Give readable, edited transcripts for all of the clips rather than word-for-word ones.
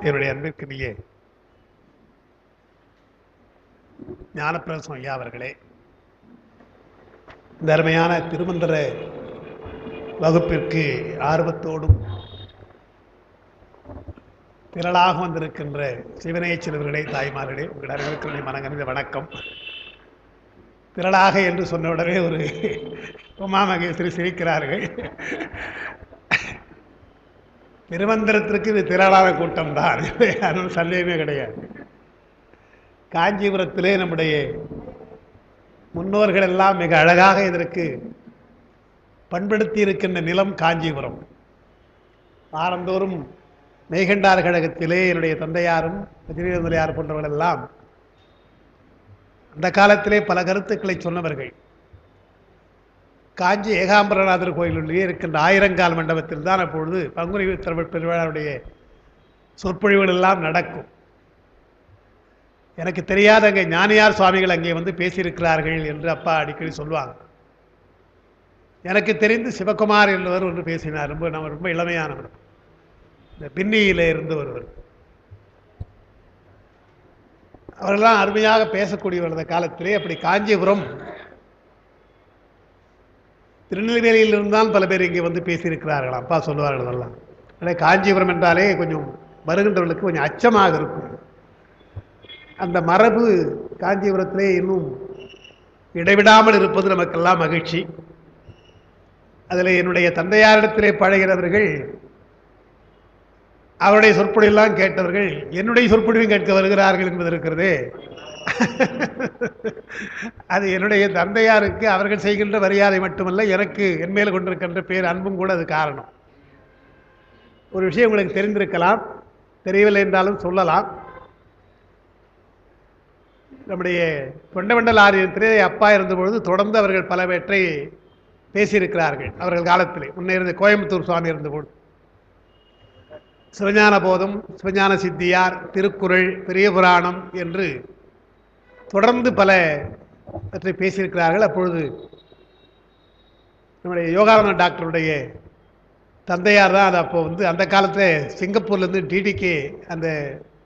என்னுடைய அன்பிற்குரிய ஞானப்பிரகாசம் ஐயா அவர்களே, இந்த அருமையான திருமந்திர வகுப்பிற்கு ஆர்வத்தோடும் திரளாக வந்திருக்கின்ற சிவனைய சிறுவர்களே, தாய்மார்களே, உங்கள் அனைவருக்கும் மனங்கனிந்த வணக்கம். திரளாக என்று சொன்ன உடனே ஒரு உமா மகேஸ்வரி சிரிக்கிறார்கள். திருமந்திரத்திற்கு இது திரளான கூட்டம் தான், அதுவும் சந்தேகமே கிடையாது. காஞ்சிபுரத்திலே நம்முடைய முன்னோர்கள் எல்லாம் மிக அழகாக இதற்கு பண்படுத்தி இருக்கின்ற நிலம் காஞ்சிபுரம். வாரந்தோறும் மெய்கண்டார் கழகத்திலே என்னுடைய தந்தையாரும் முதலியார் போன்றவர்கள் எல்லாம் அந்த காலத்திலே பல கருத்துக்களை சொன்னவர்கள். காஞ்சி ஏகாம்பரநாதர் கோயிலுடைய இருக்கின்ற ஆயிரங்கால் மண்டபத்தில் தான் அப்பொழுது பங்குனி பெருவிழாவுடைய சொற்பொழிவுகள் எல்லாம் நடக்கும். எனக்கு தெரியாத அங்கே ஞானியார் சுவாமிகள் அங்கே வந்து பேசியிருக்கிறார்கள் என்று அப்பா அடிக்கடி சொல்லுவாங்க. எனக்கு தெரிந்து சிவகுமார் என்பவர் ஒன்று பேசினார். நம்ம ரொம்ப இளமையானவர், இந்த பின்னியில இருந்து ஒருவர். அவரெல்லாம் அருமையாக பேசக்கூடியவர் அந்த காலத்திலே. அப்படி காஞ்சிபுரம், திருநெல்வேலியில் இருந்தால் பல பேர் இங்கே வந்து பேசியிருக்கிறார்கள். அப்பா சொல்லுவார்கள் எல்லாம். ஆனால் காஞ்சிபுரம் என்றாலே கொஞ்சம் வருகின்றவர்களுக்கு கொஞ்சம் அச்சமாக இருக்கும். அந்த மரபு காஞ்சிபுரத்திலே இன்னும் இடைவிடாமல் இருப்பது நமக்கெல்லாம் மகிழ்ச்சி. அதில் என்னுடைய தந்தையாரிடத்திலே பழகிறவர்கள், அவருடைய சொற்பொழிவெல்லாம் கேட்டவர்கள் என்னுடைய சொற்பொழிவும் கேட்க வருகிறார்கள் என்பது இருக்கிறதே, அது என்னுடைய தந்தையாருக்கு அவர்கள் செய்கின்ற மரியாதை மட்டுமல்ல, எனக்கு என் மேல் கொண்டிருக்கின்ற பேர் அன்பும் கூட அது காரணம். ஒரு விஷயம் உங்களுக்கு தெரிந்திருக்கலாம், தெரியவில்லை என்றாலும் சொல்லலாம். நம்முடைய தொண்டமண்டல ஆரியத்திலே அப்பா இருந்தபொழுது தொடர்ந்து அவர்கள் பலவற்றை பேசியிருக்கிறார்கள். அவர்கள் காலத்திலே முன்னே இருந்த கோயம்புத்தூர் சுவாமி இருந்தபோது சிவஞான போதம், சிவஞான சித்தியார், திருக்குறள், பெரிய புராணம் என்று தொடர்ந்து பலவற்றை பேசியிருக்கிறார்கள். அப்பொழுது நம்முடைய யோகானந்த டாக்டருடைய தந்தையார் தான் அது அப்போ வந்து அந்த காலத்தில் சிங்கப்பூர்லேருந்து டிடிகே அந்த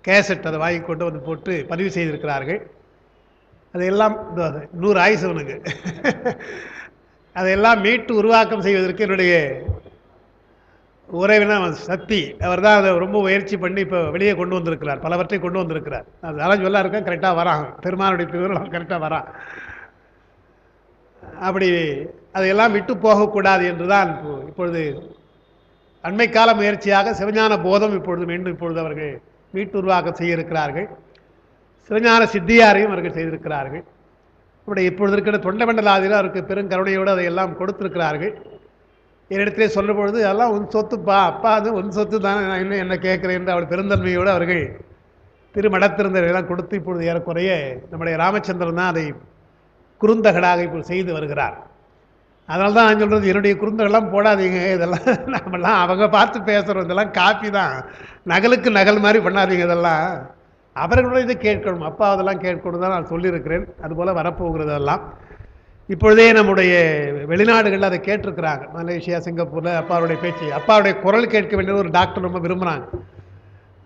கேசட் அதை வாங்கி கொண்டு வந்து போட்டு பதிவு செய்திருக்கிறார்கள். அதையெல்லாம் 100 ஆயுசவனுக்கு அதையெல்லாம் மீட்டு உருவாக்கம் செய்வதற்கு என்னுடைய உறவினர் சக்தி அவர் தான் அதை ரொம்ப முயற்சி பண்ணி இப்போ வெளியே கொண்டு வந்திருக்கிறார், பலவற்றை கொண்டு வந்திருக்கிறார். அதெல்லாம் சொல்ல இருக்கேன், கரெக்டாக வரான், பெருமானுடைய திருவிழா கரெக்டாக வரான். அப்படி அதையெல்லாம் விட்டு போகக்கூடாது என்று தான் இப்பொழுது அண்மைக்கால முயற்சியாக சிவஞான போதம் மீண்டும் இப்பொழுது அவர்கள் மீட்டு உருவாக்கம் செய்ய இருக்கிறார்கள். சிவஞான சித்தியாரையும் அவர்கள் செய்திருக்கிறார்கள். அப்படி இப்பொழுது இருக்கிற தொண்டமண்டலாதியில் அவருக்கு பெருங்கருணையோடு அதையெல்லாம் கொடுத்திருக்கிறார்கள். என்னிடத்திலே சொல்லும் பொழுது அதெல்லாம் உன் சொத்துப்பா, அப்பா அது உன் சொத்து தானே, நான் இன்னும் என்ன கேட்குறேன் என்று அவள் பெருந்தன்மையோடு அவர்கள் திருமடத்திருந்தவர்களெல்லாம் கொடுத்து இப்பொழுது ஏறக்குறைய நம்முடைய ராமச்சந்திரன் தான் அதை குறுந்தகடாக இப்போது செய்து வருகிறார். அதனால தான் நான் சொல்கிறது, என்னுடைய குறுந்தகெல்லாம் போடாதீங்க, இதெல்லாம் நம்மெல்லாம் அவங்க பார்த்து பேசுகிறோம், இதெல்லாம் காப்பி தான், நகலுக்கு நகல் மாதிரி பண்ணாதீங்க, இதெல்லாம் அவர்களுடைய இதை கேட்கணும், அப்பா அதெல்லாம் கேட்கணும் தான் நான் சொல்லியிருக்கிறேன். அதுபோல் வரப்போகிறதெல்லாம் இப்பொழுதே நம்முடைய வெளிநாடுகளில் அதை கேட்டிருக்கிறாங்க. மலேசியா, சிங்கப்பூரில் அப்பாவுடைய பேச்சு, அப்பாவுடைய குரல் கேட்க வேண்டியது ஒரு டாக்டர் ரொம்ப விரும்புகிறாங்க.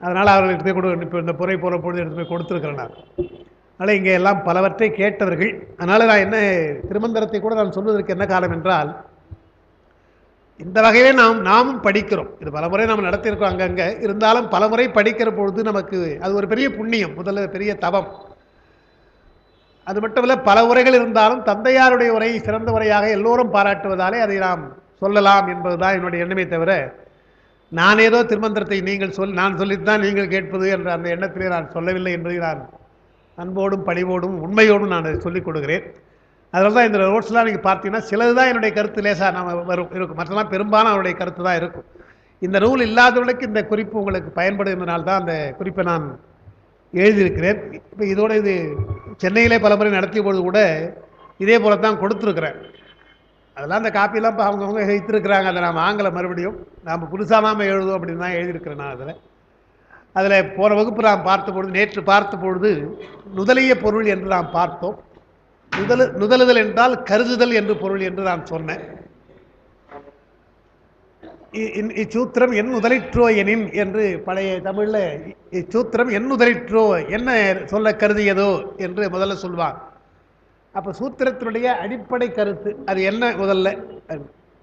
அதனால் அவர்களுக்கு போய் கொடு, இப்போ இந்த புரை போகிற பொழுது எடுத்து போய் கொடுத்துருக்கிறேன் நான். அதனால் இங்கே எல்லாம் பலவற்றை கேட்டவர்கள். அதனால் நான் என்ன திருமந்திரத்தை கூட நான் சொல்வதற்கு என்ன காலம் என்றால், இந்த வகையிலே நாமும் படிக்கிறோம். இது பலமுறை நாம் நடத்தியிருக்கோம் அங்கங்கே. இருந்தாலும் பலமுறை படிக்கிற பொழுது நமக்கு அது ஒரு பெரிய புண்ணியம், முதல்ல பெரிய தவம். அது மட்டுமல்ல, பல உரைகள் இருந்தாலும் தந்தையாருடைய உரை சிறந்த உரையாக எல்லோரும் பாராட்டுவதாலே அதை நாம் சொல்லலாம் என்பதுதான் என்னுடைய எண்ணமே தவிர, நான் ஏதோ திருமந்திரத்தை நான் சொல்லிட்டு தான் நீங்கள் கேட்பது என்ற அந்த எண்ணத்திலே நான் சொல்லவில்லை என்பதை நான் அன்போடும் பணிவோடும் உண்மையோடும் நான் அதை சொல்லிக் கொடுக்கிறேன். அதனால தான் இந்த ரோட்ஸ்லாம் நீங்கள் பார்த்தீங்கன்னா சிலது தான் என்னுடைய கருத்து லேசாக நம்ம இருக்கும், மற்றெல்லாம் பெரும்பாலும் அவருடைய கருத்து தான் இருக்கும். இந்த நூல் இல்லாதவர்களுக்கு இந்த குறிப்பு உங்களுக்கு பயன்படுவதனால் தான் அந்த குறிப்பை நான் எழுதியிருக்கிறேன். இப்போ இதோட இது சென்னையிலே பல முறை நடத்திய பொழுது கூட இதே போல தான் கொடுத்துருக்குறேன். அதெல்லாம் அந்த காப்பியெல்லாம் இப்போ அவங்கவுங்க வைத்திருக்கிறாங்க, அதை நாம் வாங்கலை, மறுபடியும் நாம் புதுசாக நாம் எழுதுவோம் அப்படின்னு தான் எழுதியிருக்கிறேன் நான். அதில் போன வகுப்பு நாம் பார்த்தபொழுது, நேற்று பார்த்தபொழுது நுதலிய பொருள் என்று நாம் பார்த்தோம். நுதலுதல் என்றால் கருதுதல் என்று பொருள் என்று நான் சொன்னேன். இச்சூத்திரம் என் முதலிற்றோ எனின் என்று பழைய தமிழில் இச்சூத்திரம் என் முதலிற்றோ என்ன சொல்ல கருதியதோ என்று முதல்ல சொல்வாங்க. அப்போ சூத்திரத்தினுடைய அடிப்படை கருத்து அது என்ன முதல்ல,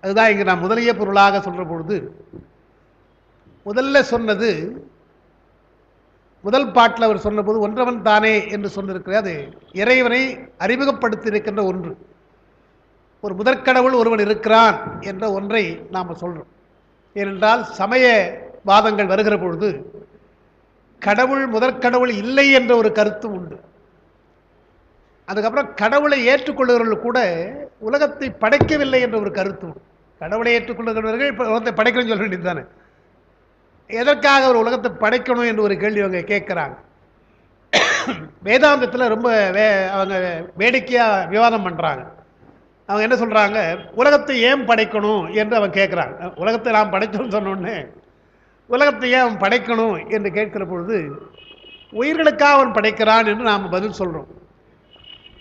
அதுதான் இங்கே நான் முதலிய பொருளாக சொல்கிற பொழுது முதல்ல சொன்னது, முதல் பாட்டில் அவர் சொன்னபோது ஒன்றவன் தானே என்று சொன்னிருக்கிறார். அது இறைவனை அறிமுகப்படுத்தி இருக்கின்ற ஒன்று. ஒரு முதற்கடவுள் ஒருவன் இருக்கிறான் என்ற ஒன்றை நாம் சொல்கிறோம். ஏனென்றால் சமய வாதங்கள் வருகிற பொழுது கடவுள் முதற்கடவுள் இல்லை என்ற ஒரு கருத்தும் உண்டு. அதுக்கப்புறம் கடவுளை ஏற்றுக்கொள்ளுகிறவர்கள் கூட உலகத்தை படைக்கவில்லை என்ற ஒரு கருத்து உண்டு. கடவுளை ஏற்றுக்கொள்ளுகிறவர்கள் இப்போ உலகத்தை படைக்கணும்னு சொல்ல வேண்டியது தானே. எதற்காக ஒரு உலகத்தை படைக்கணும் என்று ஒரு கேள்வி அவங்க கேட்குறாங்க. வேதாந்தத்தில் ரொம்ப அவங்க வேடிக்கையாக விவாதம் பண்ணுறாங்க. அவங்க என்ன சொல்கிறாங்க, உலகத்தை ஏன் படைக்கணும் என்று அவன் கேட்குறாங்க. உலகத்தை நாம் படைச்சோன்னு சொன்னோடனே உலகத்தை ஏன் அவன் படைக்கணும் என்று கேட்கிற பொழுது உயிர்களுக்காக அவன் படைக்கிறான் என்று நாம் பதில் சொல்கிறோம்.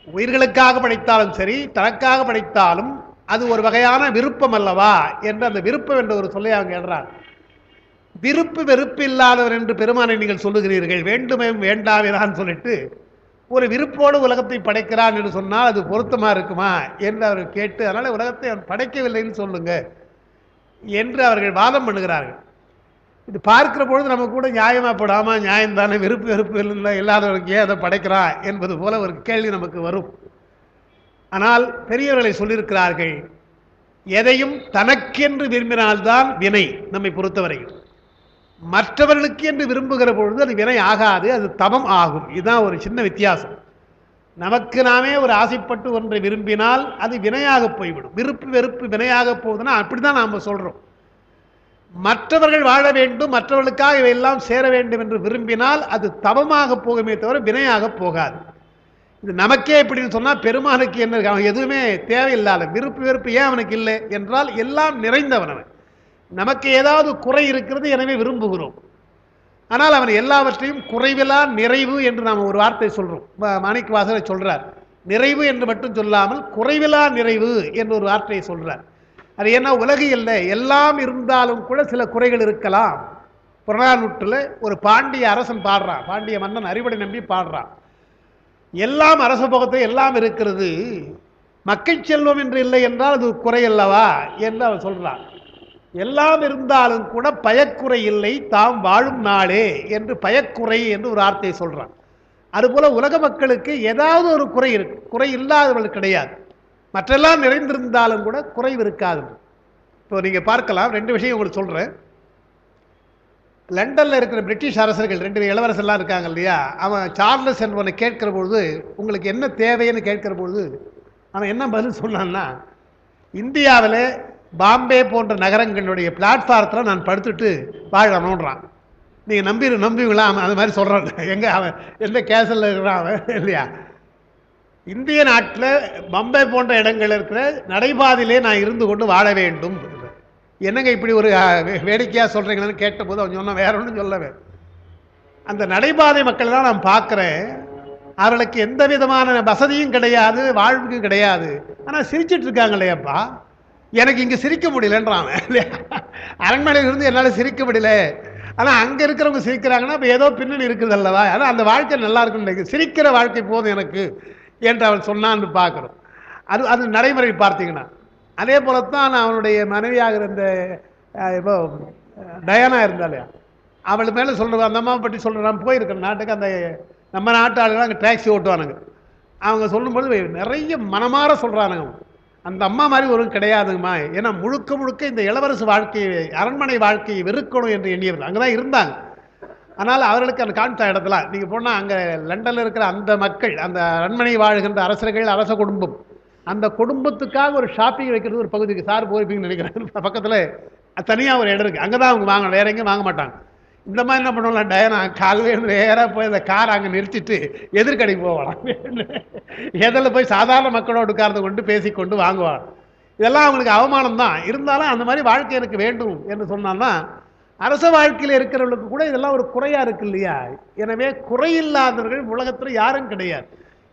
உயிர்களுக்காக படைத்தாலும் சரி, தனக்காக படைத்தாலும் அது ஒரு வகையான விருப்பம் அல்லவா என்று அந்த விருப்பம் என்ற ஒரு சொல்லை அவங்க எழுறாங்க. விருப்பு வெறுப்பு இல்லாதவர் என்று பெருமானை நீங்கள் சொல்லுகிறீர்கள், வேண்டுமே வேண்டாவேதான் சொல்லிட்டு ஒரு விருப்போடு உலகத்தை படைக்கிறான் என்று சொன்னால் அது பொருத்தமாக இருக்குமா என்று அவர்கள் கேட்டு, அதனால் உலகத்தை அவன் படைக்கவில்லைன்னு சொல்லுங்க என்று அவர்கள் வாதம் பண்ணுகிறார்கள். இது பார்க்கிற பொழுது நமக்கு கூட நியாயமாக போடாமல் நியாயம்தானே, விருப்பு வெறுப்பு இல்லாதவருக்கு ஏன் அதை படைக்கிறான் என்பது போல ஒரு கேள்வி நமக்கு வரும். ஆனால் பெரியவர்களை சொல்லியிருக்கிறார்கள், எதையும் தனக்கென்று விரும்பினால்தான் வினை நம்மை பொறுத்தவரையில். மற்றவர்களுக்கு என்று விரும்புகிற பொழுது அது வினை ஆகாது, அது தவம் ஆகும். இதுதான் ஒரு சின்ன வித்தியாசம். நமக்கு நாமே ஒரு ஆசைப்பட்டு ஒன்றை விரும்பினால் அது வினையாக போய்விடும். விருப்பு வெறுப்பு வினையாக போகுதுன்னா அப்படிதான் நாம் சொல்கிறோம். மற்றவர்கள் வாழ வேண்டும், மற்றவர்களுக்காக இவையெல்லாம் சேர வேண்டும் என்று விரும்பினால் அது தவமாக போகுமே தவிர வினையாக போகாது. இது நமக்கே எப்படின்னு சொன்னால் பெருமானுக்கு என்ன, அவன் எதுவுமே தேவையில்லாத விருப்பு வெறுப்பு ஏன் அவனுக்கு இல்லை என்றால் எல்லாம் நிறைந்தவன் அவன். நமக்கு ஏதாவது குறை இருக்கிறது, எனவே விரும்புகிறோம். ஆனால் அவன் எல்லாவற்றையும் குறைவிலா நிறைவு என்று நாம் ஒரு வார்த்தை சொல்கிறோம். மாணிக்கவாசகர் சொல்கிறார், நிறைவு என்று மட்டும் சொல்லாமல் குறைவிலா நிறைவு என்று ஒரு வார்த்தையை சொல்கிறார். அது என்ன, உலகு இல்லை, எல்லாம் இருந்தாலும் கூட சில குறைகள் இருக்கலாம். புறநானூற்றில் ஒரு பாண்டிய அரசன் பாடுறான், பாண்டிய மன்னன் அறிவுடை நம்பி பாடுறான், எல்லாம் அரச போகத்தில் எல்லாம் இருக்கிறது, மக்கள் செல்வம் என்று இல்லை என்றால் அது குறை அல்லவா என்று அவன் சொல்கிறான். எல்லாம் இருந்தாலும் கூட பயக்குறை இல்லை தாம் வாழும் நாளே என்று பயக்குறை என்று ஒரு வார்த்தையை சொல்கிறான். அதுபோல உலக மக்களுக்கு ஏதாவது ஒரு குறை இருக்கு, குறை இல்லாதவர்கள் கிடையாது. மற்றெல்லாம் நிறைந்திருந்தாலும் கூட குறைவு இருக்காது. இப்போ நீங்கள் பார்க்கலாம், ரெண்டு விஷயம் உங்களுக்கு சொல்கிறேன். லண்டனில் இருக்கிற பிரிட்டிஷ் அரசர்கள், ரெண்டு இளவரசர்லாம் இருக்காங்க இல்லையா, அவன் சார்லஸ் என்பவனை கேட்கிற பொழுது உங்களுக்கு என்ன தேவைன்னு கேட்கிற பொழுது அவன் என்ன பதில் சொன்னான்னா, இந்தியாவில் பாம்பே போன்ற நகரங்களுடைய பிளாட்ஃபாரத்தில் நான் படுத்துட்டு வாழணுன்றான். நீங்கள் நம்புவீங்களா? அவன் அது மாதிரி சொல்கிறான். எங்கே அவன் எந்த கேசலில் இருக்கிறான் அவன் இல்லையா? இந்திய நாட்டில் பம்பே போன்ற இடங்கள் இருக்கிற நடைபாதையிலே நான் இருந்து கொண்டு வாழ வேண்டும். என்னங்க இப்படி ஒரு வேடிக்கையாக சொல்கிறீங்களேன்னு கேட்டபோது அவன் சொன்னான், வேற ஒன்றும் சொல்லவே, அந்த நடைபாதை மக்கள் தான் நான் பார்க்குறேன், அவர்களுக்கு எந்த விதமான வசதியும் கிடையாது, வாழ்வுக்கும் கிடையாது, ஆனால் சிரிச்சிட்டு இருக்காங்க இல்லையாப்பா, எனக்கு இங்கே சிரிக்க முடியலன்றான். அரண்மனையில் இருந்து என்னால் சிரிக்க முடியல, ஆனால் அங்கே இருக்கிறவங்க சிரிக்கிறாங்கன்னா இப்போ ஏதோ பின்னணி இருக்குது அல்லவா, ஆனால் அந்த வாழ்க்கை நல்லா இருக்குன்னு சிரிக்கிற வாழ்க்கை போதும் எனக்கு என்று அவன் சொன்னான்னு பார்க்குறோம். அது நடைமுறை பார்த்தீங்கன்னா. அதே போலத்தான் அவனுடைய மனைவியாக இருந்த இப்போ டயானா இருந்தாலையா, அவள் மேலே சொல்கிறவன், அந்த அம்மாவை பற்றி சொல்கிறான், போயிருக்கேன் நாட்டுக்கு, அந்த நம்ம நாட்டு ஆளுகள் அங்கே டாக்ஸி ஓட்டுவானுங்க, அவங்க சொல்லும்போது நிறைய மனமாற சொல்கிறானுங்க, அந்த அம்மா மாதிரி ஒரு கிடையாதுங்கம்மா, ஏன்னா முழுக்க முழுக்க இந்த இளவரசு வாழ்க்கையை, அரண்மனை வாழ்க்கையை வெறுக்கணும் என்று எண்ணியவர்கள் அங்கே தான் இருந்தாங்க. ஆனால் அவர்களுக்கு அந்த காண்ட இடத்துல நீங்கள் போனால் அங்கே லண்டனில் இருக்கிற அந்த மக்கள், அந்த அரண்மனை வாழ்கின்ற அரசர்கள், அரச குடும்பம், அந்த குடும்பத்துக்காக ஒரு ஷாப்பிங் வைக்கிறது ஒரு பகுதிக்கு சார் போயிருப்பீங்கன்னு நினைக்கிறேன், பக்கத்தில் தனியாக ஒரு இடம் இருக்குது, அங்கே தான் அவங்க வாங்கணும், வேற எங்கேயும் வாங்க மாட்டாங்க. இந்த மாதிரி என்ன பண்ணுவோம்ல, டயனா காலையில் நேராக போய் அந்த காரை அங்கே நிறுத்திட்டு எதிர்கடைக்கு போகலாம், எதில் போய் சாதாரண மக்களோடு உட்கார்ந்து கொண்டு பேசிக்கொண்டு வாங்குவாங்க. இதெல்லாம் அவங்களுக்கு அவமானம் தான். இருந்தாலும் அந்த மாதிரி வாழ்க்கை எனக்கு வேண்டும் என்று சொன்னால்தான், அரச வாழ்க்கையில் இருக்கிறவர்களுக்கு கூட இதெல்லாம் ஒரு குறையாக இருக்கு இல்லையா. எனவே குறையில்லாதவர்கள் உலகத்தில் யாரும் கிடையாது.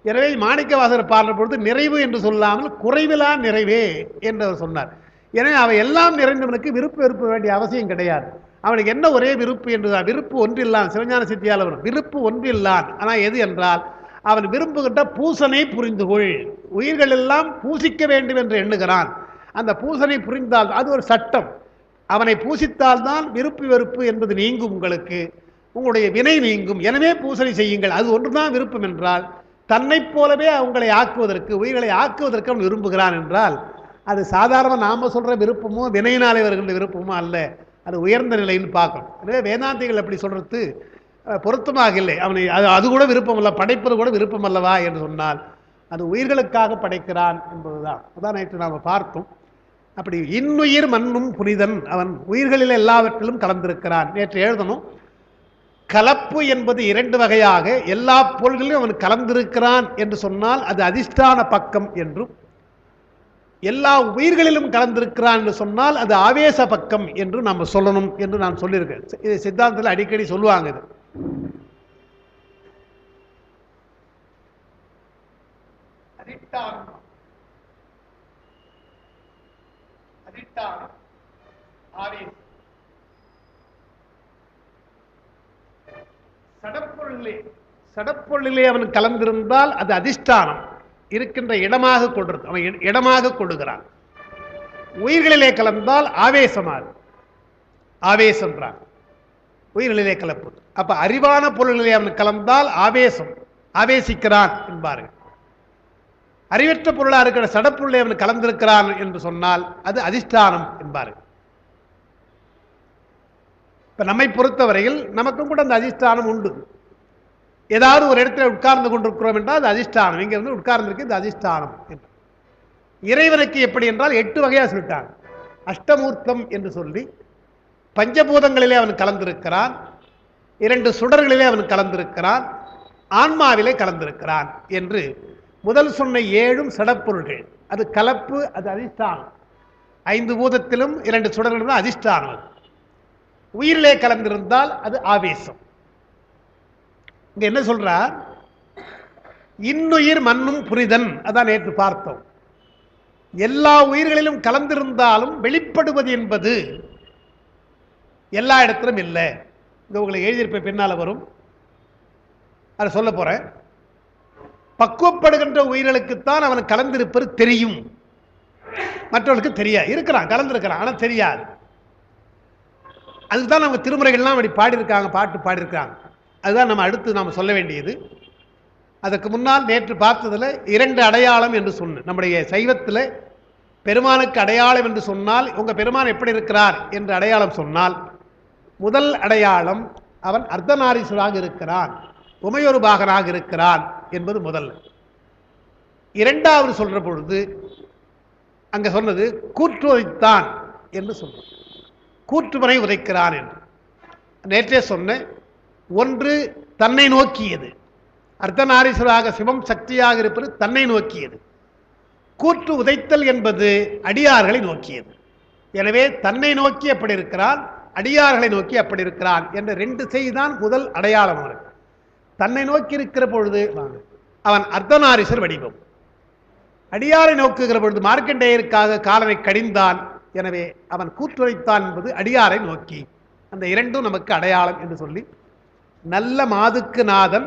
எனவே மாணிக்கவாசகர் பாடுற பொழுது நிறைவு என்று சொல்லாமல் குறைவிலா நிறைவே என்று அவர் சொன்னார். எனவே அவை எல்லாம் நிறைந்தவனுக்கு விருப்பு வெறுப்பு வேண்டிய அவசியம் கிடையாது. அவனுக்கு என்ன ஒரே விருப்பு என்றுதான், விருப்பு ஒன்றில்லான். சிவஞான சித்தியால் வரும் விருப்பு ஒன்றில்லான். ஆனால் எது என்றால் அவன் விரும்புகின்ற பூசனை புரிந்துகொள். உயிர்கள் எல்லாம் பூசிக்க வேண்டும் என்று எண்ணுகிறான். அந்த பூசனை புரிந்தால் அது ஒரு சட்டம். அவனை பூசித்தால்தான் விருப்பு வெறுப்பு என்பது நீங்கும், உங்களுக்கு உங்களுடைய வினை நீங்கும். எனவே பூசனை செய்யுங்கள். அது ஒன்றுதான் விருப்பம் என்றால், தன்னை போலவே அவங்களை ஆக்குவதற்கு, உயிர்களை ஆக்குவதற்கு அவன் விரும்புகிறான் என்றால் அது சாதாரண நாம சொல்ற விருப்பமோ வினையினாலே வருகின்ற விருப்பமோ அல்ல, அது உயர்ந்த நிலைன்னு பார்க்கணும். எனவே வேதாந்திகள் அப்படி சொல்றது பொருத்தமாக இல்லை. அவனை அது கூட விருப்பம் அல்ல, படைப்பது கூட விருப்பம் அல்லவா என்று சொன்னால் அது உயிர்களுக்காக படைக்கிறான் என்பதுதான். அதான் நேற்று நாம் பார்த்தோம். அப்படி இன்னுயிர் மண்ணும் புனிதன், அவன் உயிர்களில் எல்லாவற்றிலும் கலந்திருக்கிறான். நேற்று எழுதணும், கலப்பு என்பது இரண்டு வகையாக, எல்லா பொருள்களிலும் அவன் கலந்திருக்கிறான் என்று சொன்னால் அது அதிஷ்டான பக்கம் என்றும், எல்லா உயிர்களிலும் கலந்திருக்கிறான் என்று சொன்னால் அது ஆவேச பக்கம் என்று நம்ம சொல்லணும் என்று நான் சொல்லியிருக்கேன். இது சித்தாந்தத்தில் அடிக்கடி சொல்லுவாங்க. இது சடப்பொருளிலே அவன் கலந்திருந்தால் அது அதிஷ்டானம், இருக்கின்ற இடமாக கொள்றது, அவன் இடமாக கொள்ளுகிறான். உயிர்களிலே கலந்தால் ஆவேசமாக, ஆவேசம் உயிர்களிலே கலப்பு. அப்ப அறிவான பொருள்களிலே அவன் கலந்தால் ஆவேசம், ஆவேசிக்கிறான் என்பார்கள். அறிவற்ற பொருளாக இருக்கிற சடப்பொருளை அவன் கலந்திருக்கிறான் என்று சொன்னால் அது அதிஷ்டானம் என்பார்கள். இப்ப நம்மை பொறுத்தவரையில் நமக்கும் கூட அந்த அதிஷ்டானம் உண்டு. ஏதாவது ஒரு இடத்துல உட்கார்ந்து கொண்டிருக்கிறோம் என்றால் அது அதிஷ்டானம், இங்க வந்து உட்கார்ந்துருக்கு இது அதிஷ்டானம் என்று. இறைவனுக்கு எப்படி என்றால் 8 வகையா சொல்லிட்டாங்க. அஷ்டமூர்த்தம் என்று சொல்லி பஞ்சபூதங்களிலே அவன் கலந்திருக்கிறான், 2 சுடர்களிலே அவன் கலந்திருக்கிறான், ஆன்மாவிலே கலந்திருக்கிறான் என்று முதல் சொன்ன 7 சடப்பொருள்கள். அது கலப்பு, அது அதிஷ்டானம். 5 பூதத்திலும் 2 சுடர்கள் தான் அதிஷ்டானம். உயிரிலே கலந்திருந்தால் அது ஆவேசம். இங்க என்ன சொல்றார், இன்னுயிர் மண்ணும் புரிதன். அதான் நேற்று பார்த்தோம். எல்லா உயிர்களிலும் கலந்திருந்தாலும் வெளிப்படுவது என்பது எல்லா இடத்திலும் இல்லை. இந்த உங்களை எழுதியிருப்ப பின்னால வரும், அதை சொல்ல போறேன். பக்குவப்படுகின்ற உயிர்களுக்குத்தான் அவன் கலந்திருப்பது தெரியும், மற்றவர்களுக்கு தெரியாது. இருக்கிறான், கலந்திருக்கிறான், ஆனால் தெரியாது. அதுதான் நம்ம திருமுறைகள்லாம் அப்படி பாடியிருக்காங்க, பாட்டு பாடியிருக்காங்க. அதுதான் நம்ம அடுத்து நாம் சொல்ல வேண்டியது. அதற்கு முன்னால் நேற்று பார்த்ததில் 2 அடையாளம் என்று சொன்ன, நம்முடைய சைவத்தில் பெருமானுக்கு அடையாளம் என்று சொன்னால் உங்க பெருமான் எப்படி இருக்கிறார் என்று அடையாளம் சொன்னால், முதல் அடையாளம் அவன் அர்த்தநாரீஸ்வராக இருக்கிறான், உமையொரு பாகனாக இருக்கிறான் என்பது முதல். 2வது சொல்ற பொழுது அங்க சொன்னது கூற்று உதைத்தான் என்று சொல்ற, கூற்றுவனை உதைக்கிறான் என்று. நேற்றே சொன்ன ஒன்று தன்னை நோக்கியது, அர்த்தநாரீஸ்வராக சிவம் சக்தியாக இருப்பது தன்னை நோக்கியது. கூற்று உதைத்தல் என்பது அடியார்களை நோக்கியது. எனவே தன்னை நோக்கி அப்படி இருக்கிறான், அடியார்களை நோக்கி அப்படி இருக்கிறான் என்ற 2 செய்தான் முதல் அடையாளம். அவனுக்கு தன்னை நோக்கி இருக்கிற பொழுது அவன் அர்த்தநாரீஸ்வர் வடிவம், அடியாரை நோக்குகிற பொழுது மார்க்கண்டேயருக்காக காலனை கடிந்தான். எனவே அவன் கூற்றுரைத்தான் என்பது அடியாரை நோக்கி. அந்த 2ம் நமக்கு அடையாளம் என்று சொல்லி, நல்ல மாதுக்கு நாதன்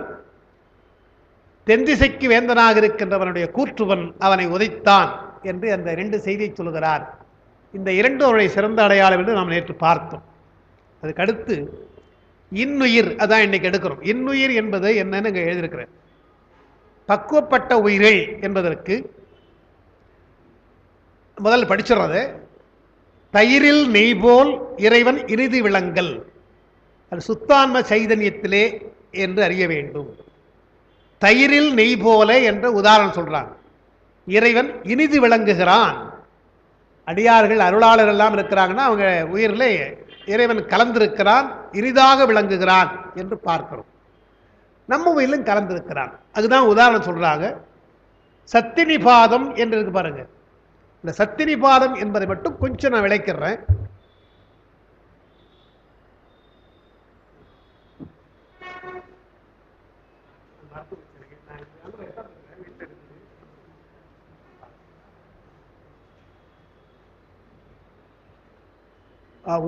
தென்திசைக்கு வேந்தனாக இருக்கின்றவனுடைய கூற்றுவன் அவனை உதைத்தான் என்று அந்த 2 செய்தியை சொல்கிறார். இந்த 2 அவருடைய சிறந்த அடையாளம் என்று நாம் நேற்று பார்த்தோம். அதுக்கு அடுத்து இன்னுயிர், அதான் இன்னைக்கு எடுக்கிறோம். இன்னுயிர் என்பது என்னன்னு இங்க எழுதியிருக்கிறேன். பக்குவப்பட்ட உயிர்கள் என்பதற்கு முதல் படிச்சிடறது, தயிரில் நெய் போல் இறைவன் இறுதி விளங்கல், அது சுத்தான்ம சைதன்யத்திலே என்று அறிய வேண்டும். தயிரில் நெய் போல என்ற உதாரணம் சொல்றாங்க. இறைவன் இனிது விளங்குகிறான். அடியார்கள் அருளாளர் எல்லாம் இருக்கிறாங்கன்னா அவங்க உயிரில் இறைவன் கலந்திருக்கிறான், இனிதாக விளங்குகிறான் என்று பார்க்கிறோம். நம்ம உயிரிலும் கலந்திருக்கிறான், அதுதான் உதாரணம் சொல்றாங்க. சத்தினிபாதம் என்று இருக்கு பாருங்க. இந்த சத்தினிபாதம் என்பதை மட்டும் கொஞ்சம் நான் விளக்கிறேன்.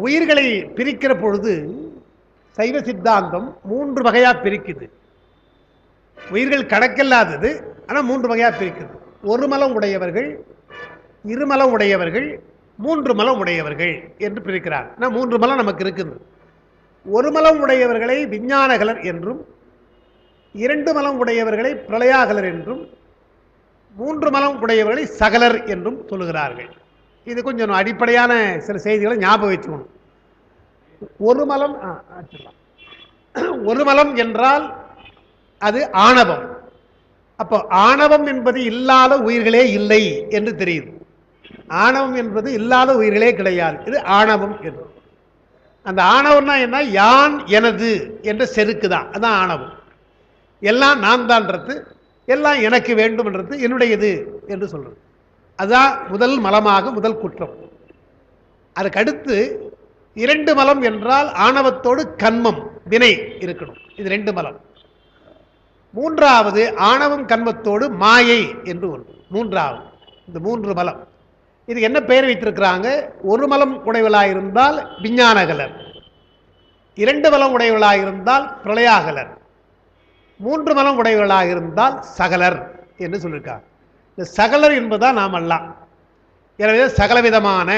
உயிர்களை பிரிக்கிற பொழுது சைவ சித்தாந்தம் 3 வகையாக பிரிக்குது. உயிர்கள் கணக்கில்லாதது, ஆனால் 3 வகையாக பிரிக்குது. ஒரு மலம் உடையவர்கள், இருமலம் உடையவர்கள், 3 மலம் உடையவர்கள் என்று பிரிக்கிறார். 3 மலம் நமக்கு இருக்குது. ஒரு மலம் உடையவர்களை விஞ்ஞானகலர் என்றும், 2 மலம் உடையவர்களை பிரளயாகலர் என்றும், 3 மலம் உடையவர்களை சகலர் என்றும் சொல்லுகிறார்கள். இது கொஞ்சம் அடிப்படையான சில செய்திகளை ஞாபகம் வச்சுக்கணும். ஒரு மலம் என்றால் அது ஆணவம். அப்போ ஆணவம் என்பது இல்லாத உயிர்களே இல்லை என்று தெரியுது. ஆணவம் என்பது இல்லாத உயிர்களே கிடையாது, இது ஆணவம் என்று. அந்த ஆணவம்னா என்ன? யான் எனது என்ற செருக்கு தான், அதுதான் ஆணவம். எல்லாம் நான் தான்றது, எல்லாம் எனக்கு வேண்டும்ன்றது, என்னுடையது என்று சொல்றது. அதுதான் முதல் மலமாக முதல் குற்றம். அதுக்கு அடுத்து 2 மலம் என்றால் ஆணவத்தோடு கண்மம் வினை இருக்கணும், இது 2 மலம். 3வது ஆணவம் கண்மத்தோடு மாயை என்று ஒன்று, 3வது. இந்த 3 மலம். இது என்ன பெயர் வைத்திருக்கிறாங்க? ஒரு மலம் உடையவளாயிருந்தால் விஞ்ஞானகலர், 2 மலம் உடையவளாயிருந்தால் பிரளயாகலர், 3 மலம் உடையவளாக இருந்தால் சகலர் என்று சொல்லியிருக்காங்க. இந்த சகலர் என்பதுதான் நாம் எல்லாம். எனவே சகலவிதமான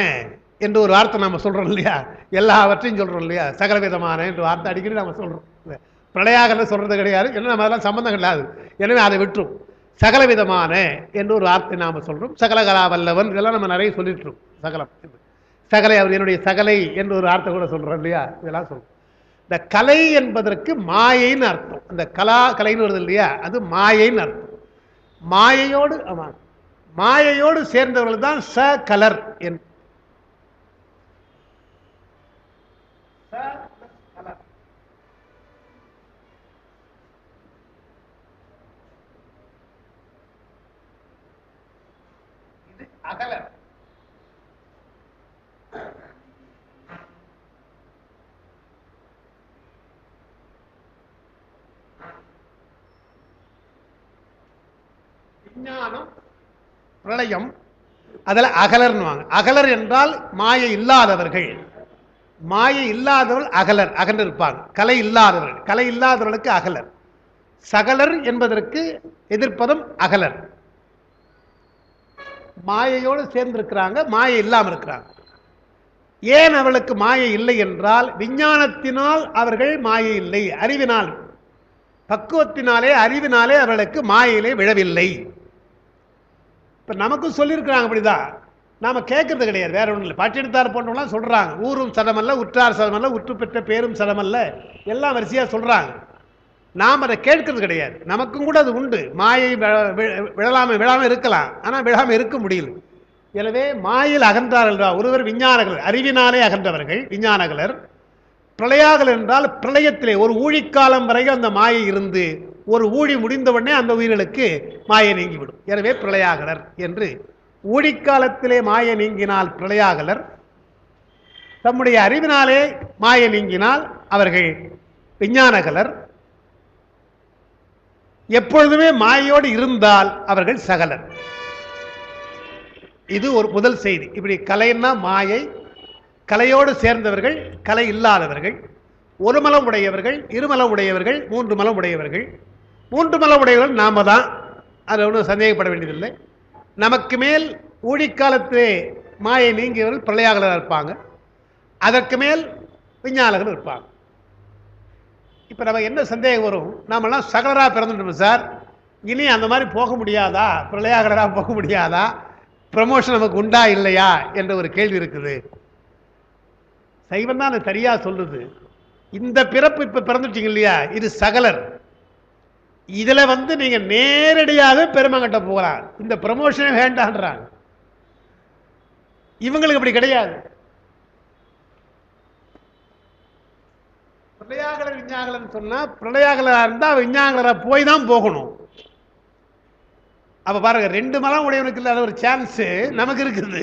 என்று ஒரு வார்த்தை நாம் சொல்கிறோம் இல்லையா, எல்லாவற்றையும் சொல்கிறோம் இல்லையா, சகலவிதமான என்று வார்த்தை அடிக்கடி நாம் சொல்கிறோம். பிரளயாகலர் சொல்கிறது கிடையாது, ஏன்னா நம்ம அதெல்லாம் சம்பந்தம் கிடையாது. எனவே அதை விட்டுரும். சகலவிதமான என்று ஒரு வார்த்தை நாம் சொல்கிறோம். சகலகலா வல்லவன் இதெல்லாம் நம்ம நிறைய சொல்லிட்டுருக்கோம். சகலம் சகலை, அவர் என்னுடைய சகலை என்று ஒரு வார்த்தை கூட சொல்கிறோம் இல்லையா, இதெல்லாம் சொல்கிறோம். இந்த கலை என்பதற்கு மாயைன்னு அர்த்தம். அந்த கலைன்னு வருது இல்லையா, அது மாயைன்னு அர்த்தம். மாயையோடு மாயையோடு சேர்ந்தவர்கள் தான் ச கலர் என்று. இது அகலர். விஞ்ஞானம் பிரளயம் அதில் அகலர்னுவாங்க. அகலர் என்றால் மாயை இல்லாதவர்கள். மாயை இல்லாதவர்கள் அகலர், அகன்று இருப்பாங்க. கலை இல்லாதவர்கள், கலை இல்லாதவர்களுக்கு அகலர். சகலர் என்பதற்கு எதிர்ப்பதம் அகலர். மாயையோடு சேர்ந்திருக்கிறாங்க, மாயை இல்லாமல் இருக்கிறாங்க. ஏன் அவளுக்கு மாயை இல்லை என்றால் விஞ்ஞானத்தினால் அவர்கள் மாயை இல்லை, அறிவினால் பக்குவத்தினாலே அறிவினாலே அவர்களுக்கு மாயிலே விழவில்லை. இப்போ நமக்கும் சொல்லியிருக்கிறாங்க அப்படிதான், நாம் கேட்கறது கிடையாது, வேற ஒன்றும் இல்லை. பாட்டியெடுத்தார் போன்றவங்களாம் சொல்கிறாங்க, ஊரும் சதமல்ல உற்றார் சதமல்ல உற்று பெற்ற பேரும் சதமல்ல எல்லாம் வரிசையாக சொல்கிறாங்க. நாம் அதை கேட்கறது கிடையாது. நமக்கும் கூட அது உண்டு, மாயை விழாமல் இருக்கலாம், ஆனால் விழாமல் இருக்க முடியல. எனவே மாயில் அகன்றார்கள் ஒருவர் விஞ்ஞானகலர், அறிவினாலே அகன்றவர்கள் விஞ்ஞானகலர். பிரளயாகலர் என்றால் பிரளயத்திலே ஒரு ஊழிக்காலம் வரைக்கும் அந்த மாயை இருந்து ஒரு ஊழி முடிந்தவுடனே அந்த உயிர்களுக்கு மாயை நீங்கிவிடும். எனவே பிரளயாகலர் என்று. ஊழிக்காலத்திலே மாயை நீங்கினால் பிரளயாகலர், தம்முடைய அறிவினாலே மாயை நீங்கினால் அவர்கள் விஞ்ஞானகலர். எப்பொழுதுமே மாயோடு இருந்தால் அவர்கள் சகலர். இது ஒரு முதல் செய்தி. இப்படி கலைன்னா மாயை, கலையோடு சேர்ந்தவர்கள், கலை இல்லாதவர்கள், ஒரு மலம் உடையவர்கள், இருமலம் உடையவர்கள், 3 மலம் உடையவர்கள். 3 மலம் உடையவர்கள் நாம தான், அது ஒன்றும் சந்தேகப்பட வேண்டியதில்லை. நமக்கு மேல் ஊழிக்காலத்திலே மாயை நீங்கியவர்கள் பிரளயாகலர் இருப்பாங்க, அதற்கு மேல் விஞ்ஞானர்கள் இருப்பாங்க. இப்போ நமக்கு என்ன சந்தேகம் வரும், நாமெல்லாம் சகலராக பிறந்துட்டோம் சார், இனி அந்த மாதிரி போக முடியாதா, பிரளயாகலராக போக முடியாதா, ப்ரமோஷன் நமக்கு உண்டா இல்லையா என்ற ஒரு கேள்வி இருக்குது. சைவம் தான் அது சரியாக சொல்லுது. இந்த பிறப்பு இப்போ பிறந்துட்டீங்க இல்லையா, இது சகலர். இதில் நீங்கள் நேரடியாக பெருமங்கட்ட போகலாம், இந்த ப்ரமோஷனே வேண்டான்றாங்க. இவங்களுக்கு அப்படி கிடையாது. பிரளயாகலர் விஞ்ஞானகலர் சொன்னால் பிரளயாகலராக இருந்தால் விஞ்ஞானகலராக போய் தான் போகணும். அப்போ பாருங்க, 2 மலம் உடையவனுக்கு இல்லாத ஒரு சான்ஸு நமக்கு இருக்குது,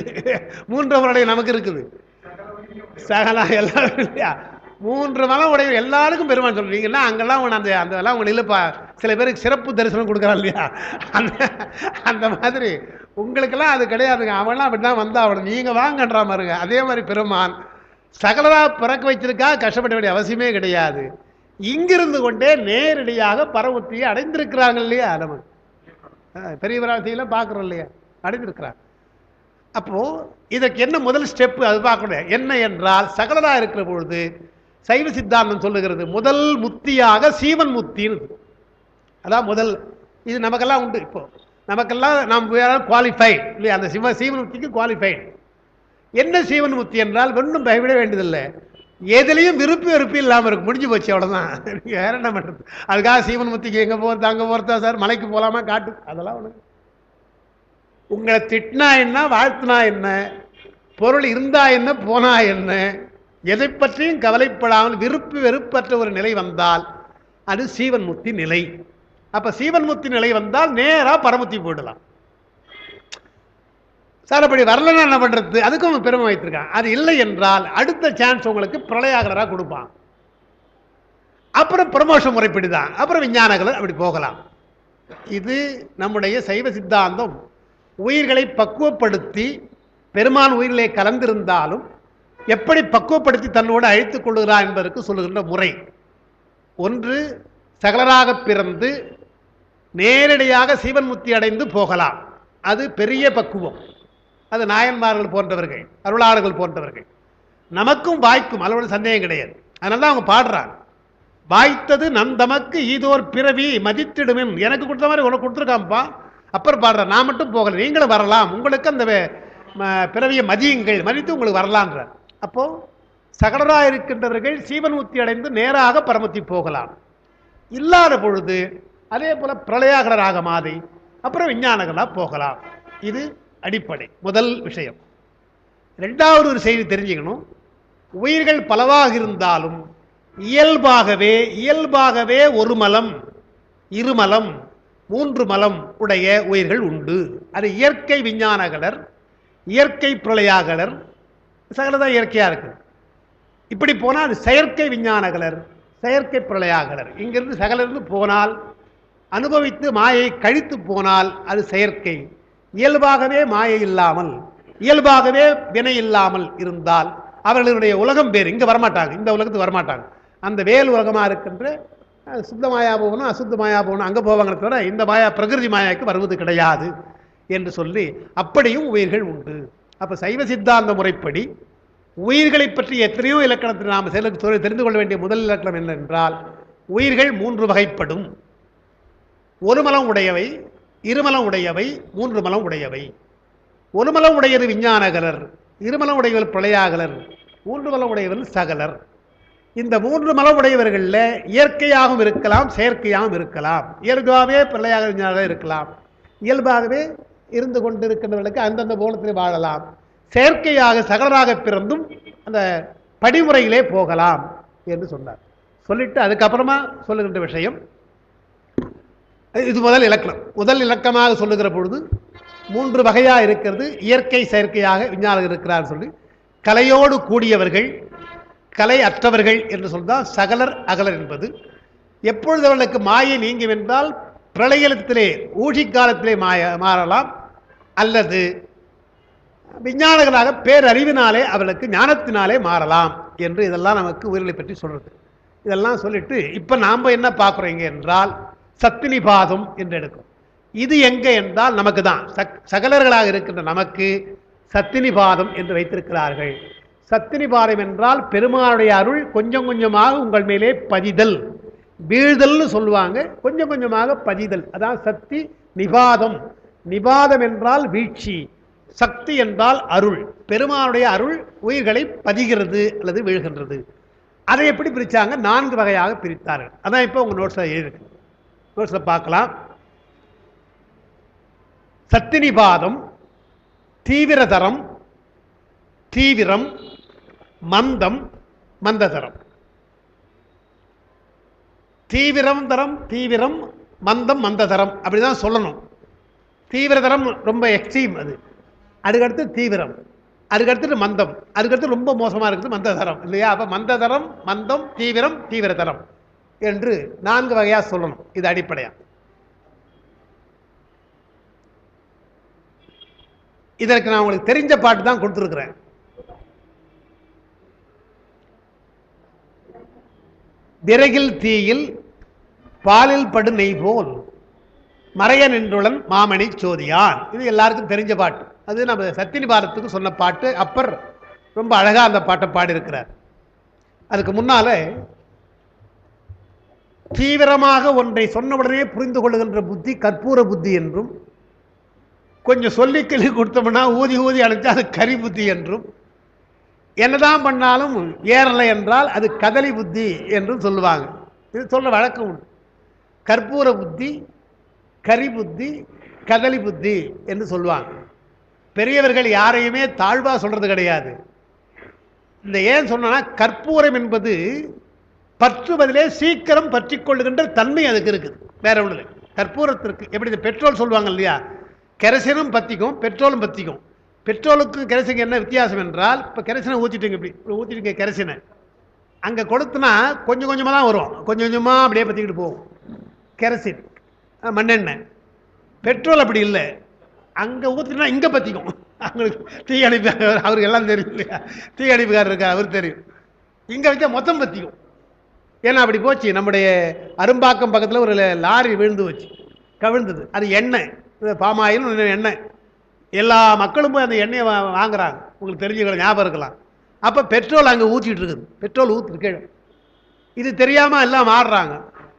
3 உடைய நமக்கு இருக்குது. சகலா எல்லாரும் இல்லையா, 3 மலம் உடைய எல்லாருக்கும் பெருமாள் சொல்றீங்கன்னா அங்கெல்லாம் அந்த உங்களை சில பேருக்கு சிறப்பு தரிசனம் கொடுக்குறான் இல்லையா, அந்த மாதிரி உங்களுக்கெல்லாம் அது கிடையாதுங்க. அவன்லாம் அப்படிதான் வந்தா அவனை நீங்கள் வாங்கன்றா பாருங்க. அதே மாதிரி பெருமான் சகலரா பிறக்க வைத்திருக்கா கஷ்டப்பட வேண்டிய அவசியமே கிடையாது. இங்கிருந்து கொண்டே நேரடியாக பரமுத்தியை அடைந்திருக்கிறாங்க இல்லையா? நமக்கு பெரிய பிரார்த்தியெல்லாம் பார்க்குறோம் இல்லையா? அடைந்திருக்கிறாங்க. அப்போ இதற்கு என்ன முதல் ஸ்டெப் அது பார்க்கணும். என்ன என்றால் சகலரா இருக்கிற பொழுது சைவ சித்தாந்தம் சொல்லுகிறது முதல் முத்தியாக சீவன் முத்தின்னு. அதான் முதல். இது நமக்கெல்லாம் உண்டு. இப்போ நமக்கெல்லாம் நாம் குவாலிஃபைட் இல்லையா? அந்த சீவன் முத்திக்கு குவாலிஃபைட். என்ன சீவன் முத்தி என்றால் ஒன்றும் பயப்பட வேண்டியதில்லை. எதுலையும் விருப்பி வெறுப்பு இல்லாமல் இருக்கு. முடிஞ்சு போச்சு, அவ்வளோதான். வேற என்ன பண்ணுறது? அதுக்காக சீவன் முத்திக்கு எங்கே போகிறது அங்கே போகிறதா சார், மலைக்கு போகலாமா காட்டு, அதெல்லாம் ஒன்று. உங்களை திட்டினா என்ன, வாழ்த்தினா என்ன, பொருள் இருந்தா என்ன போனா என்ன, எதை பற்றியும் கவலைப்படாமல் விருப்பு வெறுப்பற்ற ஒரு நிலை வந்தால் அது சீவன் முத்தி நிலை. அப்ப சீவன் முத்தி நிலை வந்தால் நேரா பரமுத்தி போயிடலாம். சார் அப்படி வரலன்னா என்ன பண்றது? அதுக்கும் பெருமை வைத்திருக்கான். அது இல்லை என்றால் அடுத்த சான்ஸ் உங்களுக்கு பிரளயாகரா கொடுப்பான். அப்புறம் ப்ரமோஷன் முறைப்படிதான், அப்புறம் விஞ்ஞானங்கள் அப்படி போகலாம். இது நம்முடைய சைவ சித்தாந்தம் உயிர்களை பக்குவப்படுத்தி, பெருமான் உயிர்களை கலந்திருந்தாலும் எப்படி பக்குவப்படுத்தி தன்னோடு அழைத்துக் கொள்கிறார் என்பதற்கு சொல்லுகின்ற முறை. ஒன்று, சகலராக பிறந்து நேரடியாக சீவன் முத்தி அடைந்து போகலாம். அது பெரிய பக்குவம். அது நாயன்மார்கள் போன்றவர்கள், அருளாளர்கள் போன்றவர்கள். நமக்கும் வாய்க்கும், அளவோட சந்தேகம் கிடையாது. அதனால தான் அவங்க பாடுறாங்க, வாய்த்தது நந்தமக்கு ஈதோர் பிறவி மதித்திடுமின். எனக்கு கொடுத்த மாதிரி உனக்கு கொடுத்துருக்காம்பா. அப்புறம் பாடுற, நான் மட்டும் போகல, நீங்களும் வரலாம், உங்களுக்கு அந்த பிறவியை மதியுங்கள், மதித்து உங்களுக்கு வரலான்ற. அப்போ சகலராக இருக்கின்றவர்கள் சீவன் முத்தி அடைந்து நேராக பரமத்தி போகலாம். இல்லாத பொழுது அதே போல பிரளயாகராக மாறி அப்புறம் விஞ்ஞானங்களா போகலாம். இது அடிப்படை முதல் விஷயம். இரண்டாவது ஒரு செய்தி தெரிஞ்சுக்கணும். உயிர்கள் பலவாக இருந்தாலும் இயல்பாகவே ஒரு மலம், இருமலம், மூன்று மலம் உடைய உயிர்கள் உண்டு. அது இயற்கை விஞ்ஞானகலர், இயற்கை பிரளயாகலர், சகலதான் இயற்கையா இருக்கு. இப்படி போனால் அது செயற்கை விஞ்ஞானகலர், செயற்கை பிரளயாகலர். இங்கிருந்து சகலிருந்து போனால், அனுபவித்து மாயை கழித்து போனால் அது செயற்கை. இயல்பாகவே மாயை இல்லாமல், இயல்பாகவே வினை இல்லாமல் இருந்தால் அவர்களுடைய உலகம் பேர் இங்க வரமாட்டாங்க, இந்த உலகத்துக்கு வரமாட்டாங்க. அந்த வேல் உலகமா இருக்கின்ற சுத்த மாயா போகணும், அசுத்த மாயா போகணும், அங்க போவாங்க தவிர இந்த மாயா பிரகிருதி மாயாவுக்கு வருவது கிடையாது என்று சொல்லி அப்படியும் உயிர்கள் உண்டு. அப்ப சைவ சித்தாந்த முறைப்படி உயிர்களை பற்றி எத்தனையோ இலக்கணத்தை நாம் தெரிந்து கொள்ள வேண்டிய முதல் இலக்கணம் என்னென்றால், உயிர்கள் மூன்று வகைப்படும். ஒரு மலம் உடையவை, இருமலம் உடையவை, மூன்று மலம் உடையவை. ஒரு மலம் உடையது விஞ்ஞானகலர், இருமலம் உடையவர் பிரளயாகலர், மூன்று மலம் உடையவர் சகலர். இந்த மூன்று மலம் உடையவர்களில் இயற்கையாகவும் இருக்கலாம், செயற்கையாகவும் இருக்கலாம். இயல்பாகவே பிரளயாக விஞ்ஞானமாக இருக்கலாம், இயல்பாகவே இருந்து கொண்டிருக்கின்றவர்களுக்கு அந்தந்த கோலத்தில் வாழலாம். செயற்கையாக சகலராக பிறந்தும் அந்த படிமுறையிலே போகலாம் என்று சொன்னார். சொல்லிட்டு அதுக்கப்புறமா சொல்லுகின்ற விஷயம் இது முதல் இலக்கணம். முதல் இலக்கமாக சொல்லுகிற பொழுது மூன்று வகையா இருக்கிறது. இயற்கை செயற்கையாக விஞ்ஞானம் இருக்கிறார் சொல்லி, கலையோடு கூடியவர்கள், கலை அற்றவர்கள் என்று சொன்னால் சகலர் அகலர் என்பது. எப்பொழுது அவர்களுக்கு மாயை நீங்கும் என்றால் பிரளயத்திலே ஊழி காலத்திலே மாறலாம், அல்லது விஞ்ஞானங்களாக பேரறிவினாலே அவர்களுக்கு ஞானத்தினாலே மாறலாம் என்று இதெல்லாம் நமக்கு உயிர்களை பற்றி சொல்றது. இதெல்லாம் சொல்லிட்டு இப்ப நாம என்ன பார்க்குறோங்க என்றால் சத்தினிபாதம் என்று எடுக்கும். இது எங்க என்றால் நமக்கு தான், சகலர்களாக இருக்கின்ற நமக்கு சத்தினிபாதம் என்று வைத்திருக்கிறார்கள். சத்தினிபாதம் என்றால் பெருமானுடைய அருள் கொஞ்சம் கொஞ்சமாக உங்கள் மேலே பதிதல், வீழ்தல்னு சொல்லுவாங்க, கொஞ்சம் கொஞ்சமாக பதிதல், அதான் சக்தி நிபாதம். நிபாதம் என்றால் வீழ்ச்சி, சக்தி என்றால் அருள். பெருமானுடைய அருள் உயிர்களை பதிகிறது அல்லது வீழ்கின்றது. அதை எப்படி பிரிச்சாங்க? நான்கு வகையாக பிரித்தார்கள். அதான் இப்போ உங்க நோட்ஸ்ல எழுதிருக்கு, நோட்ஸ்ல பார்க்கலாம். சத்தினிபாதம், தீவிரதரம், தீவிரம், மந்தம், மந்ததரம். தீவிரம் தரம், தீவிரம், மந்தம், மந்ததரம் அப்படிதான் சொல்லணும். தீவிரதரம் ரொம்ப எக்ஸ்ட்ரீம், அது அதுக்கடுத்து தீவிரம், அதுக்கடுத்து மந்தம், அதுக்கடுத்து ரொம்ப மோசமா இருக்குது மந்ததரம் இல்லையா? அப்ப மந்ததரம், மந்தம், தீவிரம், தீவிரதரம் என்று நான்கு வகையா சொல்லணும். இது அடிப்படையா. இதற்கு நான் உங்களுக்கு தெரிஞ்ச பாட்டு தான் கொடுத்துருக்கிறேன். விறகில் தீயில் பாலில் படு நெய் போல் மறைய நின்றுளன் மாமணி சோதியான். இது எல்லாருக்கும் தெரிஞ்ச பாட்டு. அது நம்ம சத்தினி பாரத்துக்கு சொன்ன பாட்டு. அப்பர் ரொம்ப அழகா அந்த பாட்டை பாடியிருக்கிறார். அதுக்கு முன்னால தீவிரமாக ஒன்றை சொன்னவுடனே புரிந்து கொள்ளுகின்ற புத்தி கற்பூர புத்தி என்றும், கொஞ்சம் சொல்லி கிளி கொடுத்தோம்னா ஊதி ஊதி அழைச்சா அது கரி புத்தி என்றும், என்னதான் பண்ணாலும் ஏறலை என்றால் அது கதலி புத்தி என்றும் சொல்லுவாங்க. இது சொல்ற வழக்கம் உண்டு. கற்பூர புத்தி, கரி புத்தி, கதலி புத்தி என்று சொல்லுவாங்க. பெரியவர்கள் யாரையுமே தாழ்வா சொல்றது கிடையாது. இந்த ஏன் சொன்னா, கற்பூரம் என்பது பற்றுவதிலே சீக்கிரம் பற்றி கொள்ளுகின்ற தன்மை அதுக்கு இருக்குது. வேற ஒன்று கற்பூரத்திற்கு எப்படி இந்த பெட்ரோல் சொல்லுவாங்க இல்லையா, கெரசினும் பத்திக்கும் பெட்ரோலும் பத்திக்கும். பெட்ரோலுக்கும் கெரசினுக்கு என்ன வித்தியாசம் என்றால், இப்போ கெரசினை ஊற்றிட்டுங்க, இப்படி ஊற்றிட்டுங்க கெரசினை, அங்கே கொடுத்தனா கொஞ்சம் கொஞ்சமாக தான் வரும், கொஞ்சம் கொஞ்சமாக அப்படியே பற்றிக்கிட்டு போகும். கெரசின் மண்ணெண்ணெய். பெட்ரோல் அப்படி இல்லை, அங்கே ஊற்றினா இங்கே பற்றிக்கும். அவங்களுக்கு தீ அணைப்பு, அவருக்கு எல்லாம் தெரியும் இல்லையா, தீ அணைப்புக்காரர் இருக்கார், அவருக்கு தெரியும். இங்கே வச்சா மொத்தம் பற்றிக்கும். ஏன்னா அப்படி போச்சு. நம்முடைய அரும்பாக்கம் பக்கத்தில் ஒரு லாரி விழுந்து வச்சு கவிழ்ந்தது. அது எண்ணெய், பாமாயில் எண்ணெய். எல்லா மக்களும் போய் அந்த எண்ணெயை வாங்குறாங்க. உங்களுக்கு தெரிஞ்சுக்கலாம், ஞாபகம் இருக்கலாம். அப்போ பெட்ரோல் அங்கே ஊற்றிட்டு இருக்குது, பெட்ரோல் ஊற்று கீழே. இது தெரியாமல் எல்லாம் மாறுறாங்க.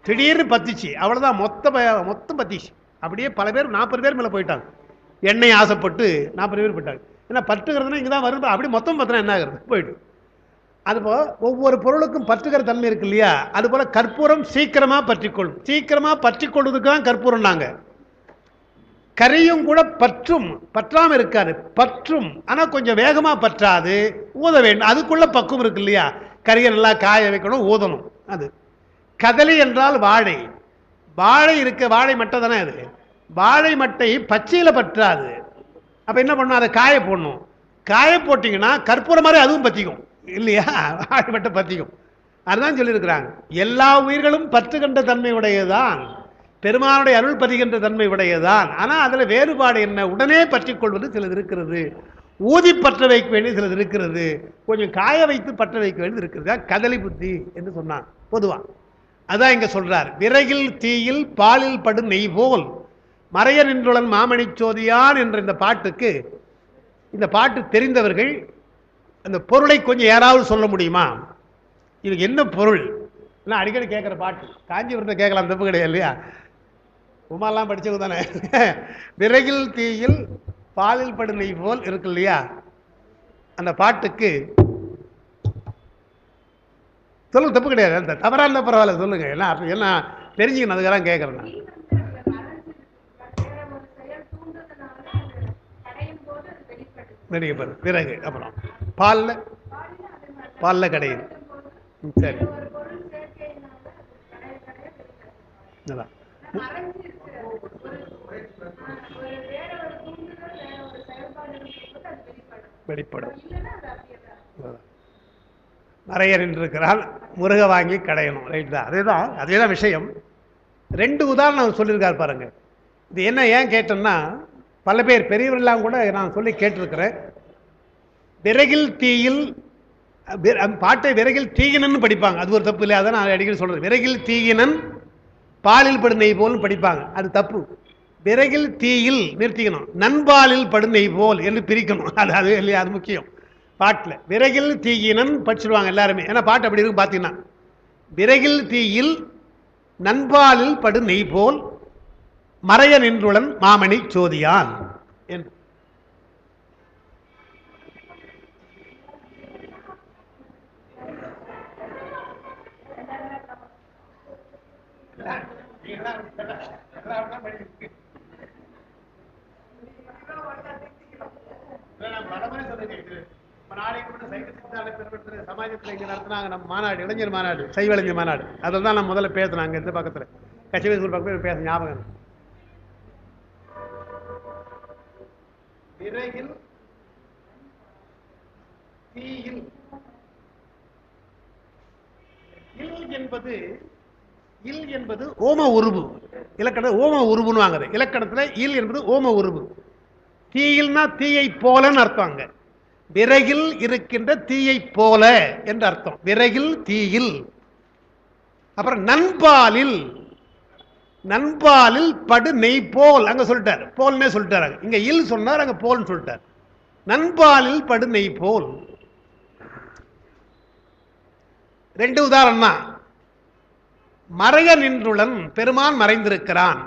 திடீர்னு பத்திச்சு, அவ்வளோதான், மொத்தம் பத்திச்சு. அப்படியே பல பேர் 40 பேர் மேலே போயிட்டாங்க. எண்ணெய் ஆசைப்பட்டு 40 பேர் போயிட்டாங்க. ஏன்னா பற்றுகிறதுனா இங்கே தான் வருது, அப்படி மொத்தம் பத்தினா என்ன ஆகுறது, போயிட்டு. அதுபோல் ஒவ்வொரு பொருளுக்கும் பற்றுகிற தன்மை இருக்கு இல்லையா, அதுபோல் கற்பூரம் சீக்கிரமாக பற்றிக்கொள்ளும். சீக்கிரமாக பற்றி கொள்வதுக்கு தான் கற்பூரம். நாங்கள் கரியும் கூட பற்றும், பற்றாமல் இருக்காது, பற்றும். ஆனால் கொஞ்சம் வேகமாக பற்றாது, ஊத வேண்டும். அதுக்குள்ள பக்குவம் இருக்கு இல்லையா, கரியை நல்லா காய வைக்கணும், ஊதணும். அது கதலி என்றால் வாழை. வாழை இருக்க, வாழை மட்டை தானே அது. வாழை மட்டை பச்சையில் பற்றாது. அப்போ என்ன பண்ணணும், அதை காய போடணும். காய போட்டிங்கன்னா கற்பூரம் மாதிரி அதுவும் பற்றிக்கும் இல்லையா, வாழை மட்டை பற்றிக்கும். அதுதான் சொல்லியிருக்கிறாங்க, எல்லா உயிர்களும் பற்றுகின்ற தன்மை உடையதுதான், பெருமானுடைய அருள் பதிகின்ற தன்மை உடையதுதான். ஆனால் அதில் வேறுபாடு என்ன, உடனே பற்றி கொள்வது சிலது இருக்கிறது, ஊதி பற்ற வைக்க வேண்டியது சிலது இருக்கிறது, கொஞ்சம் காய வைத்து பற்ற வைக்க வேண்டியது இருக்கிறது. கதலி புத்தி என்று சொன்னான் பொதுவாக. அதான் இங்க சொல்றார், விறகில் தீயில் பாலில் படும் நெய் போல் மறைய நின்றுளன் மாமணி சோதியான் என்ற இந்த பாட்டுக்கு, இந்த பாட்டு தெரிந்தவர்கள் அந்த பொருளை கொஞ்சம் யாராவது சொல்ல முடியுமா? இதுக்கு என்ன பொருள்? நான் அடிக்கடி கேட்குற பாட்டு, காஞ்சிபுரத்தை கேட்கலாம், தப்பு கிடையாது இல்லையா, உமாலாம் படிச்சவங்க தானே. விறகில் தீயில் பாலில் படும் நெய் போல் இருக்கு இல்லையா, அந்த பாட்டுக்கு சொல்லுங்க, தப்பு கிடையாது. அந்த தவறா இருந்தால் பரவாயில்ல, சொல்லுங்க. என்ன தெரிஞ்சுக்கணும், அதுக்கெல்லாம் கேட்குறேன். வெடிக்கப்படுது விறகு, அப்புறம் பாலில் கிடையாது. சரி, வெளிப்படும். மறையர் இருக்கிறால் முருக வாங்கி கடையணும், ரைட் தான், அதேதான் விஷயம். 2 உதாரணம் சொல்லியிருக்காரு பாருங்க. இது என்ன ஏன் கேட்டோம்னா, பல பேர் பெரியவர்கள்லாம் கூட நான் சொல்லி கேட்டிருக்கிறேன். விறகில் தீயில் பாட்டை விறகில் தீயினன் படிப்பாங்க, அது ஒரு தப்பு இல்லை. அதான் நான் அடிக்கடி சொல்றேன், விறகில் தீயினன் பாலில் படு நெய் போல் படிப்பாங்க, அது தப்பு. விறகில் தீயில் நிறுத்திக்கணும், நண்பாலில் படு நெய் போல் என்று பிரிக்கணும், அது இல்லையா, அது முக்கியம். பாட்டில் விறகில் தீயினன் படிச்சிருவாங்க எல்லாருமே, ஏன்னா பாட்டு அப்படி இருக்கு. பார்த்தீங்கன்னா விறகில் தீயில் நண்பாலில் படு நெய் போல் மறைய நின்றுளன் மாமணி சோதியான் என்று. சமாஜத்தில் இங்கே நடத்தினாங்க நம்ம மாநாடு, இளைஞர் மாநாடு, சைவ இளைஞர் மாநாடு. அதில் தான் நான் முதல்ல பேசினேன். அங்கே இந்த பக்கத்தில் கச்சேரி ஸ்கூல் பக்கத்தில் பேச ஞாபகம். விறகில் தீயில் இல் என்பது ஓம உருபு. இலக்கணம் ஓம உருபுன்னு வாங்குது. இலக்கணத்தில் இல் என்பது ஓம உருபு. தீயில்னா தீயை போலன்னு அர்த்தம். அங்க விறகில் இருக்கின்ற தீயை போல என்று அர்த்தம். விறகில் தீயில் அப்புறம் நண்பாலில், நண்பாலில் படு நெய் போல், அங்க சொல்லிட்டார் போல்னே சொல்லிட்டாரு, இங்க இல் சொன்னார், அங்க போல்னு சொல்லிட்டார். நண்பாலில் படு நெய் போல். ரெண்டு உதாரணம் தான். மறைய நின்றுடன் பெருமான் மறைந்திருக்கிறான்.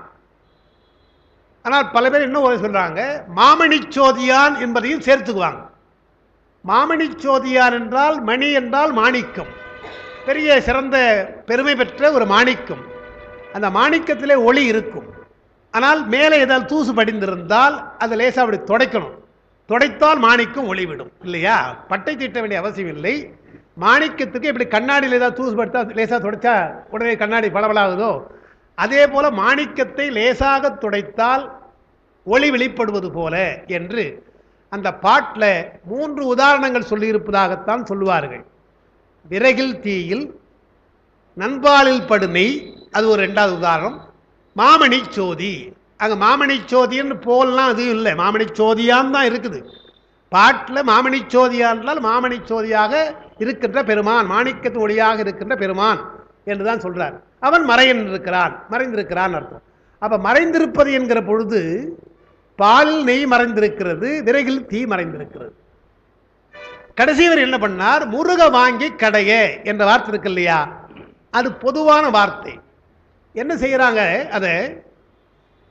ஆனால் பல பேர் இன்னும் சொல்றாங்க மாமணி சோதியான் என்பதையும் சேர்த்துக்குவாங்க. மாமணி சோதியான் என்றால் மணி என்றால் மாணிக்கம், பெரிய சிறந்த பெருமை பெற்ற ஒரு மாணிக்கம். அந்த மாணிக்கத்திலே ஒளி இருக்கும். ஆனால் மேலே ஏதாவது தூசு படிந்திருந்தால் அதை லேசா அப்படி துடைக்கணும். துடைத்தால் மாணிக்கம் ஒளிவிடும் இல்லையா? பட்டை தீட்ட வேண்டிய அவசியம் இல்லை. மாணிக்கத்துக்கு எப்படி கண்ணாடியில் ஏதாவது தூசு படுத்தா லேசாக துடைச்சா உடனே கண்ணாடி பளபளாகுதோ, அதே போல மாணிக்கத்தை லேசாக துடைத்தால் ஒளி வெளிப்படுவது போல என்று அந்த பாட்டில் 3 உதாரணங்கள் சொல்லியிருப்பதாகத்தான் சொல்லுவார்கள். விறகில் தீயில், நண்பாலில் படு நெய், அது ஒரு 2வது உதாரணம். மாமணி சோதி, அங்கே மாமணி சோதின்னு போல்லாம் அதுவும் இல்லை, மாமணி சோதியான் தான் இருக்குது பாட்டில். மாமணி சோதியானால் மாமணி சோதியாக இருக்கின்ற பெருமான், மாணிக்கத்து ஒளியாக இருக்கின்ற பெருமான் என்றுதான் சொல்றார். அவன் மறைந்திருக்கிறான், மறைந்திருக்கிறான் அர்த்தம். அப்ப மறைந்திருப்பது என்கிற பொழுது பாலில் நெய் மறைந்திருக்கிறது, விறகில் தீ மறைந்திருக்கிறது. கடைசிவர் என்ன பண்ணார்? முருக வாங்கி கடைய என்ற வார்த்தை இருக்கு இல்லையா, அது பொதுவான வார்த்தை. என்ன செய்யறாங்க? அதை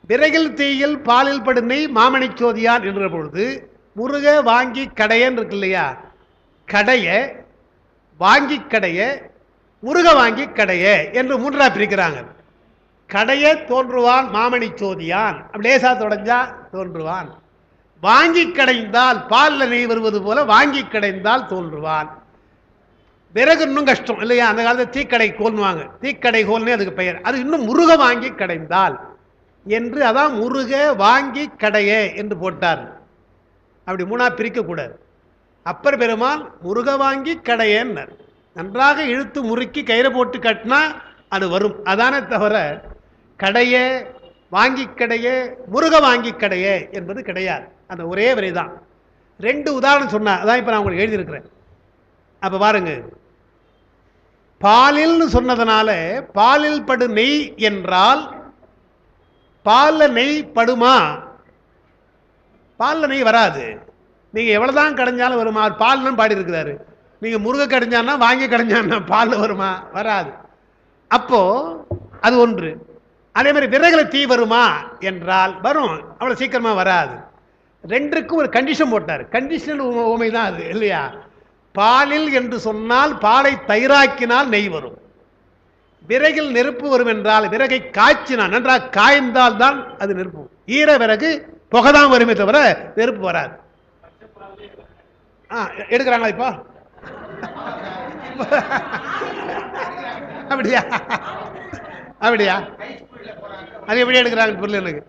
விறகில் தீயில் பாலில் படு நெய் மாமணி சோதியான் என்ற பொழுது முருக வாங்கி கடையன்னு இருக்கு இல்லையா, கடைய வாங்கி கடைய முருக வாங்கி கடைய என்று 3ஆ பிரிக்கிறாங்க. கடைய தோன்றுவான் மாமணி சோதியான், அப்படி லேசா தொடஞ்சா தோன்றுவான். வாங்கி கடைந்தால் பாலில் நெய் வருவது போல வாங்கி கடைந்தால் தோன்றுவான். விறகு இன்னும் கஷ்டம் இல்லையா? அந்த காலத்தில் தீக்கடை கோல்வாங்க, தீக்கடை கோல்னே அதுக்கு பெயர். அது இன்னும் முருக வாங்கி கடைந்தால் என்று, அதான் முருக வாங்கி கடைய என்று போட்டார். அப்படி 3ஆ பிரிக்க கூடாது. அப்பர் பெருமான் முருக வாங்கி கடையன்னர். நன்றாக இழுத்து முறுக்கி கயிறை போட்டு கட்டினா அது வரும், அதானே தவிர கடைய வாங்கி கடைய முருக வாங்கி கடைய என்பது கிடையாது. அந்த ஒரே வரைதான். 2 உதாரணம் சொன்னா, அதான் இப்ப நான் உங்களுக்கு எழுதியிருக்கிறேன். அப்ப பாருங்க, பாலில்னு சொன்னதுனால பாலில் படு நெய் என்றால் பால்ல நெய் படுமா? பால்ல நெய் வராது. நீங்க எவ்வளவுதான் கடைஞ்சாலும் வருமா? பால்னு பாடி இருக்கிறாரு. நீங்க முருக கடைஞ்சான்னா வாங்கி கடைஞ்சான்னா பால் வருமா? வராது. அப்போ அது ஒன்று. அதே மாதிரி விறகுல தீ வருமா என்றால் வரும், அவ்வளவு சீக்கிரமா வராது. 2க்கும் ஒரு கண்டிஷன் போட்டார். கண்டிஷனல் உமை தான் அது இல்லையா? பாலில் என்று சொன்னால் பாலை தயிராக்கினால் நெய் வரும். விறகில் நெருப்பு வரும் என்றால் விறகை காய்ச்சினால், நன்றாக காய்ந்தால் தான் அது நெருப்பு. ஈர விறகு புகைதான் வருமே தவிர நெருப்பு வராது. எடுக்கிறாங்களா இப்போ? அப்படியா? அப்படியா? அது எப்படி எடுக்கிறாங்க பொருள் எனக்கு?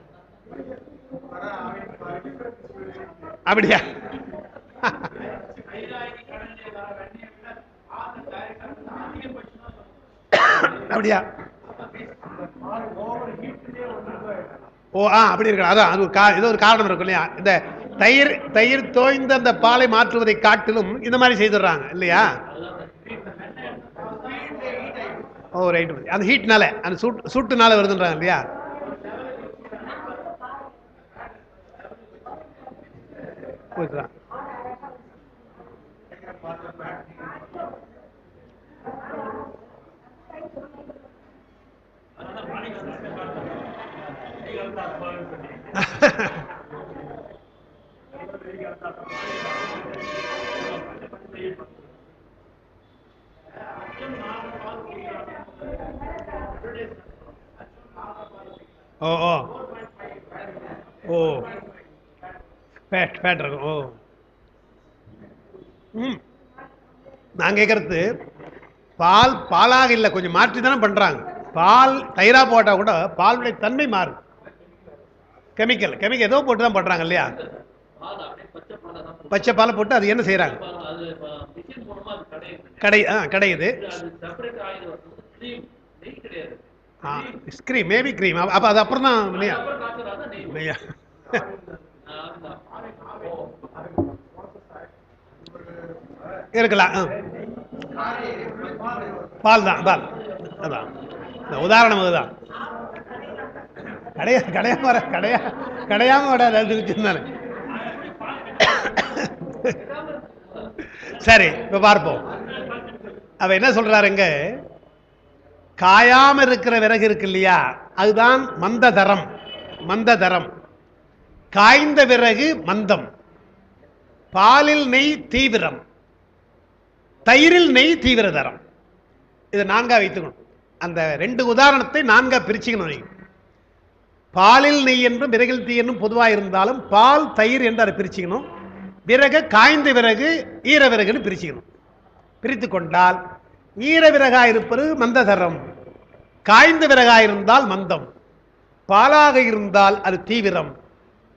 அப்படியா? அப்படியா? ஓ அப்படி இருக்கலாம். அதான் அது ஏதோ ஒரு காரணம் இருக்கும் இல்லையா? இந்த தயிர் தோய்ந்த அந்த பாலை மாற்றுவதை காட்டிலும் இந்த மாதிரி செய்துடுறாங்க இல்லையா? ஓ ரைட். அந்த ஹீட்னால, அந்த சூட்டுனால வருதுன்றாங்க இல்லையா? ஓ ஓ ஓ ஃபேட் இருக்கும். ஓ நான் கேட்கறது பாலாக இல்லை, கொஞ்சம் மாற்றி தானே பண்றாங்க. பால் தயிரா போட்டா கூட பாலுடைய தன்மை மாறும். கெமிக்கல் ஏதோ போட்டு தான் பண்றாங்க இல்லையா? பச்சை பாலை போட்டு அது என்ன செய்யறாங்க? கடையுது. Maybe cream. அப்ப அது அப்புறம் தான் இல்லையா? இருக்கலாம். பால் தான், பால் அதான் இந்த உதாரணம் அதுதான். கடையாம வராது. சரி, இப்ப பார்ப்போம். அவ என்ன சொல்றாருங்க, காயாம இருக்கிற விறகு இருக்கு இல்லையா, அதுதான் மந்ததரம். மந்ததரம். காய்ந்த விறகு மந்தம். பாலில் நெய் தீவிரம், தயிரில் நெய் தீவிர தரம். இதை நான்கா வைத்துக்கணும். அந்த ரெண்டு உதாரணத்தை நான்கா பிரிச்சுக்கணும். நீங்க பாலில் நெய் என்றும் விறகில் தீ என்றும் பொதுவாக இருந்தாலும் பால் தயிர் என்று அதை பிரிச்சுக்கணும். விறகு காய்ந்த விறகு ஈர விறகுன்னு பிரிச்சுக்கணும். பிரித்து கொண்டால் ஈர விறகாக இருப்பது மந்ததரம், காய்ந்த விறகாக இருந்தால் மந்தம், பாலாக இருந்தால் அது தீவிரம்,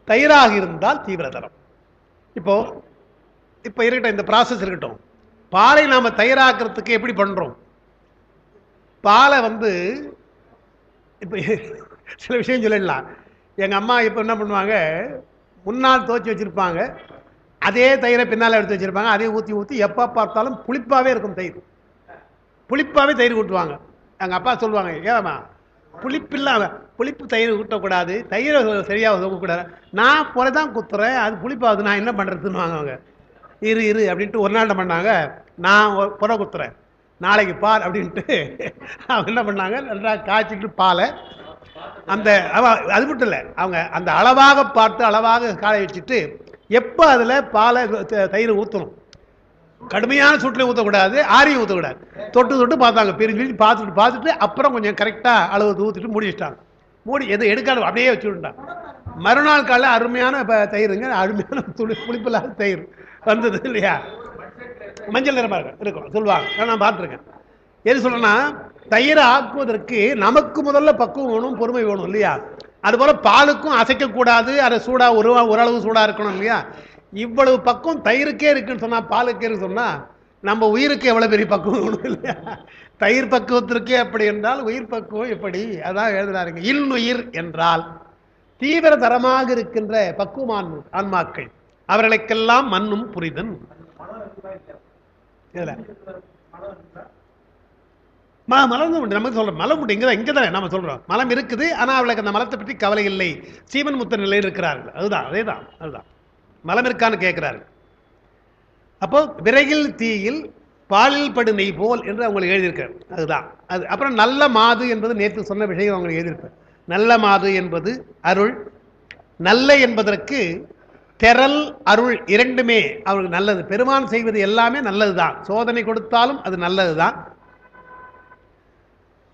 தயிராக இருந்தால் தீவிரதரம். இப்போ இருக்கட்டும், இந்த ப்ராசஸ் இருக்கட்டும். பாலை நாம தயிராக்கிறதுக்கு எப்படி பண்றோம்? பாலை இப்ப சில விஷயம் சொல்லிடலாம். எங்க அம்மா இப்ப என்ன பண்ணுவாங்க, முன்னால் துவச்சி வச்சிருப்பாங்க, அதே தயிரை பின்னால் எடுத்து வச்சிருப்பாங்க, அதே ஊற்றி ஊற்றி எப்போ பார்த்தாலும் புளிப்பாகவே இருக்கும் தயிர். புளிப்பாகவே தயிர் ஊட்டுவாங்க. எங்கள் அப்பா சொல்லுவாங்க, ஏமா புளிப்பு தயிர் ஊட்டக்கூடாது, தயிரை சரியாக ஊற்றக்கூடாது. நான் புறை தான் குத்துறேன், அது புளிப்பாகுது, நான் என்ன பண்ணுறதுன்னு வாங்க. அவங்க இரு அப்படின்ட்டு ஒரு நாள் என்ன பண்ணாங்க, நான் புறை குத்துறேன், நாளைக்கு பால் அப்படின்ட்டு அவங்க என்ன பண்ணாங்க, நல்லா காய்ச்சிட்டு பாலை அந்த அது மட்டும் இல்லை, அவங்க அந்த அளவாக பார்த்து அளவாக காய வச்சுட்டு எப்போ அதில் பாலை தயிர் ஊற்றணும், கடுமையான சூட்டில் ஊற்றக்கூடாது, ஆரியும் ஊற்றக்கூடாது, தொட்டு பார்த்தாங்க, பிரிஞ்சு பார்த்துட்டு அப்புறம் கொஞ்சம் கரெக்டாக அளவு ஊற்றிட்டு மூடி வச்சிட்டாங்க. மூடி எது எடுக்காது அப்படியே வச்சு விட்டாங்க. மறுநாள் காலையில் அருமையான தயிருங்க, அருமையான புளிப்பில்லாத தயிர் வந்தது இல்லையா, மஞ்சள் நிறமாக இருக்கும் சொல்லுவாங்க, நான் பார்த்துருக்கேன். எது சொல்றேன்னா, தயிரை ஆக்குவதற்கு நமக்கு முதல்ல பக்குவம் வேணும், பொறுமை வேணும் இல்லையா. அதுபோல பாலுக்கும் அசைக்கக்கூடாது, அதை சூடா ஓரளவு சூடா இருக்கணும் இல்லையா. இவ்வளவு பக்குவம் தயிருக்கே இருக்குன்னு சொன்னா, பாலுக்கே இருக்கு சொன்னா, நம்ம உயிருக்கு எவ்வளவு பெரிய பக்குவம் வேணும் இல்லையா. தயிர் பக்குவத்திற்கே அப்படி என்றால் உயிர் பக்குவம் எப்படி? அதான் எழுதுறாருங்க, இன்னுயிர் என்றால் தீவிர தரமாக இருக்கின்ற பக்குவமான ஆன்மாக்கள், அவர்களுக்கெல்லாம் மண்ணும் புரிதன். மலம் உண்டு, நமக்கு சொல்றோம் மலம் உண்டு, இங்கதான் நம்ம சொல்றோம் மலம் இருக்குது, ஆனா அவளுக்கு அந்த மலத்தை பற்றி கவலை இல்லை, சீமன் முத்த நிலையில் இருக்கிறார்கள். அதுதான் மலம் இருக்கான்னு கேட்கிறார்கள். அப்போ விறகில் தீயில் பாலில் படு நெய் போல் என்று அவங்களுக்கு எழுதியிருக்காரு. அதுதான் அது. அப்புறம் நல்ல மாது என்பது நேற்று சொன்ன விஷயம் அவங்களுக்கு எழுதியிருப்பார். நல்ல மாது என்பது அருள். நல்ல என்பதற்கு தெரல் அருள் இரண்டுமே அவருக்கு நல்லது. பெருமான் செய்வது எல்லாமே நல்லதுதான். சோதனை கொடுத்தாலும் அது நல்லதுதான்,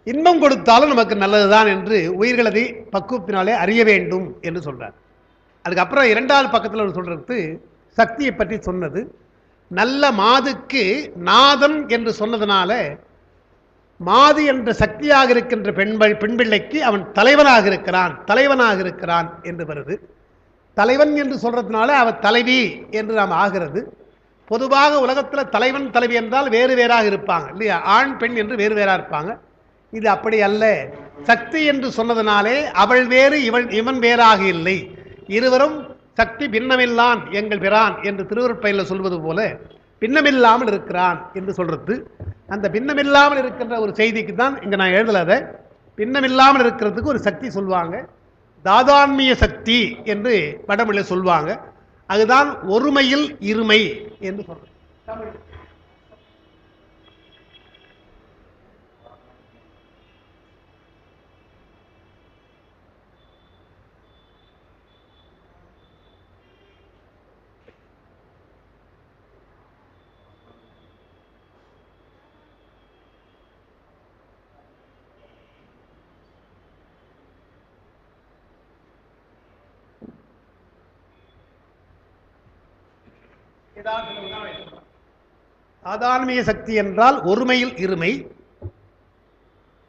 இன்பம் கொடுத்தாலும் நமக்கு நல்லதுதான் என்று உயிர்களதை பக்குவத்தினாலே அறிய வேண்டும் என்று சொல்றார். அதுக்கப்புறம் இரண்டாவது பக்கத்தில் சொல்றது சக்தியை பற்றி சொன்னது. நல்ல மாதுக்கு நாதன் என்று சொன்னதுனால மாது என்ற சக்தியாக இருக்கின்ற பெண்பிள்ளைக்கு அவன் தலைவனாக இருக்கிறான் என்று வருது. தலைவன் என்று சொல்றதுனால அவன் தலைவி என்று நாம் ஆகிறது. பொதுவாக உலகத்தில் தலைவன் தலைவி என்றால் வேறு வேறாக இருப்பாங்க இல்லையா, ஆண் பெண் என்று வேறு வேறாக இருப்பாங்க. இது அப்படி அல்ல. சக்தி என்று சொன்னதுனாலே அவள் வேறு இவன் வேறாக இல்லை, இருவரும் சக்தி பின்னமில்லான் எங்கள் பிரான் என்று திருவருட்பயில சொல்வது போல பின்னமில்லாமல் இருக்கிறான் என்று சொல்றது. அந்த பின்னமில்லாமல் இருக்கின்ற ஒரு செய்திக்கு தான் இங்க நான் எழுதலாத. பின்னமில்லாமல் இருக்கிறதுக்கு ஒரு சக்தி சொல்லுவாங்க, தாதான்மிய சக்தி என்று வடமொழியில் சொல்லுவாங்க. அதுதான் ஒருமையில் இருமை என்று சொல்றது. சாதான்மிய சக்தி என்றால் ஒருமையில் இருமை,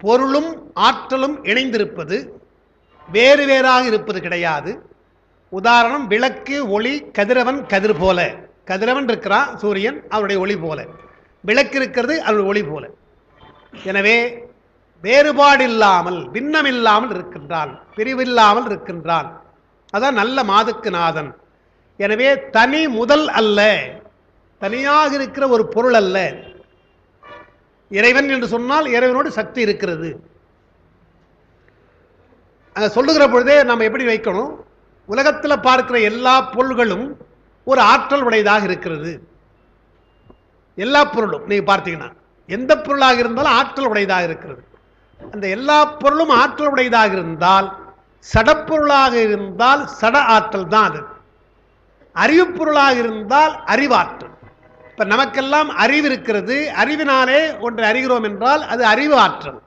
பொருளும் ஆற்றலும் இணைந்திருப்பது, வேறு வேறாக இருப்பது கிடையாது. உதாரணம், விளக்கு ஒளி, கதிரவன் கதிர் போல. கதிரவன் இருக்கிறான் சூரியன், அவருடைய ஒளி போல. விளக்கு இருக்கிறது அவருடைய ஒளி போல. எனவே வேறுபாடு இல்லாமல் பின்னமில்லாமல் இருக்கின்றான், பிரிவில்லாமல் இருக்கின்றான். அதான் நல்ல மாதுக்கு நாதன். எனவே தனி முதல் அல்ல, தனியாக இருக்கிற ஒரு பொருள் அல்ல. இறைவன் என்று சொன்னால் இறைவனோடு சக்தி இருக்கிறது. அங்க சொல்லுகிற பொழுதே நம்ம எப்படி வைக்கணும், உலகத்தில் பார்க்கிற எல்லா பொருள்களும் ஒரு ஆற்றல் உடையதாக இருக்கிறது. எல்லா பொருளும் நீங்க பார்த்தீங்கன்னா எந்த பொருளாக இருந்தாலும் ஆற்றல் உடையதாக இருக்கிறது. அந்த எல்லா பொருளும் ஆற்றல் உடையதாக இருந்தால், சடப்பொருளாக இருந்தால் சட ஆற்றல் தான் அது. அறிவுப்பொருளாக இருந்தால் அறிவாற்றல். இப்ப நமக்கெல்லாம் அறிவு இருக்கிறது. அறிவினாலே ஒன்றை அறிகிறோம் என்றால் அது அறிவு ஆற்றல்.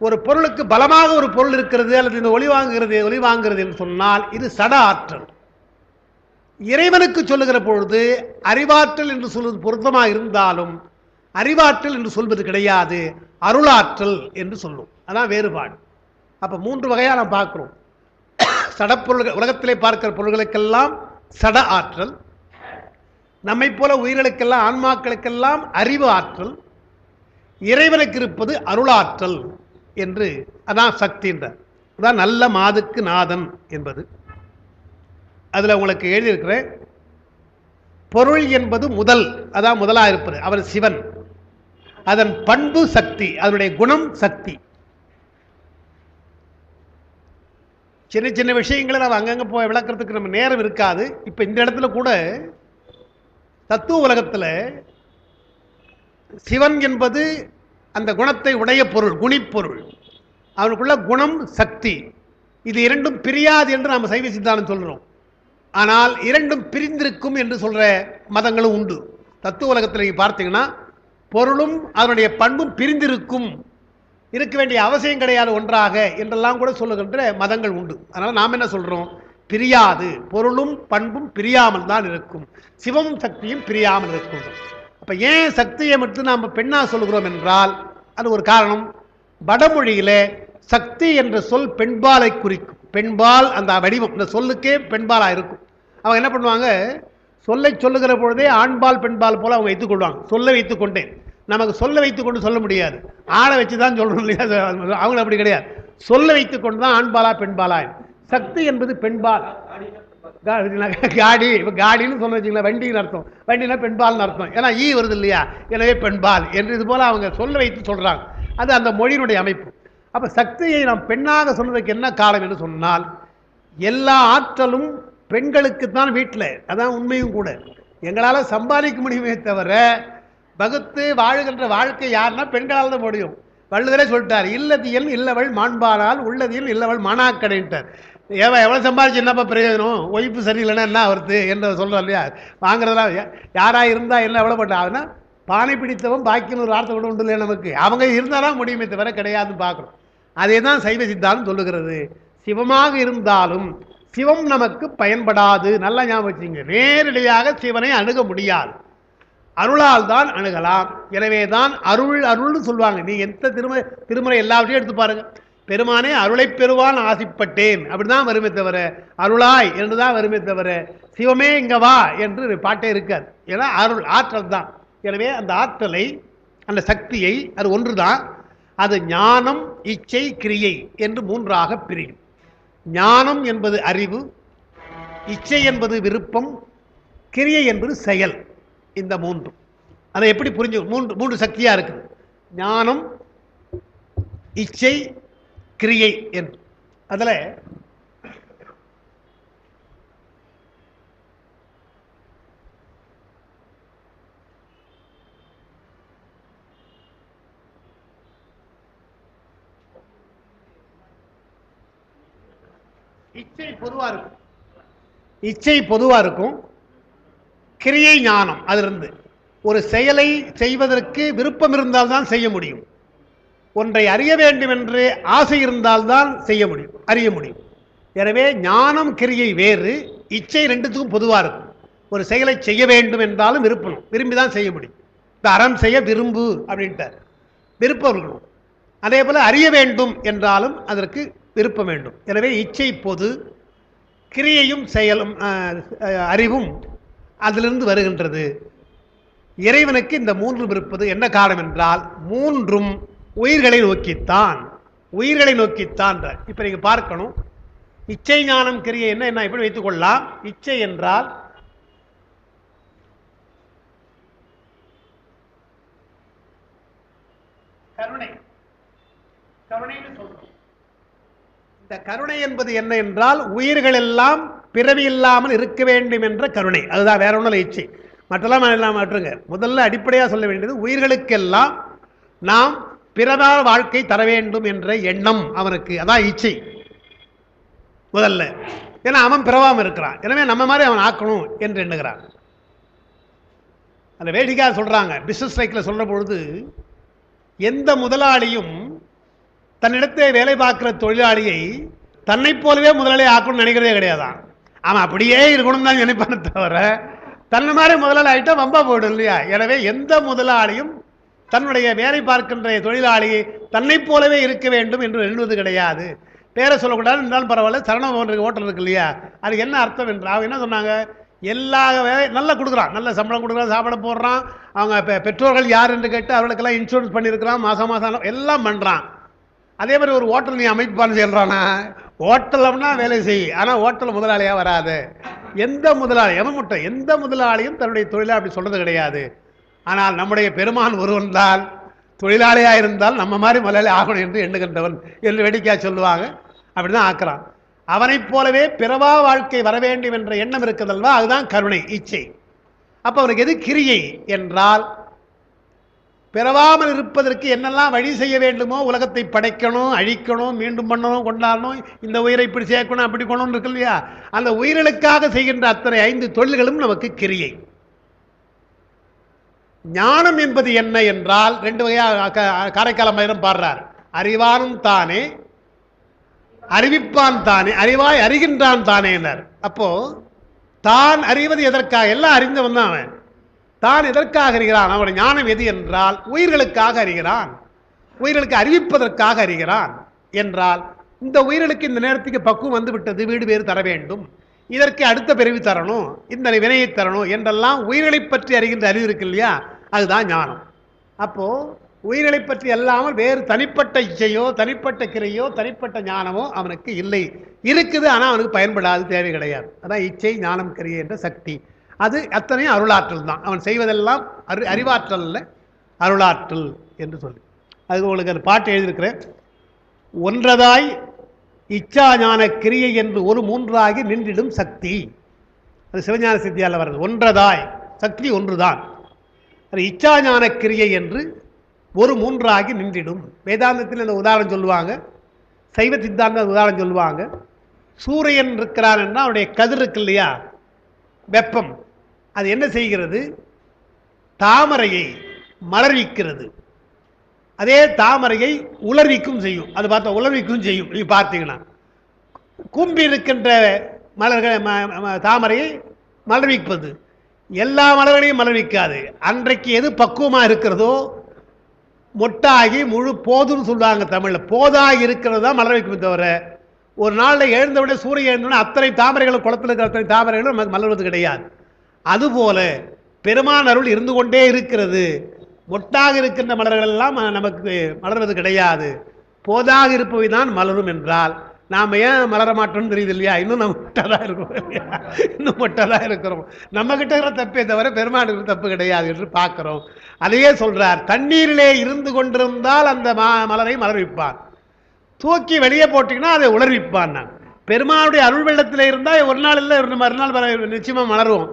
ஒரு பொருளுக்கு பலமாக ஒரு பொருள் இருக்கிறது அல்லது இந்த ஒளி வாங்குகிறது என்று சொன்னால் இது சட ஆற்றல். இறைவனுக்கு சொல்லுகிற பொழுது அறிவாற்றல் என்று சொல்வது பொருத்தமாக இருந்தாலும் அறிவாற்றல் என்று சொல்வது கிடையாது, அருளாற்றல் என்று சொல்லும். அதான் வேறுபாடு. அப்ப 3 வகையா நாம் பார்க்கிறோம். சடப்பொருள், உலகத்திலே பார்க்கிற பொருள்களுக்கெல்லாம் சட ஆற்றல், நம்மை போல உயிர்களுக்கெல்லாம் ஆன்மாக்களுக்கெல்லாம் அறிவு ஆற்றல், இறைவனுக்கு இருப்பது அருளாற்றல் என்று. அதான் சக்தி என்ற, அதான் நல்ல மாதுக்கு நாதன் என்பது. அதுல உங்களுக்கு எழுதியிருக்கிற பொருள் என்பது முதல், அதான் முதலா இருப்பது அவர் சிவன். அதன் பண்பு சக்தி, அதனுடைய குணம் சக்தி. சின்ன சின்ன விஷயங்களை நம்ம அங்கங்க போய் விளக்கிறதுக்கு நம்ம நேரம் இருக்காது. இப்ப இந்த இடத்துல கூட தத்துவ உலகத்தில் சிவன் என்பது அந்த குணத்தை உடைய பொருள், குணிப்பொருள். அவனுக்குள்ள குணம் சக்தி, இது இரண்டும் பிரியாது என்று நாம் சைவ சித்தாந்தம் சொல்றோம். ஆனால் இரண்டும் பிரிந்திருக்கும் என்று சொல்ற மதங்களும் உண்டு. தத்துவ உலகத்தில் நீங்க பார்த்தீங்கன்னா பொருளும் அதனுடைய பண்பும் பிரிந்திருக்கும், இருக்க வேண்டிய அவசியம் கிடையாது ஒன்றாக என்றெல்லாம் கூட சொல்லுகின்ற மதங்கள் உண்டு. அதனால நாம் என்ன சொல்றோம், பிரியாது, பொருளும் பண்பும் பிரியாமல் தான் இருக்கும், சிவமும் சக்தியும் பிரியாமல் இருக்கும். அப்ப ஏன் சக்தியை மட்டும் நாம் பெண்ணா சொல்லுகிறோம் என்றால் அது ஒரு காரணம். வடமொழியில சக்தி என்ற சொல் பெண்பாலை குறிக்கும். பெண்பால் அந்த வடிவம் இந்த சொல்லுக்கே பெண்பாலா இருக்கும். அவங்க என்ன பண்ணுவாங்க, சொல்லை சொல்லுகிற பொழுதே ஆண்பால் பெண்பால் போல அவங்க வைத்துக் கொள்வாங்க. சொல்ல வைத்துக் கொண்டேன், நமக்கு சொல்ல வைத்துக் கொண்டு சொல்ல முடியாது, ஆளை வச்சுதான் சொல்றோம் இல்லையா. அவங்க அப்படி கிடையாது, சொல்ல வைத்துக் கொண்டு தான் ஆண்பாலா பெண்பாலா. சக்தி என்பது பெண்பால். காடி, காடின்னு சொல்ல வச்சுங்களா, வண்டின்னு அர்த்தம், வண்டினா பெண்பால்னு அர்த்தம். ஏன்னா ஈ வருது இல்லையா, எனவே பெண்பால் என்று இது போல அவங்க சொல்ல வைத்து சொல்றாங்க. அது அந்த மொழியினுடைய அமைப்பு. அப்ப சக்தியை நாம் பெண்ணாக சொன்னதுக்கு என்ன காரணம் என்று சொன்னால், எல்லா ஆற்றலும் பெண்களுக்குத்தான் வீட்டில். அதான் உண்மையும் கூட. எங்களால் சம்பாதிக்க முடியுமே தவிர வகுத்து வாழுகின்ற வாழ்க்கை யாருன்னா பெண்களால் தான் முடியும். வள்ளுவரே சொல்லிட்டார், இல்லதியல் இல்லவள் மாண்பானால் உள்ளதியல் இல்லவள் மானாக்கடைன்ட்டார். எவ்வளவு சம்பாதிச்சு என்னப்பா பிரயோஜனம், ஒய்ப்பு சரியில்லைன்னா என்ன வருது என்று சொல்றோம் இல்லையா. வாங்குறதெல்லாம் யாரா இருந்தா என்ன எவ்வளவு பட்டாங்கன்னா பானை பிடித்தவன் பாக்கின்னு ஒரு வார்த்தை கூட உண்டு இல்லையா நமக்கு. அவங்க இருந்தாதான் முடியுமே தவிர கிடையாதுன்னு பார்க்குறோம். அதே தான் சைவ சித்தாந்தம் சொல்லுகிறது. சிவமாக இருந்தாலும் சிவம் நமக்கு பயன்படாது. நல்லா ஞாபகம் வச்சுங்க, நேரடியாக சிவனை அணுக முடியாது, அருளால் தான் அணுகலாம். எனவே தான் அருள் அருள்னு சொல்லுவாங்க. நீ எந்த திருமுறை எல்லாவற்றையும் எடுத்து பாருங்க, பெருமானே அருளை பெறுவான் ஆசிப்பட்டேன் அப்படிதான் வருமே தவிர அருளாய் என்றுதான் வருமே தவிர சிவமே இங்க வா என்று பாட்டே இருக்காது. ஏன்னா அருள் ஆற்றல் தான். எனவே அந்த ஆற்றலை, அந்த சக்தியை, அது ஒன்றுதான். அது ஞானம், இச்சை, கிரியை என்று 3ஆக பிரியும். ஞானம் என்பது அறிவு, இச்சை என்பது விருப்பம், கிரியை என்பது செயல். இந்த 3 அதை எப்படி புரிஞ்சு, 3 சக்தியா இருக்குது, ஞானம், இச்சை, கிரியை என்று. அதுல இச்சை பொதுவா இருக்கும், கிரியை ஞானம். அதிலிருந்து ஒரு செயலை செய்வதற்கு விருப்பம் இருந்தால்தான் செய்ய முடியும். ஒன்றை அறிய வேண்டும் என்று ஆசை இருந்தால்தான் செய்ய முடியும், அறிய முடியும். எனவே ஞானம் கிரியை வேறு, இச்சை 2த்துக்கும் பொதுவா இருக்கும். ஒரு செயலை செய்ய வேண்டும் என்றாலும் விருப்பம், விரும்பிதான் செய்ய முடியும். இப்ப அறம் செய்ய விரும்பு அப்படின்ட்டார், விருப்பம் இருக்கணும். அதே போல அறிய வேண்டும் என்றாலும் அதற்கு விருப்பம் வேண்டும். எனவே இச்சை பொது, கிரியையும் செயலும் அறிவும் அதிலிருந்து வருகின்றது. இறைவனுக்கு இந்த 3 இருப்பது என்ன காரணம் என்றால் 3ம் உயிர்களை நோக்கித்தான், உயிர்களை நோக்கித்தான். இப்ப நீங்க பார்க்கணும், இச்சை ஞானம் கிரியை என்ன எப்படி வைத்துக் கொள்ளலாம். இச்சை என்றால் கருணை. கருணைன்னு சொல்றோம். இந்த கருணை என்பது என்ன என்றால் உயிர்கள் எல்லாம் பிறவி இல்லாமல் இருக்க வேண்டும் என்ற கருணை. அதுதான், வேற ஒன்றும் இச்சை. மற்றெல்லாம் எல்லாம் மாற்றுங்க. முதல்ல அடிப்படையாக சொல்ல வேண்டியது உயிர்களுக்கெல்லாம் நாம் பிறவா வாழ்க்கை தர வேண்டும் என்ற எண்ணம் அவனுக்கு. அதான் இச்சை முதல்ல. ஏன்னா அவன் பிறவாமல் இருக்கிறான், எனவே நம்ம மாதிரி அவன் ஆக்கணும் என்று எண்ணுகிறான். அந்த வேடிக்கையாக சொல்றாங்க, பிசினஸ் சைக்கிள் சொல்ற பொழுது, எந்த முதலாளியும் தன்னிடத்தை வேலை பார்க்கிற தொழிலாளியை தன்னை போலவே முதலாளி ஆக்கணும்னு நினைக்கிறதே கிடையாதான். அவன் அப்படியே இருக்கணும் தான் நினைப்பான தவிர தன்னை மாதிரி முதலாளி ஆகிட்டா வம்பா போயிடும் இல்லையா? எனவே எந்த முதலாளியும் தன்னுடைய வேலை பார்க்கின்ற தொழிலாளியை தன்னை போலவே இருக்க வேண்டும் என்று எண்ணுவது கிடையாது. பேரை சொல்லக்கூடாது இருந்தாலும் பரவாயில்ல. சரணபவன் ஹோட்டல் இருக்கு இல்லையா, அது என்ன அர்த்தம் என்றால் அவங்க என்ன சொன்னாங்க, எல்லா வேலையும் நல்லா கொடுக்குறான், நல்ல சம்பளம் கொடுக்குறான், சாப்பிட போடுறான். அவங்க பெற்றோர்கள் யார் என்று கேட்டு அவர்களுக்கெல்லாம் இன்சூரன்ஸ் பண்ணியிருக்கிறான், மாதம் மாதம் எல்லாம் பண்ணுறான். அதே மாதிரி ஒரு ஹோட்டல் நீ அமைப்பான்னு சொல்கிறானா, ஹோட்டல்னா வேலை செய், ஆனால் ஹோட்டல் முதலாளியாக வராது. எந்த முதலாளி எவன் எந்த முதலாளியும் தன்னுடைய தொழிலாளி அப்படி சொல்கிறது கிடையாது. ஆனால் நம்முடைய பெருமான் ஒருவன் தான் தொழிலாளியாக இருந்தால் நம்ம மாதிரி முதலாளி ஆகணும் என்று எண்ணுகின்றவன் என்று வேடிக்கையாக சொல்லுவாங்க. அப்படிதான் ஆக்குறான். அவனைப் போலவே பிறவா வாழ்க்கை வர வேண்டும் என்ற எண்ணம் இருக்குதல்வா, அதுதான் கருணை, இச்சை. அப்ப அவனுக்கு எது கிரியை என்றால், பிறவாமல் இருப்பதற்கு என்னெல்லாம் வழி செய்ய வேண்டுமோ, உலகத்தை படைக்கணும், அழிக்கணும், மீண்டும் பண்ணணும், கொண்டாடணும், இந்த உயிரை இப்படி சேர்க்கணும், அப்படி கொள்ளணும் இருக்கு இல்லையா, அந்த உயிர்களுக்காக செய்கின்ற அத்தனை 5 தொழில்களும் நமக்கு கிரியை. ஞானம் என்பது என்ன என்றால் 2 வகையாக காரைக்கால மயிரம் பாடுறார். அறிவானும் தானே, அறிவிப்பான் தானே, அறிவாய் அறிகின்றான் தானேனர். அப்போ தான் அறிவது எதற்காக? எல்லாம் அறிந்தவன் தான் அவன். தான் எதற்காக அறிகிறான்? அவன் ஞானம் எது என்றால் உயிர்களுக்காக அறிகிறான், உயிர்களுக்கு அறிவிப்பதற்காக அறிகிறான். என்றால் இந்த உயிர்களுக்கு இந்த நேரத்துக்கு பக்குவம் வந்து விட்டது, வீடு பேறு தர வேண்டும், இதற்கு அடுத்த பிறவி தரணும், இந்த வினையை தரணும் என்றெல்லாம் உயிர்களை பற்றி அறிகின்ற அறிவு இருக்கு இல்லையா, அதுதான் ஞானம். அப்போ உயிர்களை பற்றி அல்லாமல் வேறு தனிப்பட்ட இச்சையோ, தனிப்பட்ட கிரையோ, தனிப்பட்ட ஞானமோ அவனுக்கு இல்லை. இருக்குது, ஆனால் அவனுக்கு பயன்படாது, தேவை கிடையாது. அதான் இச்சை, ஞானம், கிரியை என்ற சக்தி. அது அத்தனையும் அருளாற்றல் தான். அவன் செய்வதெல்லாம் அறிவாற்றல் அல்ல, அருளாற்றல் என்று சொல்லி அதுக்கு உங்களுக்கு அந்த பாட்டு எழுதியிருக்கிறேன். ஒன்றதாய் இச்சா ஞான கிரியை என்று ஒரு 3ஆகி நின்றிடும் சக்தி. அது சிவஞான சித்தியால் வர்றது. ஒன்றதாய் சக்தி ஒன்றுதான், அது இச்சா ஞான கிரியை என்று ஒரு 3ஆகி நின்றிடும். வேதாந்தத்தில் அந்த உதாரணம் சொல்லுவாங்க, சைவ சித்தாந்த உதாரணம் சொல்லுவாங்க. சூரியன் இருக்கிறான் என்றால் அவனுடைய கதிர் இருக்கு இல்லையா, வெப்பம், அது என்ன செய்கிறது? தாமரையை மலர்விக்கிறது. அதே தாமரையை உலர்விக்கும் செய்யும். அது பார்த்தா உலர்விக்கும் செய்யும். நீங்க பார்த்தீங்கன்னா கும்பி இருக்கின்ற மலர்கள் தாமரையை மலர்விப்பது, எல்லா மலர்களையும் மலர்விக்காது. அன்றைக்கு எது பக்குவமாக இருக்கிறதோ, மொட்டாகி முழு போதுன்னு சொல்லுவாங்க தமிழில், போதாகி இருக்கிறது தான் மலர் வைக்குமே தவிர, ஒரு நாளில் எழுந்தவுடனே சூரியன் எழுந்தவுடனே அத்தனை தாமரைகளும், குளத்தில் இருக்கிற அத்தனை தாமரைகளும் நமக்கு மலர்வது கிடையாது. அதுபோல பெருமான் அருள் இருந்து கொண்டே இருக்கிறது. மொட்டாக இருக்கின்ற மலர்கள் எல்லாம் நமக்கு மலர்வது கிடையாது. போதாக இருப்பவை தான் மலரும் என்றால் நாம் ஏன் மலர மாட்டோம்னு தெரியுது இல்லையா? இன்னும் நம்ம மொட்டாதான் இருக்கிறோம் இல்லையா? இன்னும் மொட்டாதான் இருக்கிறோம். நம்ம கிட்ட இருக்கிற தப்பே தவிர பெருமானுக்கு தப்பு கிடையாது என்று பார்க்கிறோம். அதையே சொல்றார், தண்ணீரிலே இருந்து கொண்டிருந்தால் அந்த மலரை மலர்விப்பான், தூக்கி வெளியே போட்டீங்கன்னா அதை உலர்விப்பான். நான் பெருமானுடைய அருள் வெள்ளத்தில் இருந்தால் ஒரு நாள் இல்லை மறுநாள் நிச்சயமா மலரும்.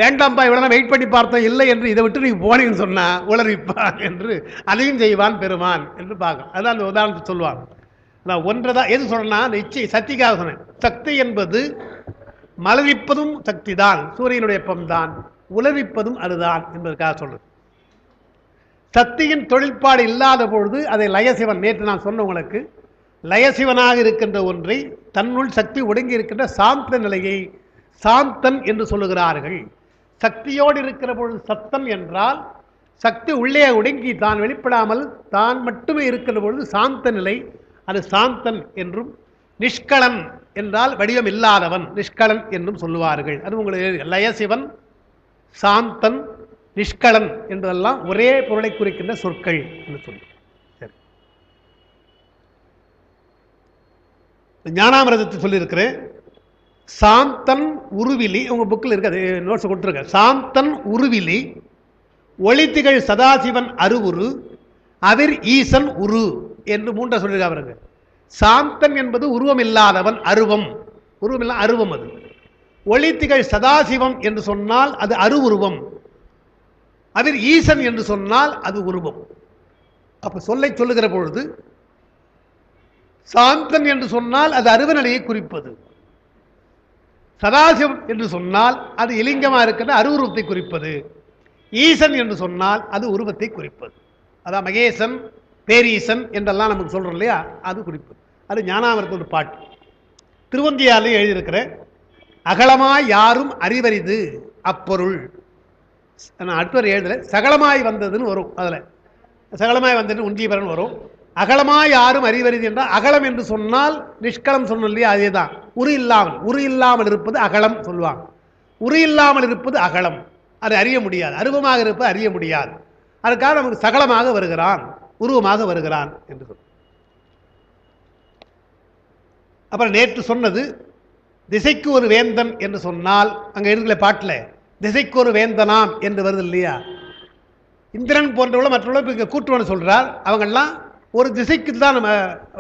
வேண்டாம்பா இவ்வளோ வெயிட் பண்ணி பார்த்தோம், இல்லை என்று இதை விட்டு நீங்க போனீங்கன்னு சொன்னா உலர்விப்பான் என்று அதையும் செய்வான் பெருமான் என்று பார்க்கணும். அதான் அந்த உதாரணத்தை சொல்லுவாங்க. நான் ஒன்றைதான் எது சொல்றேன்னா, நிச்சய சக்திக்காக சொன்னேன். சக்தி என்பது மலர்விப்பதும் சக்தி தான், சூரியனுடைய வெப்பம்தான், உலர்விப்பதும் அதுதான் என்பதற்காக சொல்றது. சக்தியின் தொழிற்பாடு இல்லாத பொழுது அதை லயசிவன், நேற்று நான் சொன்ன உங்களுக்கு, லயசிவனாக இருக்கின்ற ஒன்றை தன்னுள் சக்தி ஒடுங்கி இருக்கின்ற சாந்த நிலையை சாந்தன் என்று சொல்லுகிறார்கள். சக்தியோடு இருக்கிற பொழுது சத்தன் என்றால், சக்தி உள்ளே ஒடுங்கி தான் வெளிப்படாமல் தான் மட்டுமே இருக்கிற பொழுது சாந்த நிலை, அது சாந்தன் என்றும். நிஷ்களன் என்றால் வடிவம் இல்லாதவன், நிஷ்களன் என்றும் சொல்லுவார்கள். அது உங்களுக்கு லயசிவன், சாந்தன், நிஷ்களன் என்பதெல்லாம் ஒரே பொருளை குறிக்கின்ற சொற்கள் என்று சொல்லி. சரி, ஞானாமிரதத்தை சொல்லியிருக்கிறேன். சாந்தன் உருவிலி, உங்க புக்கில் இருக்கு, நோட்ஸ் கொடுத்துருக்க. சாந்தன் உருவிலி, ஒளித்திகள் சதாசிவன் அருவுரு, அவிர் ஈசன் உரு என்று மூன்றை சொல்லியிருக்காங்க. சாந்தன் என்பது உருவம் இல்லாதவன், அருவம், உருவம் இல்ல அருவம். அது ஒளித்திகழ் சதாசிவம் என்று சொன்னால் அது அருவுருவம். அவிர் ஈசன் என்று சொன்னால் அது உருவம். அப்ப சொல்லை சொல்லுகிற பொழுது சாந்தன் என்று சொன்னால் அது அருவநிலையை குறிப்பது, சதாசிவம் என்று சொன்னால் அது இலிங்கமா இருக்கிற அருவுருவத்தை குறிப்பது, ஈசன் என்று சொன்னால் அது உருவத்தை குறிப்பது. அதான் மகேசன், பேரீசன் என்றெல்லாம் நமக்கு சொல்றோம் இல்லையா, அது குறிப்பது. அது ஞானாமிர்தத்தோட பாட்டு. திருவந்தியாலையும் எழுதியிருக்கிற அகலமாய் யாரும் அறிவரிது அப்பொருள். அடுத்த ஒரு எழுதல சகலமாய் வந்ததுன்னு வரும். அதுல சகலமாய் வந்ததுன்னு உஞ்சீபரன் வரும். அகலமாய் யாரும் அறிவரிது என்றால் அகலம் என்று சொன்னால் நிஷ்கலம் சொன்னோம் இல்லையா, அதேதான். உரு இல்லாமல் இருப்பது அகலம் சொல்லுவாங்க. உரு இல்லாமல் இருப்பது அகலம். அது அறிய முடியாது. அருவமாக இருப்பது அறிய முடியாது. அதுக்காக நமக்கு சகலமாக வருகிறான், உருவமாக வருகிறான் என்று சொல்ல. அப்புறம் நேற்று சொன்னது திசைக்கு ஒரு வேந்தன் என்று சொன்னால் அங்க இருக்கிற பாட்டில் திசைக்கு ஒரு வேந்தனாம் என்று வருது இல்லையா. இந்திரன் போன்றவள மற்றவர்களும் இங்கே கூட்டுவன்னு சொல்றார். அவங்கெல்லாம் ஒரு திசைக்கு தான் நம்ம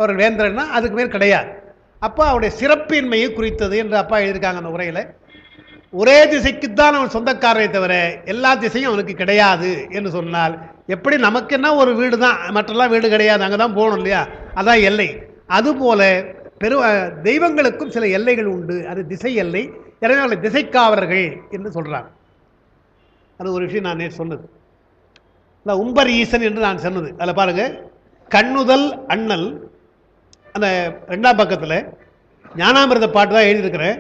ஒரு வேந்தன்னா அதுக்கு மேல் கிடையாது. அப்போ அவருடைய சிறப்பின்மையை குறித்தது என்று அப்பா எழுதியிருக்காங்க அந்த உரையில. ஒரே திசைக்குத்தான் அவன் சொந்தக்காரரை தவிர எல்லா திசையும் அவனுக்கு கிடையாது என்று சொன்னால் எப்படி நமக்குன்னா ஒரு வீடு தான், மற்றெல்லாம் வீடு கிடையாது, அங்கே தான் போகணும் இல்லையா, அதான் எல்லை. அதுபோல தெய்வங்களுக்கும் சில எல்லைகள் உண்டு. அது திசை எல்லை. எனவே அவர்களை திசைக்காவலர்கள் என்று சொல்றாங்க. அது ஒரு விஷயம் நான் நேற்று சொன்னது. உம்பர் ஈசன் என்று நான் சொன்னது. அதில் பாருங்க, கண்ணுதல் அண்ணல் அந்த 2ஆம் பக்கத்தில் ஞானாமிர்த பாட்டு தான் எழுதியிருக்கிறேன்.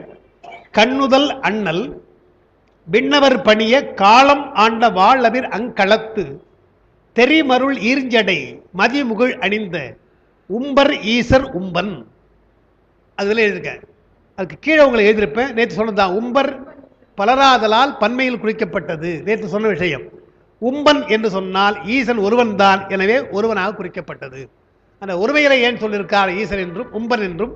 கண்ணுதல் அண்ணல் விண்ணவர் பணிய காலம் ஆண்ட வாழவிர் அங்களத்து தெரிமருள் ஈர்ஞ்சடை மதிமுகிழ் அணிந்த உம்பர் ஈசர் உம்பன். அதுல எழுதியிருக்கேன். அதுக்கு கீழே உங்களை எழுதியிருப்பேன். நேற்று சொன்னதுதான். உம்பர் பலராதலால் பன்மையில் குறிக்கப்பட்டது. நேற்று சொன்ன விஷயம். உம்பன் என்று சொன்னால் ஈசன் ஒருவன் தான், எனவே ஒருவனாக குறிக்கப்பட்டது. அந்த ஒருமையில ஏன் சொல்லியிருக்கார் ஈசன் என்றும் உம்பன் என்றும்.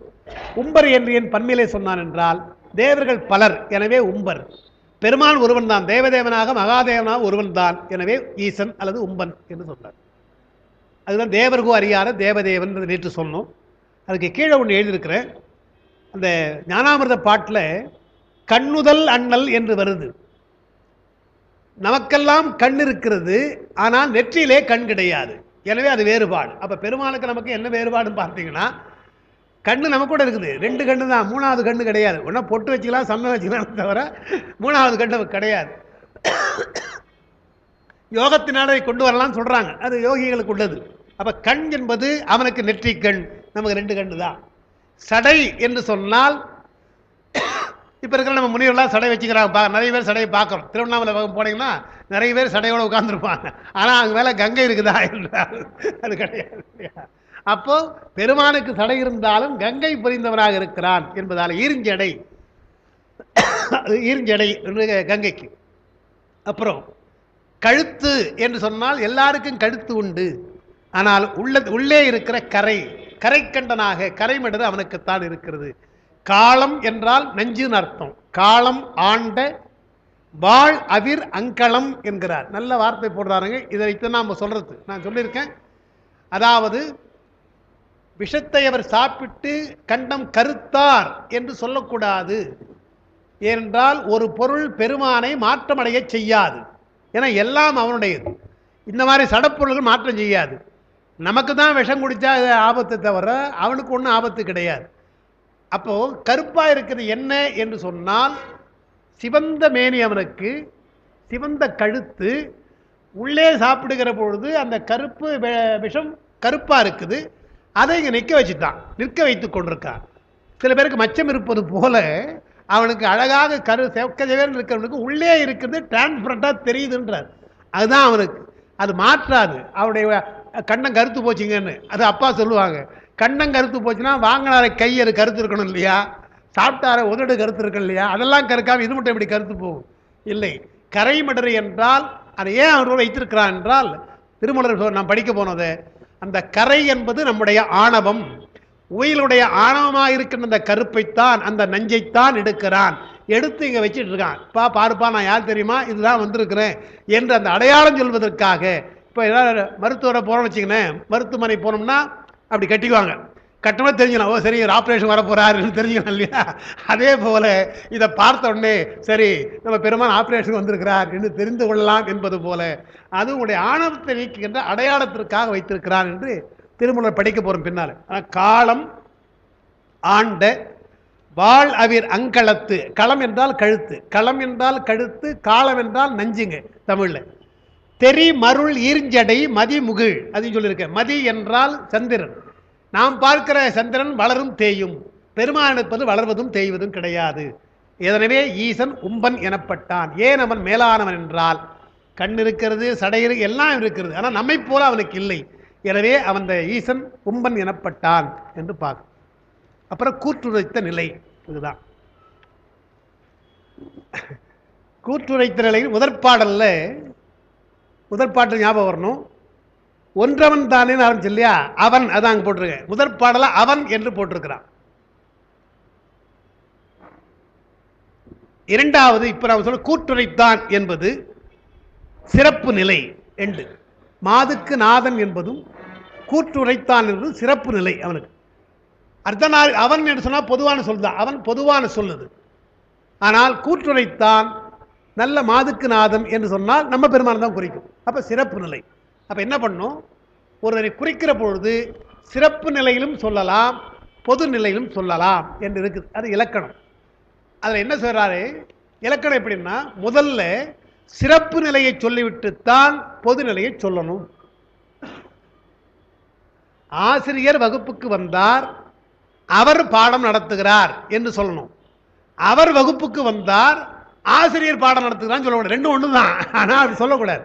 உம்பர் என்று என் பன்மையிலே சொன்னான் என்றால் தேவர்கள் பலர், எனவே உம்பர். பெருமான் ஒருவன் தான், தேவதேவனாக மகாதேவனாக ஒருவன் தான், எனவே ஈசன் அல்லது உம்பன் என்று சொன்னார். அதுதான் தேவர்கோ அறியாத தேவதேவன் நேற்று சொன்னோம். அதுக்கு கீழே ஒன்று எழுதியிருக்கிறேன். அந்த ஞானாமிர்த பாட்டில் கண்ணுதல் அண்ணல் என்று வருது. நமக்கெல்லாம் கண் இருக்கிறது, ஆனால் நெற்றியிலே கண் கிடையாது, எனவே அது வேறுபாடு. அப்ப பெருமாளுக்கு நமக்கு என்ன வேறுபாடுன்னு பார்த்தீங்கன்னா, கண்ணு நமக்கு கூட இருக்குது, 2 கண்ணு தான், 3வது கண்ணு கிடையாது. ஒன்னா பொட்டு வச்சுக்கலாம், சந்தனம் வச்சுக்கலாம், தவிர 3வது கண்ணு கிடையாது. யோகத்தினால கொண்டு வரலாம் சொல்றாங்க, அது யோகிகளுக்கு உள்ளது. அப்ப கண் என்பது அவனுக்கு நெற்றி கண், நமக்கு 2 கண்ணு தான். சடை என்று சொன்னால் இப்ப இருக்கிற நம்ம முனிவர்கள்லாம் சடை வச்சுக்கிறாங்க. நிறைய பேர் சடையை பார்க்கறோம். திருவண்ணாமலை போனீங்கன்னா நிறைய பேர் சடையோட உட்கார்ந்துருப்பாங்க. ஆனா அங்க மேல கங்கை இருக்குதா என்றால் அது கிடையாது. அப்போ பெருமானுக்கு சடை இருந்தாலும் கங்கை புரிந்தவனாக இருக்கிறான் என்பதால் ஈர்ஞ்சடை, ஈர்ஞ்சடை கங்கைக்கு. அப்புறம் கழுத்து என்று சொன்னால் எல்லாருக்கும் கழுத்து உண்டு, ஆனால் உள்ளே இருக்கிற கரை, கரைக்கண்டனாக கரைமடுது அவனுக்குத்தான் இருக்கிறது. காலம் என்றால் நஞ்சுன்னு அர்த்தம். காலம் ஆண்ட வாழ் அவிர் அங்களம் என்கிறார். நல்ல வார்த்தை போடுறாருங்க. இதை வைத்து நாம சொல்றது நான் சொல்லியிருக்கேன். அதாவது விஷத்தை அவர் சாப்பிட்டு கண்டம் கருத்தார் என்று சொல்லக்கூடாது. ஏனென்றால் ஒரு பொருள் பெருமானை மாற்றமடைய செய்யாது. ஏன்னா எல்லாம் அவனுடையது. இந்த மாதிரி சடப்பொருள்கள் மாற்றம் செய்யாது. நமக்கு தான் விஷம் குடிச்சா ஆபத்து தவிர அவனுக்கு ஒன்றும் ஆபத்து கிடையாது. அப்போ கருப்பா இருக்கிறது என்ன என்று சொன்னால் சிவந்த மேனி, அவனுக்கு சிவந்த கழுத்து, உள்ளே சாப்பிடுகிற பொழுது அந்த கருப்பு விஷம் கருப்பா இருக்குது. அதை இங்க நிற்க வைத்துக் கொண்டிருக்கான். சில பேருக்கு மச்சம் இருப்பது போல அவனுக்கு அழகாக செவக்கஜவேன்னு இருக்கிறவனுக்கு உள்ளே இருக்கிறது டிரான்ஸ்பரண்டா தெரியுதுன்றார். அதுதான் அவனுக்கு, அது மாற்றாது. அவருடைய கண்ணம் கருத்து போச்சுங்கன்னு அது அப்பா சொல்லுவாங்க. கண்ணம் கருத்து போச்சுன்னா வாங்கினார கையறு கருத்து இருக்கணும் இல்லையா, சாப்பிட்டார உதடு கருத்து இருக்கணும் இல்லையா, அதெல்லாம் கருக்காம இது மட்டும் எப்படி கருத்து போகும்? இல்லை. கரைமடர் என்றால் அதை ஏன் அவர் வைத்திருக்கிறான் என்றால், திருமலர் நான் படிக்க போனது, அந்த கரை என்பது நம்முடைய ஆணவம். உயிலுடைய ஆணவமாக இருக்கின்ற அந்த கருப்பைத்தான், அந்த நஞ்சைத்தான் எடுக்கிறான். எடுத்து இங்க வச்சுட்டு இருக்கான். பாருப்பா நான் யார் தெரியுமா, இதுதான் வந்திருக்கிறேன் என்று அந்த அடையாளம் சொல்வதற்காக. இப்ப இப்போ ஏதாவது மருத்துவரை போகிறோம்னு வச்சுக்கோங்களேன், மருத்துவமனை போனோம்னா அப்படி கட்டிக்குவாங்க. கட்டமாக தெரிஞ்சுக்கலாம், ஓ சரி ஒரு ஆப்ரேஷன் வர போகிறாருன்னு தெரிஞ்சுக்கலாம் இல்லையா? அதே போல் இதை பார்த்த உடனே சரி நம்ம பெருமான் ஆப்ரேஷன் வந்திருக்கிறார் என்று தெரிந்து கொள்ளலாம் என்பது போல அது உங்களுடைய ஆணவத்தை நீக்குகின்ற அடையாளத்திற்காக வைத்திருக்கிறார் என்று திருமூலர் படிக்க போகிறோம் பின்னால். ஆனால் காலம் ஆண்ட வாழ் அவிர் அங்களத்து, களம் என்றால் கழுத்து, களம் என்றால் கழுத்து, காலம் என்றால் நஞ்சுங்க தமிழில். தெரி மருள் ஈர்ஞ்சடை மதி முகிழ் அதையும் சொல்லியிருக்க. மதி என்றால் சந்திரன். நாம் பார்க்கிற சந்திரன் வளரும் தேயும், பெருமான் இருப்பது வளர்வதும் தேய்வதும் கிடையாது. எனவே ஈசன் உம்பன் எனப்பட்டான். ஏன் அவன் மேலானவன் என்றால் கண் இருக்கிறது, சடை எல்லாம் இருக்கிறது, ஆனால் நம்மை போல அவனுக்கு இல்லை. எனவே அவன் ஈசன் உம்பன் எனப்பட்டான் என்று பார்க்க. அப்புறம் கூற்றுரைத்த நிலை, இதுதான் கூற்றுரைத்த நிலையில் முதற்பாடல்ல முதற்பாட்டில் ஞாபகம் வரணும், ஒன்றவன் தானே ஆரம்பிச்சு இல்லையா? அவன் அதான் அங்கே போட்டிருக்க. முதற்பாடல அவன் என்று போட்டிருக்கிறான். இரண்டாவது இப்ப நான் சொல்ல கூற்றுரைத்தான் என்பது சிறப்பு நிலை என்று. மாதுக்கு நாதன் என்பதும் கூற்றுரைத்தான் என்பது சிறப்பு நிலை அவனுக்கு. அர்த்தநாள் அவன் என்று சொன்னால் பொதுவான சொல் தான், அவன் பொதுவான சொல்லுது. ஆனால் கூற்றுரைத்தான் நல்ல மாதுக்கு நாதன் என்று சொன்னால் நம்ம பெருமான் தான் குறிக்கும். அப்ப சிறப்பு நிலை. அப்ப என்ன பண்ணும், ஒருவரை குறிக்கிற பொழுது சிறப்பு நிலையிலும் சொல்லலாம், பொது நிலையிலும் சொல்லலாம் என்று இருக்குது. அது இலக்கணம். அதில் என்ன சொல்றாரு இலக்கணம் எப்படின்னா, முதல்ல சிறப்பு நிலையை சொல்லிவிட்டுத்தான் பொது நிலையை சொல்லணும். ஆசிரியர் வகுப்புக்கு வந்தார், அவர் பாடம் நடத்துகிறார் என்று சொல்லணும். அவர் வகுப்புக்கு வந்தார், ஆசிரியர் பாடம் நடத்துகிறான்னு சொல்லக்கூடாது. ரெண்டும் ஒன்று தான், ஆனால் அப்படி சொல்லக்கூடாது.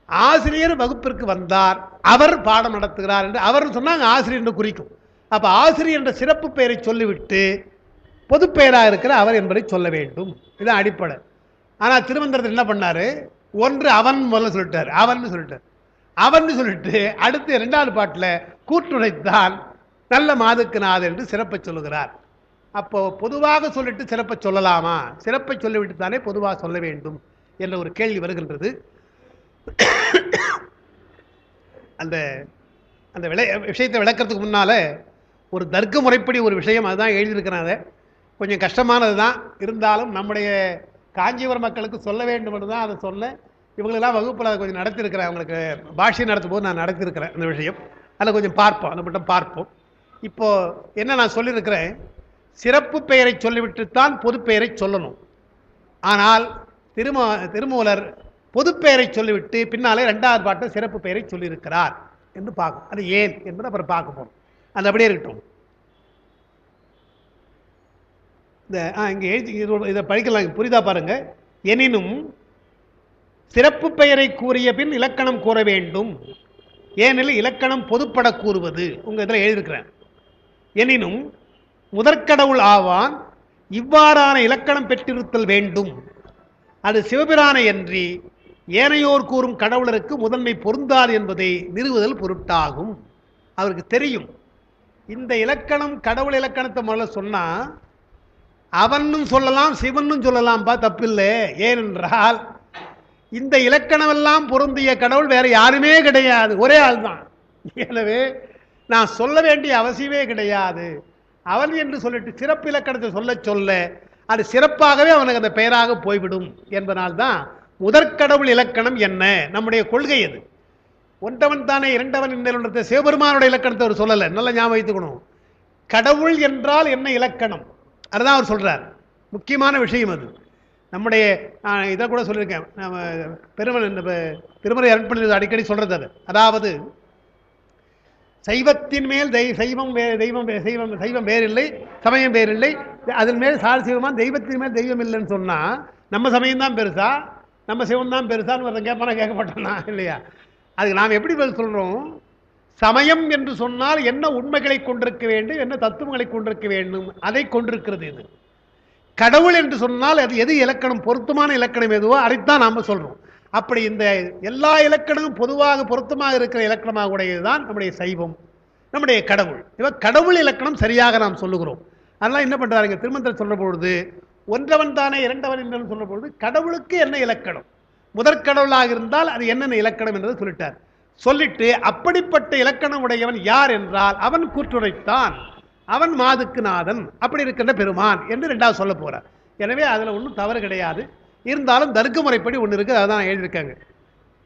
ஆசிரியர் வகுப்பிற்கு வந்தார், அவர் பாடம் நடத்துகிறார் என்று அவர் சொன்னாங்க, ஆசிரியர் என்று குறிக்கும். அப்ப ஆசிரியர் என்ற சிறப்பு பெயரை சொல்லிவிட்டு பொது பெயராக இருக்கிற அவர் என்பதை சொல்ல வேண்டும். இதுதான் அடிப்படை. ஆனால் திருமந்திரத்தில் என்ன பண்ணாரு, ஒன்று அவன் முதல்ல சொல்லிட்டார், அவன் சொல்லிட்டார். அவன் சொல்லிட்டு அடுத்து இரண்டாவது பாட்டில் கூற்றுரைத்தான் நல்ல மாதுக்கு நாதன் என்று சிறப்பை சொல்லுகிறார். அப்போ பொதுவாக சொல்லிட்டு சிறப்பை சொல்லலாமா? சிறப்பை சொல்லிவிட்டு தானே பொதுவாக சொல்ல வேண்டும் என்ற ஒரு கேள்வி வருகின்றது. அந்த அந்த விஷயத்தை விளக்கிறதுக்கு முன்னால ஒரு தர்க்க முறைப்படி ஒரு விஷயம் அதுதான் எழுதியிருக்கிறாங்க. கொஞ்சம் கஷ்டமானது தான், இருந்தாலும் நம்முடைய காஞ்சிபுரம் மக்களுக்கு சொல்ல வேண்டும் என்று தான் அதை சொல்ல. இவங்களெல்லாம் வகுப்பில் அதை கொஞ்சம் நடத்தியிருக்கிறேன், அவங்களுக்கு பாஷை நடத்தும் போது நான் நடத்தியிருக்கிறேன் அந்த விஷயம். அதில் கொஞ்சம் பார்ப்போம், அதை மட்டும் பார்ப்போம். இப்போ என்ன நான் சொல்லியிருக்கிறேன், சிறப்பு பெயரை சொல்லிவிட்டுத்தான் பொது பெயரை சொல்லணும். ஆனால் திருமூலர் பொது பெயரை சொல்லிவிட்டு பின்னாலே இரண்டாவது பாட்டு சிறப்பு பெயரை சொல்லியிருக்கிறார் என்று பார்க்கும். அது ஏன் என்பதை அப்புறம் பார்க்க போறோம். அது அப்படியே இருக்கட்டும். இந்த இங்கே எழுதி இதை படிக்கலாம், புரிதா பாருங்க. எனினும் சிறப்பு பெயரை கூறிய பின் இலக்கணம் கூற வேண்டும், ஏனெனில் இலக்கணம் பொதுப்பட கூறுவது. உங்க இதில் எழுதியிருக்கிறேன். எனினும் முதற்கடவுள் ஆவான், இவ்வாறான இலக்கணம் பெற்றிருத்தல் வேண்டும். அது சிவபிரானை அன்றி ஏனையோர் கூறும் கடவுளருக்கு முதன்மை பொருந்தாது என்பதை நிறுவுதல் பொருட்டாகும். அவருக்கு தெரியும் இந்த இலக்கணம் கடவுள் இலக்கணத்தை முதல்ல சொன்னா அவனும் சொல்லலாம் சிவனும் சொல்லலாம்பா, தப்பில்லை. ஏனென்றால் இந்த இலக்கணம் எல்லாம் பொருந்திய கடவுள் வேற யாருமே கிடையாது, ஒரே ஆள் தான். எனவே நான் சொல்ல வேண்டிய அவசியமே கிடையாது. அவன் என்று சொல்லிட்டு சிறப்பு இலக்கணத்தை சொல்ல சொல்ல அது சிறப்பாகவே அவனுக்கு அந்த பெயராக போய்விடும் என்பதனால்தான் முதற்கடவுள் இலக்கணம் என்ன நம்முடைய கொள்கை. அது ஒன்றவன் தானே இரண்டவன் இந்த சிவபெருமானுடைய இலக்கணத்தை அவர் சொல்லலை, நல்லா ஞாபகம் வைத்துக்கணும். கடவுள் என்றால் என்ன இலக்கணம் அதுதான் அவர் சொல்றார். முக்கியமான விஷயம் அது. நம்முடைய இதை கூட சொல்லியிருக்கேன், திருமறை அருட்பணி அடிக்கடி சொல்றது அது. அதாவது சைவத்தின் மேல் சைவம் வேறில்லை, சமயம் வேறில்லை, அதன் மேல் சார் சிவமான் தெய்வத்தின் மேல் தெய்வம் இல்லைன்னு சொன்னா நம்ம சமயம் தான் பெருசா, நம்ம சிவம் தான் பெருசான்னு ஒருத்தன் கேட்பானா, கேட்கப்பட்டானா இல்லையா? அதுக்கு நாம் எப்படி பதில் சொல்றோம்? சமயம் என்று சொன்னால் என்ன உண்மைகளை கொண்டிருக்க வேண்டும், என்ன தத்துவங்களை கொண்டிருக்க வேண்டும், அதை கொண்டிருக்கிறது. இது கடவுள் என்று சொன்னால் அது எது இலக்கணம் பொருத்தமான இலக்கணம் எதுவோ அதைத்தான் நாம சொல்றோம். அப்படி இந்த எல்லா இலக்கணமும் பொதுவாக பொருத்தமாக இருக்கிற இலக்கணமாக உடையதுதான் நம்முடைய சைவம், நம்முடைய கடவுள். இவன் கடவுள் இலக்கணம் சரியாக நாம் சொல்லுகிறோம். அதெல்லாம் என்ன பண்றாங்க, திருமந்திரம் சொல்ற பொழுது ஒன்றவன் தானே இரண்டவன் என்று சொல்ற பொழுது கடவுளுக்கு என்ன இலக்கணம், முதற்கடவுளாக இருந்தால் அது என்னென்ன இலக்கணம் என்றதை சொல்லிட்டார். சொல்லிட்டு அப்படிப்பட்ட இலக்கணம் உடையவன் யார் என்றால் அவன் கூற்றுரைத்தான், அவன் மாதுக்கு நாதன், அப்படி இருக்கின்ற பெருமான் என்று ரெண்டாவது சொல்ல போறார். எனவே அதுல ஒன்றும் தவறு கிடையாது. இருந்தாலும் தர்க்க முறைப்படி ஒன்று இருக்கு, அதான் எழுதியிருக்காங்க.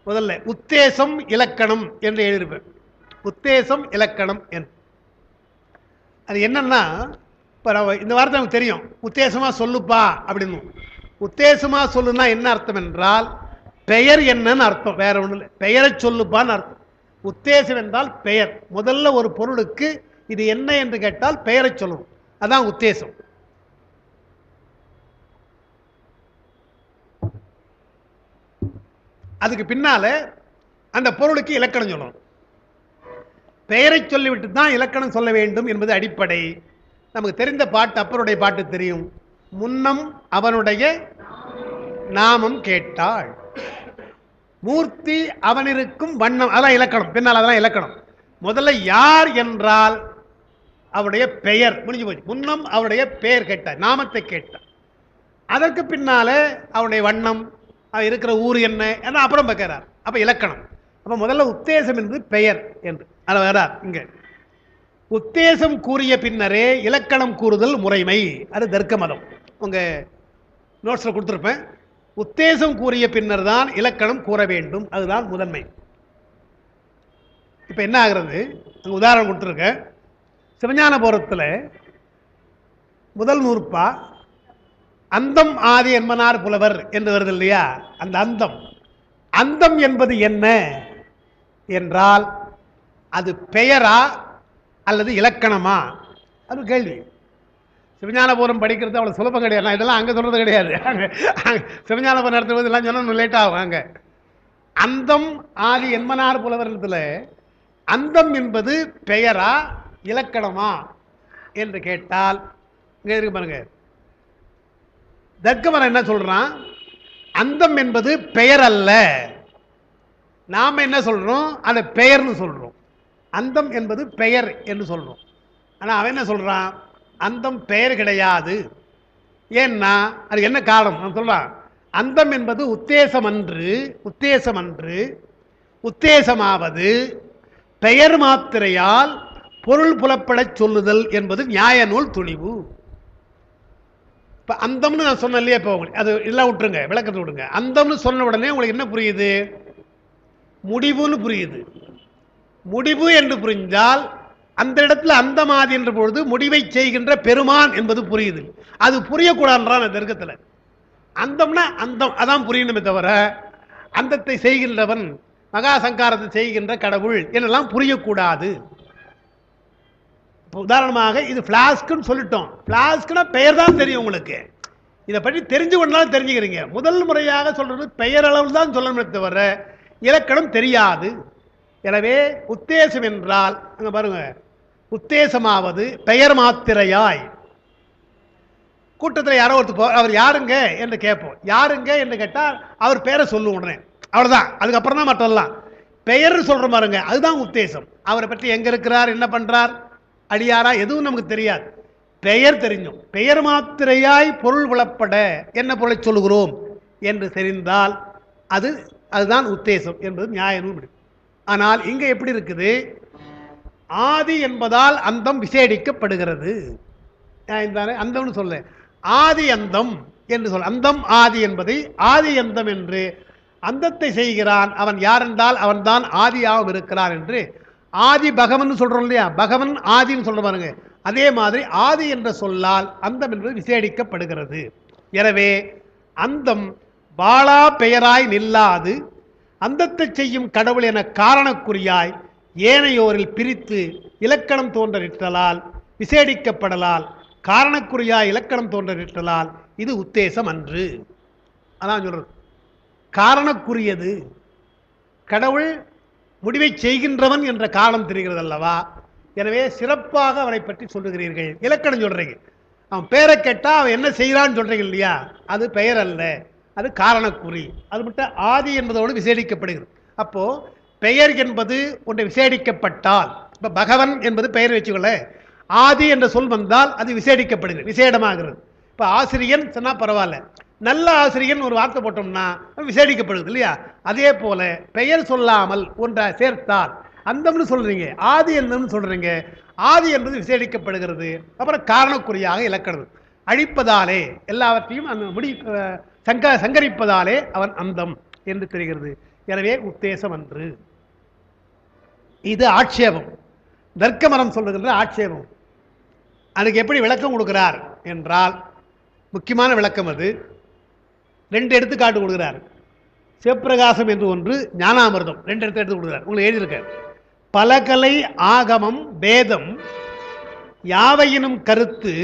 முதல்ல உத்தேசம் இலக்கணம் என்று எழுதியிருப்பேன். உத்தேசம் இலக்கணம் என்று அது என்னன்னா, இந்த வார்த்தை நமக்கு தெரியும், உத்தேசமா சொல்லுப்பா அப்படின்னு. உத்தேசமா சொல்லுன்னா என்ன அர்த்தம் என்றால் பெயர் என்னன்னு அர்த்தம், வேற ஒண்ணு இல்லை. பெயரை சொல்லுப்பான்னு அர்த்தம். உத்தேசம் என்றால் பெயர். முதல்ல ஒரு பொருளுக்கு இது என்ன என்று கேட்டால் பெயரை சொல்லணும், அதான் உத்தேசம். அதுக்கு பின்னால அந்த பொருளுக்கு இலக்கணம் சொல்லணும். பெயரை சொல்லிவிட்டு தான் இலக்கணம் சொல்ல வேண்டும் என்பது அடிப்படை. நமக்கு தெரிந்த பாட்டு, அப்பருடைய பாட்டு தெரியும். முன்னம் அவனுடைய நாமம் கேட்டாள், மூர்த்தி அவனிருக்கும் வண்ணம், அதெல்லாம் இலக்கணம். பின்னால் அதெல்லாம் இலக்கணம். முதல்ல யார் என்றால் அவருடைய பெயர், முடிஞ்சு போச்சு. முன்னம் அவருடைய பெயர் கேட்டார், நாமத்தை கேட்டார். அதற்கு பின்னால அவருடைய வண்ணம், அவன் இருக்கிற ஊர் என்ன என்ன அப்புறம் பார்க்கிறார். அப்ப இலக்கணம். அப்ப முதல்ல உத்தேசம் என்பது பெயர் என்று அதை வரார். இங்க உத்தேசம் கூறிய பின்னரே இலக்கணம் கூறுதல் முறைமை, அது தர்க்க மதம். உங்க நோட்ஸ்ல கொடுத்துருப்பேன். உத்தேசம் கூறிய பின்னர் தான் இலக்கணம் கூற வேண்டும், அதுதான் முதன்மை. இப்ப என்ன ஆகிறது, உதாரணம் கொடுத்துருக்க. சிவஞான போரத்துல முதல் நூற்பா அந்தம் ஆதி என்பனார் புலவர் என்று வருது இல்லையா? அந்த அந்தம், அந்தம் என்பது என்ன என்றால் அது பெயரா அல்லது இலக்கணமா? அது கேள்வி. சிவஞானபுரம் படிக்கிறது அவ்வளவு சுலபம் கிடையாது. இதெல்லாம் அங்க சொல்றது கிடையாது. சிவஞானபுரம் நடத்துவது எல்லாம் சொன்னா லேட் ஆகும். அங்க அந்தம் ஆதி என்மனார் புலவரத்துல அந்தம் என்பது பெயரா இலக்கணமா என்று கேட்டால் இங்க இருக்கு பாருங்க. தர்க்கமரம் என்ன சொல்றான்? அந்தம் என்பது பெயர் அல்ல. நாம என்ன சொல்றோம்? அது பெயர்னு சொல்றோம். அந்தம் என்பது பெயர் என்று சொல்றோம். ஆனா அவன் என்ன சொல்றான்? அந்தம் பெயர் கிடையாது. ஏன்னா அது என்ன காரணம்? அவன் சொல்றான் அந்தம் என்பது உத்தேசம் அன்று, உத்தேசம் அன்று, உத்தேசமாவது பெயர் மாத்திரையால் பொருள் புலப்படச் சொல்லுதல் என்பது நியாய நூல் துணிவு. இப்ப அந்தம்னு நான் சொன்னேன் இல்லையா? இப்போ அது எல்லாம் விட்டுருங்க, விளக்கத்தை விடுங்க. அந்தம்னு சொன்ன உடனே உங்களுக்கு என்ன புரியுது? முடிவுன்னு புரியுது. முடிவு என்று புரிஞ்சால் அந்த இடத்துல அந்தமாதி என்ற பொழுது முடிவை செய்கின்ற பெருமான் என்பது புரியுது. அது புரியக்கூடாதுன்றான் தர்க்கத்துல. அந்தம்னா அந்தம், அதான் புரியணுமே தவிர அந்தத்தை செய்கின்றவன், மகா சங்காரத்தை செய்கின்ற கடவுள் என்னெல்லாம் புரியக்கூடாது. உதாரணமாக இது பிளாஸ்க்குன்னு சொல்லிட்டோம். பிளாஸ்க்குனா பெயர் தான் தெரியும் உங்களுக்கு. இதை பற்றி தெரிஞ்சு கொண்டாலும் தெரிஞ்சுக்கிறீங்க. முதல் முறையாக சொல்றது பெயரளவு தான் சொல்லணுமே தவிர இலக்கணம் தெரியாது. எனவே உத்தேசம் என்றால் அங்க பாருங்க, உத்தேசமாவது பெயர் மாத்திரையாய். கூட்டத்தில் யாரோ ஒருத்தர் அவர் யாருங்க என்று கேட்போம். யாருங்க என்று கேட்டால் அவர் பெயரை சொல்லுவோம் உடனே, அவ்வளவுதான். அதுக்கப்புறம் தான் மற்றெல்லாம் பெயர் சொல்ற பாருங்க, அதுதான் உத்தேசம். அவரை பற்றி எங்க இருக்கிறார், என்ன பண்றார், அடியாரா, எதுவும் நமக்கு தெரியாது. பெயர் தெரிஞ்சும் பெயர் மாத்திரையாய் பொருள் புலப்பட என்ன பொருளை சொல்லுகிறோம் என்று தெரிந்தால் அதுதான் உத்தேசம் என்பது நியாய நூல். ஆனால் இங்க எப்படி இருக்குது? ஆதி என்பதால் அந்தம் விசேடிக்கப்படுகிறது. அந்தம்னு சொல்ல, ஆதி அந்தம் என்று சொல்ல. அந்தம் ஆதி என்பதை ஆதி அந்தம் என்று அந்தத்தை செய்கிறான் அவன் யார் என்றால் அவன் தான் ஆதியாகவும் இருக்கிறான் என்று ஆதி பகவன் சொல்றோம் இல்லையா? பகவன் ஆதின்னு சொல்ற பாருங்க. அதே மாதிரி ஆதி என்ற சொல்லால் அந்தம் என்பது விசேடிக்கப்படுகிறது. எனவே அந்தம் வாளா பெயராய் நில்லாது அந்தத்தை செய்யும் கடவுள் என காரணக்குறியாய் ஏனையோரில் பிரித்து இலக்கணம் தோன்ற நிற்றலால் விசேடிக்கப்படலால் காரணக்குறியாய் இலக்கணம் தோன்ற நிற்றலால் இது உத்தேசம் அன்று. அதான் சொல்றது. காரணக்குரியது கடவுள் முடிவை செய்கின்றவன் என்ற காரணம் தெரிகிறது அல்லவா? எனவே சிறப்பாக அவனை பற்றி சொல்லுகிறீர்கள், இலக்கணம் சொல்றீங்க. அவன் பெயரை கேட்டா அவன் என்ன செய்யறான்னு சொல்றீங்க இல்லையா? அது பெயர் அல்ல, அது காரணக்குறி. அது மட்டும் ஆதி என்பதோடு விசேடிக்கப்படுகிறது. அப்போ பெயர் என்பது ஒன்றை விசேடிக்கப்பட்டால், இப்ப பகவன் என்பது பெயர் வச்சுக்கொள்ள, ஆதி என்ற சொல் வந்தால் அது விசேடிக்கப்படுகிறது, விசேடமாகிறது. இப்ப ஆசிரியன் சொன்னா பரவாயில்ல, நல்ல ஆசிரியன் ஒரு வார்த்தை போட்டோம்னா விசேடிக்கப்படுது இல்லையா? அதே போல பெயர் சொல்லாமல் ஒன்றை சேர்த்தால் அந்தம்னு சொல்றீங்க, ஆதி என்னன்னு சொல்றீங்க, ஆதி என்பது விசேடிக்கப்படுகிறது. அப்புறம் காரணக்குறியாக இலக்கணது அழிப்பதாலே எல்லாவற்றையும் அந்த முடி சங்கரிப்பதாலே அவன் அந்தம் என்று தெரிகிறது. எனவே உத்தேசம் அன்று. இது ஆட்சேபம், தர்க்கமரம் சொல்லுகின்ற ஆட்சேபம். அதுக்கு எப்படி விளக்கம் கொடுக்கிறார் என்றால், முக்கியமான விளக்கம் அது. 2 எடுத்துக்காட்டு கொடுக்கிறார். சிவப்பிரகாசம் என்று ஒன்று, ஞானாமிர்தம், 2 எடுத்து கொடுக்கிறார். உங்களுக்கு எழுதியிருக்க, பலகலை ஆகமம் வேதம் யாவையினும் கருத்து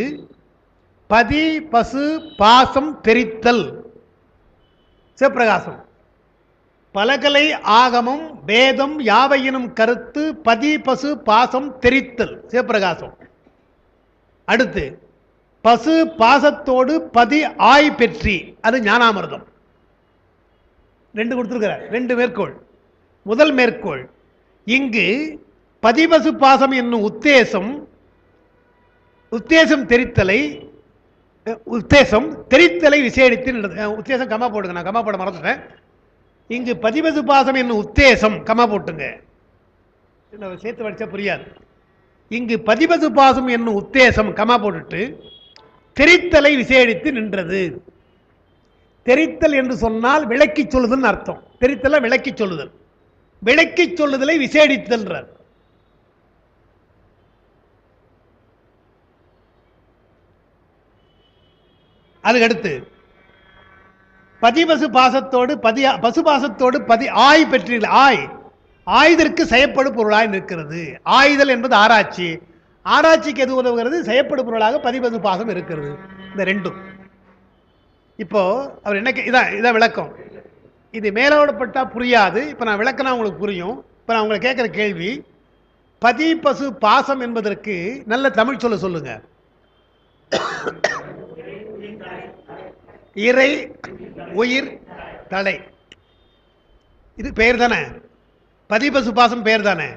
பதி பசு பாசம் தெரித்தல். சிவப்பிரகாசம். பலகலை ஆகமம் வேதம் யாவையினும் கருத்து பதி பசு பாசம் தெரித்தல் சிவப்பிரகாசம். அடுத்து பசு பாசத்தோடு பதி ஆய் பெற்றி, அது ஞானாமிர்தம். 2 கொடுத்திருக்கிறார், 2 மேற்கோள். முதல் மேற்கோள், இங்கு பதிபசு பாசம் என்னும் உத்தேசம் தெரித்தலை விசேடித்து. உத்தேசம் கமா போடுங்க, நான் கமா போட மறந்துட்டேன். இங்கு பதிபசு பாசம் என்னும் உத்தேசம் கமா போட்டுங்க, சேர்த்து படிச்சா புரியாது. இங்கு பதிபசு பாசம் என்னும் உத்தேசம் கமா போட்டுட்டு தெரித்தலை விசேடித்து நின்றது. தெரித்தல் என்று சொன்னால் விளக்கி சொல்லுதல் அர்த்தம். தெரித்தல விளக்கி சொல்லுதல், விளக்கி சொல்லுதலை விசேடித்தல். அதுக்கடுத்து பதிபசு பாசத்தோடு பசுபாசத்தோடு பதி ஆய் பெற்றீர்கள். ஆய்தற்கு செயற்படு பொருளாய் நிற்கிறது. ஆய்தல் என்பது ஆராய்ச்சி, ஆராய்ச்சிக்கு எது உதவுகிறது? செயற்படு பொருளாக பதிபசு பாசம் இருக்கிறது. இந்த 2ம் இப்போ அவர் என்ன, இதான் விளக்கம். இது மேலோடப்பட்டா புரியாது. இப்போ நான் விளக்கினா உங்களுக்கு புரியும். இப்போ நான் உங்களை கேட்குற கேள்வி, பதி பசு பாசம் என்பதற்கு நல்ல தமிழ் சொல்லுங்க. இறை உயிர் தலை, இது பெயர் தானே? பதிபசு பாசம் பெயர் தானே?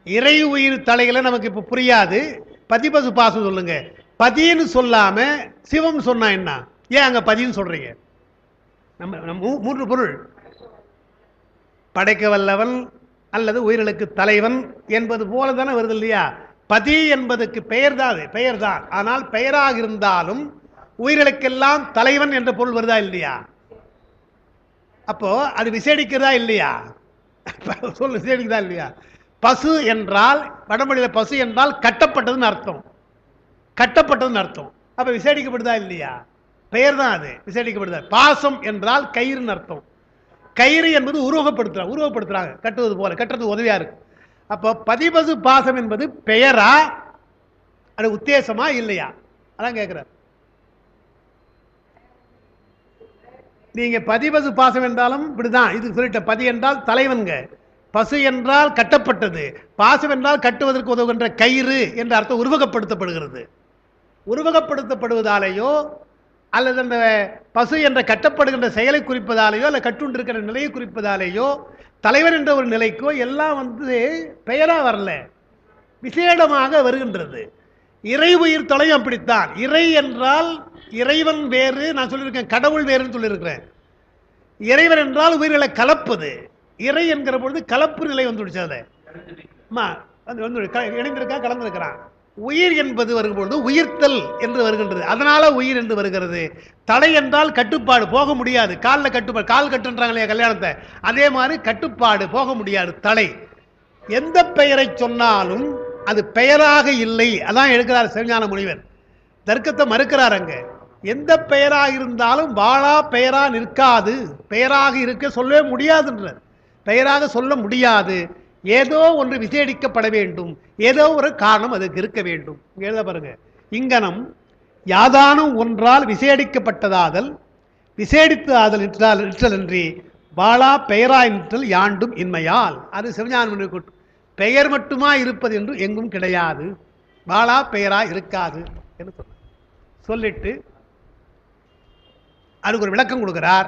இறை உயிர் தலைகளை நமக்கு இப்போ புரியாது. பதிபசு பாசம் சொல்லுங்க. பதின்னு சொல்லாம சிவம் சொன்னா என்ன? ஏன் அங்க பதின்னு சொல்றீங்க? நம்ம 3 பொருள், படைக்க வல்லவன் அல்லது உயிர்களுக்கு தலைவன் என்பது போல தானே வருது இல்லையா? பதி என்பதற்கு பெயர் தான், அது பெயர் தான். ஆனால் பெயராக இருந்தாலும் உயிர்களுக்கெல்லாம் தலைவன் என்ற பொருள் வருதா இல்லையா? அப்போ அது விசேடிக்கிறதா இல்லையா? சொல், விசேடிக்கிறதா இல்லையா? பசு என்றால் வடமொழியில் பசு என்றால் கட்டப்பட்டதுன்னு அர்த்தம், கட்டப்பட்டதுன்னு அர்த்தம். அப்ப விசேடிக்கப்படுதா இல்லையா? பெயர் தான் அது, விசேடிக்கப்படுதா. பாசம் என்றால் கயிறுன்னு அர்த்தம். கயிறு என்பது உருவப்படுத்துறாங்க, கட்டுவது போல, கட்டுறது உதவியா இருக்கு. அப்போ பதிபசு பாசம் என்பது பெயரா, அது உத்தேசமா இல்லையா? அதான் கேட்கிறார். நீங்க பதிபசு பாசம் என்றாலும் இப்படிதான், இது சொல்லிட்ட. பதி என்றால் தலைவன்க, பசு என்றால் கட்டப்பட்டது, பாசம் என்றால் கட்டுவதற்கு உதவுகின்ற கயிறு என்ற அர்த்தம் உருவகப்படுத்தப்படுகிறது. உருவகப்படுத்தப்படுவதாலேயோ அல்லது அந்த பசு என்ற கட்டப்படுகின்ற செயலை குறிப்பதாலேயோ அல்ல கட்டுண்டிருக்கிற நிலையை குறிப்பதாலேயோ தலைவன் என்ற ஒரு நிலைக்கோ எல்லாம் பெயரா வரல, விசேடமாக வருகின்றது. இறை உயிர் தொலையும் அப்படித்தான். இறை என்றால் இறைவன் வேறு, நான் சொல்லியிருக்கேன், கடவுள் வேறுன்னு சொல்லியிருக்கிறேன். இறைவன் என்றால் உயிர்களை கலப்பது. இறை என்கிற பொழுது கலப்பு நிலை வந்துடுச்சு. இணைந்திருக்கா, கலந்திருக்கிறான். உயிர் என்பது வரும்பொழுது உயிர்த்தல் என்று வருகின்றது, அதனால உயிர் என்று வருகிறது. தடை என்றால் கட்டுப்பாடு, போக முடியாது. காலில் கட்டுப்பாடு, கால் கட்டுன்றாங்க இல்லையா கல்யாணத்தை, அதே மாதிரி கட்டுப்பாடு, போக முடியாது, தடை. எந்த பெயரை சொன்னாலும் அது பெயராக இல்லை. அதான் எடுக்கிறார் சிவஞான முனிவர், தர்க்கத்தை மறுக்கிறார். அங்க எந்த பெயராக இருந்தாலும் வாழா பெயரா நிற்காது, பெயராக இருக்க சொல்லவே முடியாதுன்றார். பெயராக சொல்ல முடியாது, ஏதோ ஒன்று விசேடிக்கப்பட வேண்டும், ஏதோ ஒரு காரணம் அதுக்கு இருக்க வேண்டும். எழுத பாருங்க, இங்கனம் யாதானும் ஒன்றால் விசேடிக்கப்பட்டதாதல், விசேடித்து ஆதல் நிற்றல் என்று வாழா பெயராய் நிற்றல் யாண்டும் இன்மையால். அது சிவஞான பெயர் மட்டுமா இருப்பது என்று எங்கும் கிடையாது, வாழா பெயராய் இருக்காது என்று சொல்லிட்டு அதுக்கு ஒரு விளக்கம் கொடுக்கிறார்.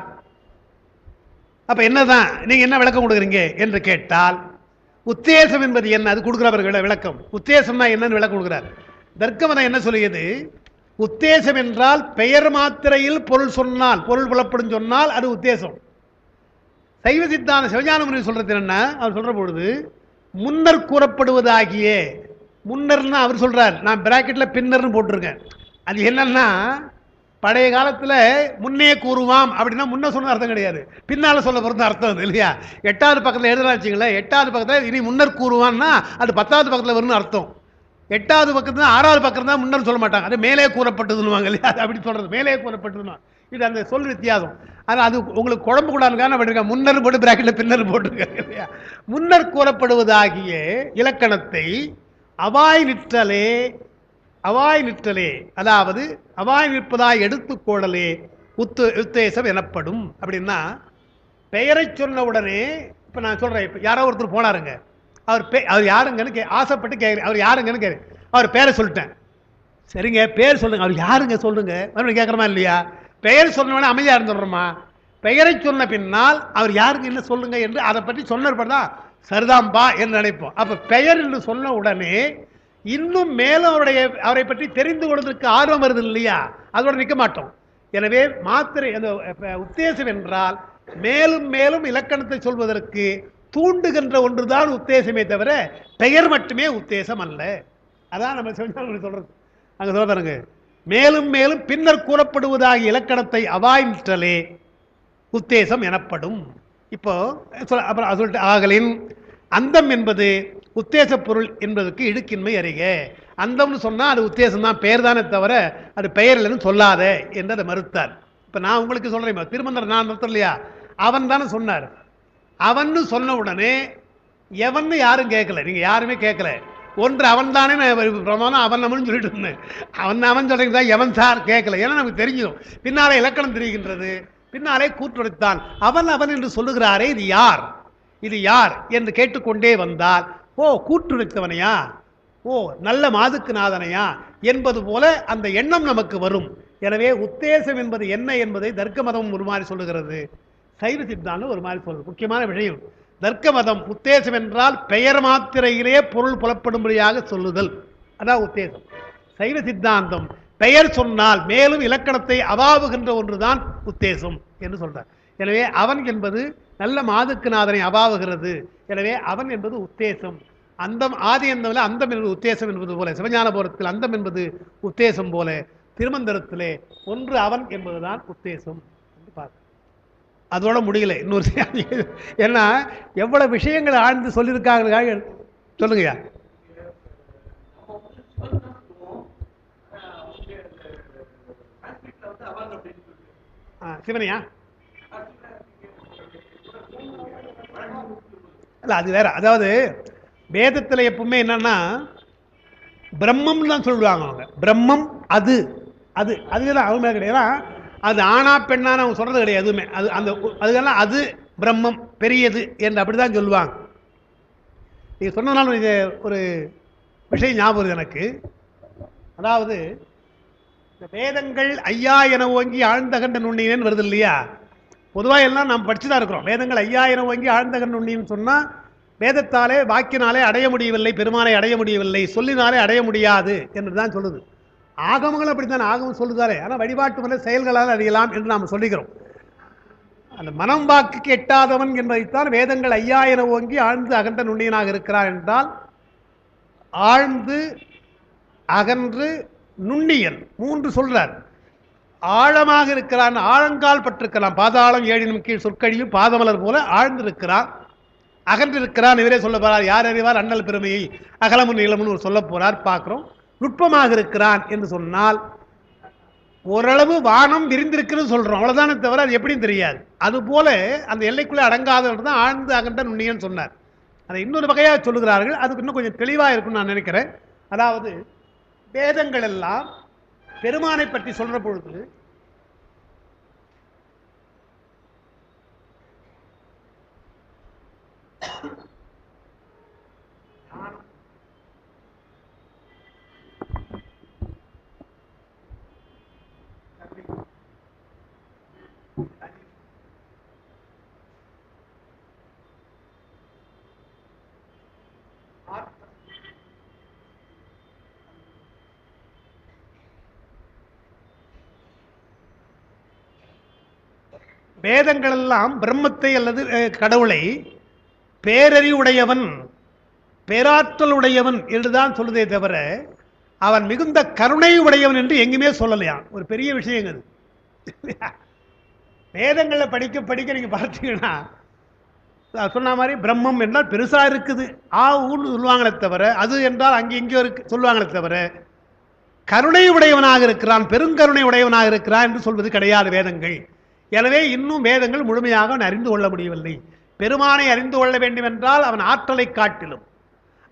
அப்ப என்னதான் நீங்க என்ன விளக்கம் கொடுக்குறீங்க என்று கேட்டால், உத்தேசம் என்பது என்ன அது கொடுக்கிறவர்கள் விளக்கம். உத்தேசம்னா என்னன்னு விளக்கம் கொடுக்கிறார். தர்க்கமதம் என்ன சொல்லியது? உத்தேசம் என்றால் பெயர் மாத்திரையில் பொருள் சொன்னால், பொருள் புலப்படும் சொன்னால் அது உத்தேசம். சைவ சித்தாந்த சிவஞான முனிவர் சொல்றது என்ன, அவர் சொல்ற பொழுது முன்னர் கூறப்படுவதாகிய, முன்னர்னா அவர் சொல்றார், நான் பிராக்கெட்ல பின்னர்னு போட்டிருக்கேன். அது என்னன்னா பழைய காலத்துல முன்னே கூறுவாம் அப்படின்னா முன்ன சொன்ன அர்த்தம் கிடையாது, பின்னால சொல்ல போறது அர்த்தம் அது இல்லையா. 8வது பக்கத்துல எழுதுனா வச்சுங்களேன், 8வது பக்கத்துல இனி முன்னர் கூறுவான்னா அது 10வது பக்கத்துல வரும்னு அர்த்தம். 8வது பக்கத்துல 6வது பக்கம் தான் முன்னர் சொல்ல மாட்டாங்க, அது மேலே கூறப்பட்டதுன்னு இல்லையா, அது அப்படி சொல்றது மேலே கூறப்பட்டதுன்னு. இது அந்த சொல் வித்தியாசம். ஆனால் அது உங்களுக்கு குழம்பு கூடாதுக்கான முன்னர் போட்டு பிராக்கெட்ல பின்னர் போட்டிருக்காங்க இல்லையா. முன்னர் கூறப்படுவதாகிய இலக்கணத்தை அவாய் நிற்றலே, அவாய் நிற்றலே அதாவது அவாய் நிற்பதாய் எடுத்துக்கோடலே உத்தேசம் எனப்படும். அப்படின்னா பெயரை சொன்ன உடனே, இப்ப நான் சொல்றேன், இப்ப யாரோ ஒருத்தர் போனாருங்க, அவர் யாருங்கன்னு ஆசைப்பட்டு கேட்குறேன், அவர் யாருங்கன்னு கேட்குறேன், அவர் பேரை சொல்லிட்டேன். சரிங்க பேர் சொல்லுங்க, அவர் யாருங்க சொல்லுங்க, மறுபடியும் கேட்குறமா இல்லையா. பெயர் சொன்னவனே அமைதியா இருந்துடுறோமா, பெயரை சொன்ன பின்னால் அவர் யாருக்கு என்ன சொல்லுங்க என்று அதை பற்றி சொன்னதான் சரிதாம்பா என்று நினைப்போம். அப்ப பெயர் என்று சொன்ன உடனே இன்னும் மேலும் அவரை பற்றி தெரிந்து கொள்வதற்கு ஆர்வம் வருது இல்லையா, அதோட நிற்க மாட்டோம். எனவே மாத்திரை அந்த உத்தேசம் என்றால் மேலும் மேலும் இலக்கணத்தை சொல்வதற்கு தூண்டுகின்ற ஒன்றுதான் உத்தேசமே தவிர பெயர் மட்டுமே உத்தேசம் அல்ல. அதான் நம்ம சொல்றது. அங்க சொல்றாங்க, மேலும் மேலும் பின்னர் கூறப்படுவதாகிய இலக்கணத்தை அவாய் நிற்றலே உத்தேசம் எனப்படும். இப்போ அப்புறம் சொல்லிட்டு ஆகலின் அந்தம் என்பது உத்தேச பொருள் என்பதற்கு இடுக்கின்மை அறிக. அந்தம்னு சொன்னா அது உத்தேசம் தான், பெயர் தானே தவிர அது பெயர் இல்லைன்னு சொல்லாத என்று அதை மறுத்தார். இப்ப நான் உங்களுக்கு சொல்றேன், திருமந்திரம் நான் நிறுத்தம் இல்லையா, அவன் தானே சொன்னார். அவன் சொன்ன உடனே எவன்னு யாரும் கேட்கல, நீங்க யாருமே கேட்கல. ஒன்று அவன் தானே பிரமாணம், அவன் நம்மன்னு சொல்லிட்டு இருந்தேன். அவன் சொல்றீங்க எவன் சார் கேட்கல, ஏன்னா நமக்கு தெரிஞ்சிடும். பின்னாலே இலக்கணம் தெரிகின்றது, பின்னாலே கூற்றுரைத்தான். அவன் அவன் என்று சொல்லுகிறாரே, இது யார், இது யார் என்று கேட்டுக்கொண்டே வந்தால், ஓ கூற்றுரைத்தவனையா, ஓ நல்ல மாதுக்கு நாதனையா என்பது போல அந்த எண்ணம் நமக்கு வரும். எனவே உத்தேசம் என்பது என்ன என்பதை தர்க்க மதம் ஒரு மாதிரி சொல்லுகிறது, சைவ சித்தாந்தம் ஒரு மாதிரி சொல்றது. முக்கியமான விஷயம், தர்க்க மதம் உத்தேசம் என்றால் பெயர் மாத்திரையிலே பொருள் புலப்படும்படியாக சொல்லுதல், அதான் உத்தேசம். சைவ சித்தாந்தம் பெயர் சொன்னால் மேலும் இலக்கணத்தை அவாவுகின்ற ஒன்றுதான் உத்தேசம் என்று சொல்றார். எனவே அவன் என்பது நல்ல மாதுக்கு நாதனை அவாவுகிறது. எனவே அவன் என்பது உத்தேசம். அந்தம் ஆதி என்பதில் அந்தம் என்பது உத்தேசம் என்பது போல, சிவஞான போரத்தில் அந்தம் என்பது உத்தேசம் போல, திருமந்திரத்திலே ஒன்று அவன் என்பதுதான் உத்தேசம் என்று பார்க்க. அதோட முடியல இன்னொரு, ஏன்னா எவ்வளவு விஷயங்கள் ஆழ்ந்து சொல்லியிருக்காங்க. சொல்லுங்கய்யா. சிவனையா இல்ல, அது வேற. அதாவது வேதத்தில் எப்பவுமே என்னன்னா பிரம்மம் தான் சொல்லுவாங்க அவங்க. பிரம்மம் அது அது அதுதான் அவங்க கிடையாது. அது ஆனா பெண்ணான அவங்க சொல்றது கிடையாது எதுவுமே. அது அந்த அதுக்கெல்லாம் அது பிரம்மம் பெரியது என்று அப்படிதான் சொல்லுவாங்க. நீங்க சொன்னதுனால இது ஒரு விஷயம் ஞாபகம் எனக்கு. அதாவது இந்த வேதங்கள் ஐயா என ஓங்கி ஆழ்ந்த கண்ட நுண்ணியன்னு வருது இல்லையா. பொதுவாக எல்லாம் நாம் படிச்சுதான் இருக்கிறோம். வேதங்கள் ஐயா என ஓங்கி ஆழ்ந்த கண்ட நுண்ணின்னு சொன்னா வேதத்தாலே வாக்கினாலே அடைய முடியவில்லை, பெருமானை அடைய முடியவில்லை, சொல்லினாலே அடைய முடியாது என்றுதான் சொல்லுது. ஆகமங்கள் அப்படித்தான், ஆகமம் சொல்லுதாலே. ஆனால் வழிபாட்டு முறை செயல்களால் அறியலாம் என்று நாம் சொல்லுகிறோம். அந்த மனம் வாக்குக்கு எட்டாதவன் என்பதைத்தான் வேதங்கள் ஐயா என ஓங்கி ஆழ்ந்து அகன்ற நுண்ணியனாக இருக்கிறார் என்றால், ஆழ்ந்து அகன்று நுண்ணியன் மூன்று சொல்றார். ஆழமாக இருக்கிறான், ஆழங்கால் பட்டிருக்கிறான், பாதாளம் ஏழினும் கீழ் சொற்கழியும் பாதமலர் போல ஆழ்ந்திருக்கிறான், அகன்றிருக்கிறான். இவரே சொல்ல போறார், யார் அறிவார் அண்ணல் பெருமையை அகலமும் நீளமும் சொல்ல போறார் பார்க்கிறோம். நுட்பமாக இருக்கிறான் என்று சொன்னால் ஓரளவு வானம் விரிந்திருக்கிறது சொல்றோம், அவ்வளவுதானே தவிர அது எப்படின்னு தெரியாது. அது போல அந்த எல்லைக்குள்ளே அடங்காதவர் தான் ஆழ்ந்து அகன்ற நுண்ணியன்னு சொன்னார். அதை இன்னொரு வகையாக சொல்லுகிறார்கள், அதுக்கு இன்னும் கொஞ்சம் தெளிவா இருக்கும்னு நான் நினைக்கிறேன். அதாவது வேதங்கள் எல்லாம் பெருமானை பற்றி சொல்ற பொழுது வேதங்கள் எல்லாம் பிரம்மத்தை அல்லது கடவுளை பேரறிவுடையவன், பேராற்றல் உடையவன் என்றுதான் சொல்லுதே தவிர அவன் மிகுந்த கருணை உடையவன் என்று எங்குமே சொல்லலையா. ஒரு பெரிய விஷயம் அது. வேதங்களை படிக்க படிக்க நீங்க பார்த்தீங்கன்னா சொன்ன மாதிரி பிரம்மம் என்றால் பெருசா இருக்குது ஊன்னு சொல்லுவாங்களே தவிர, அது என்றால் அங்கே இங்கே இருக்கு சொல்லுவாங்களே தவிர கருணை உடையவனாக இருக்கிறான், பெருங்கருணை உடையவனாக இருக்கிறான் என்று சொல்வது கிடையாது வேதங்கள். எனவே இன்னும் வேதங்கள் முழுமையாக அவன் அறிந்து கொள்ள முடியவில்லை. பெருமானை அறிந்து கொள்ள வேண்டும் என்றால் அவன் ஆற்றலை காட்டிலும்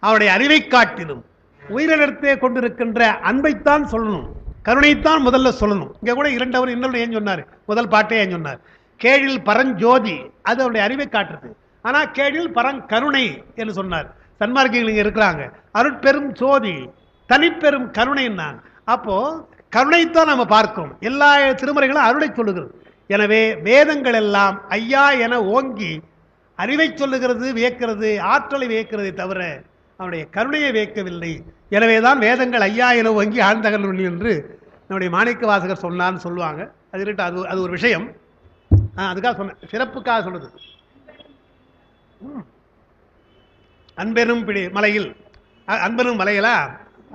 அவனுடைய அறிவை காட்டிலும் உயிரிழத்தே கொண்டிருக்கின்ற அன்பைத்தான் சொல்லணும், கருணைத்தான் முதல்ல சொல்லணும். இங்க கூட இரண்டவர் இன்னொரு ஏன் சொன்னார், முதல் பாட்டே ஏன் சொன்னார், கேழில் பரஞ்சோதி, அது அவருடைய அறிவை காட்டுறது. ஆனா கேழில் பரங்கருணை என்று சொன்னார். சன்மார்க்கிகள் இங்க இருக்கிறாங்க, அருட்பெரும் சோதி, தனிப்பெரும் கருணைன்னாங்க. அப்போ கருணைத்தான் நம்ம பார்க்கிறோம். எல்லா திருமுறைகளும் அருளை சொல்லுகிறது. எனவே வேதங்கள் எல்லாம் ஐயா என ஓங்கி அறிவை சொல்லுகிறது, வியக்கிறது, ஆற்றலை வியக்கிறதை தவிர அவனுடைய கருணையை வியக்கவில்லை. எனவேதான் வேதங்கள் ஐயா என ஓங்கி ஆழ்ந்தகல் என்று நம்முடைய மாணிக்க வாசகர் சொன்னான்னு சொல்லுவாங்க. அது அது ஒரு விஷயம். அதுக்காக சொன்ன, சிறப்புக்காக சொல்றது. அன்பெரும் பிடி மலையில், அன்பெரும் மலையிலா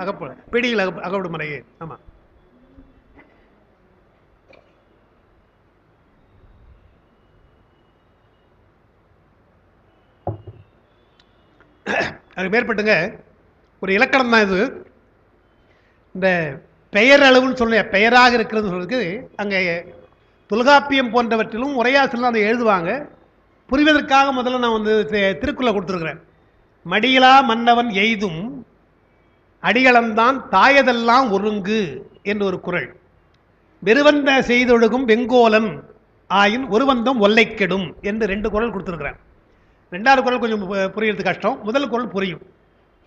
அகப்ப பிடியில் அகப்படும் மலையே. ஆமா, அதுக்கு மேற்பட்டுங்க ஒரு இலக்கணம் தான் இது. இந்த பெயர் அளவுன்னு சொல்ல, பெயராக இருக்கிறது சொல்றதுக்கு அங்கே தொல்காப்பியம் போன்றவற்றிலும் உரையாசிரியர் அதை எழுதுவாங்க. புரிவதற்காக முதல்ல நான் வந்து திருக்குறளை கொடுத்துருக்கிறேன். மடியிலா மன்னவன் எய்தும் அடிகளந்தான் தாயதெல்லாம் ஒருங்கு என்று ஒரு குறள். வெறுவந்த செய்தொழுகும் வெங்கோலன் ஆயின் ஒருவந்தம் ஒல்லை கெடும் என்று 2 குறள் கொடுத்துருக்கிறேன். 2வது குறள் கொஞ்சம் புரியுறது கஷ்டம், முதல் குறள் புரியும்.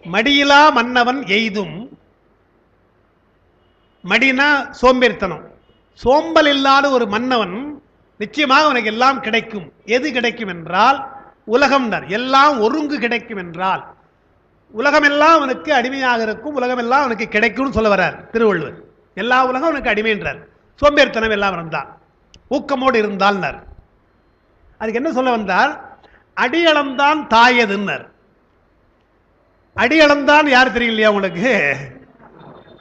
மடியிலா மன்னவன் எய்தும், மடினா சோம்பேறித்தனம், சோம்பல் இல்லாத ஒரு மன்னவன் நிச்சயமாக அவனுக்கு எல்லாம் கிடைக்கும். எது கிடைக்கும் என்றால் உலகம், எல்லாம் ஒருங்கு கிடைக்கும் என்றால் உலகமெல்லாம் அவனுக்கு அடிமையாக இருக்கும், உலகமெல்லாம் அவனுக்கு கிடைக்கும் சொல்ல வர்றார் திருவள்ளுவர். எல்லா உலகம் அவனுக்கு அடிமை என்றார். சோம்பேறித்தனம் எல்லாம் இருந்தால், ஊக்கமோடு இருந்தால். அதுக்கு என்ன சொல்ல வந்தார், அடியளந்தான் தாயதுன்னர். அடியளந்தான் யார் தெரியலையா உங்களுக்கு?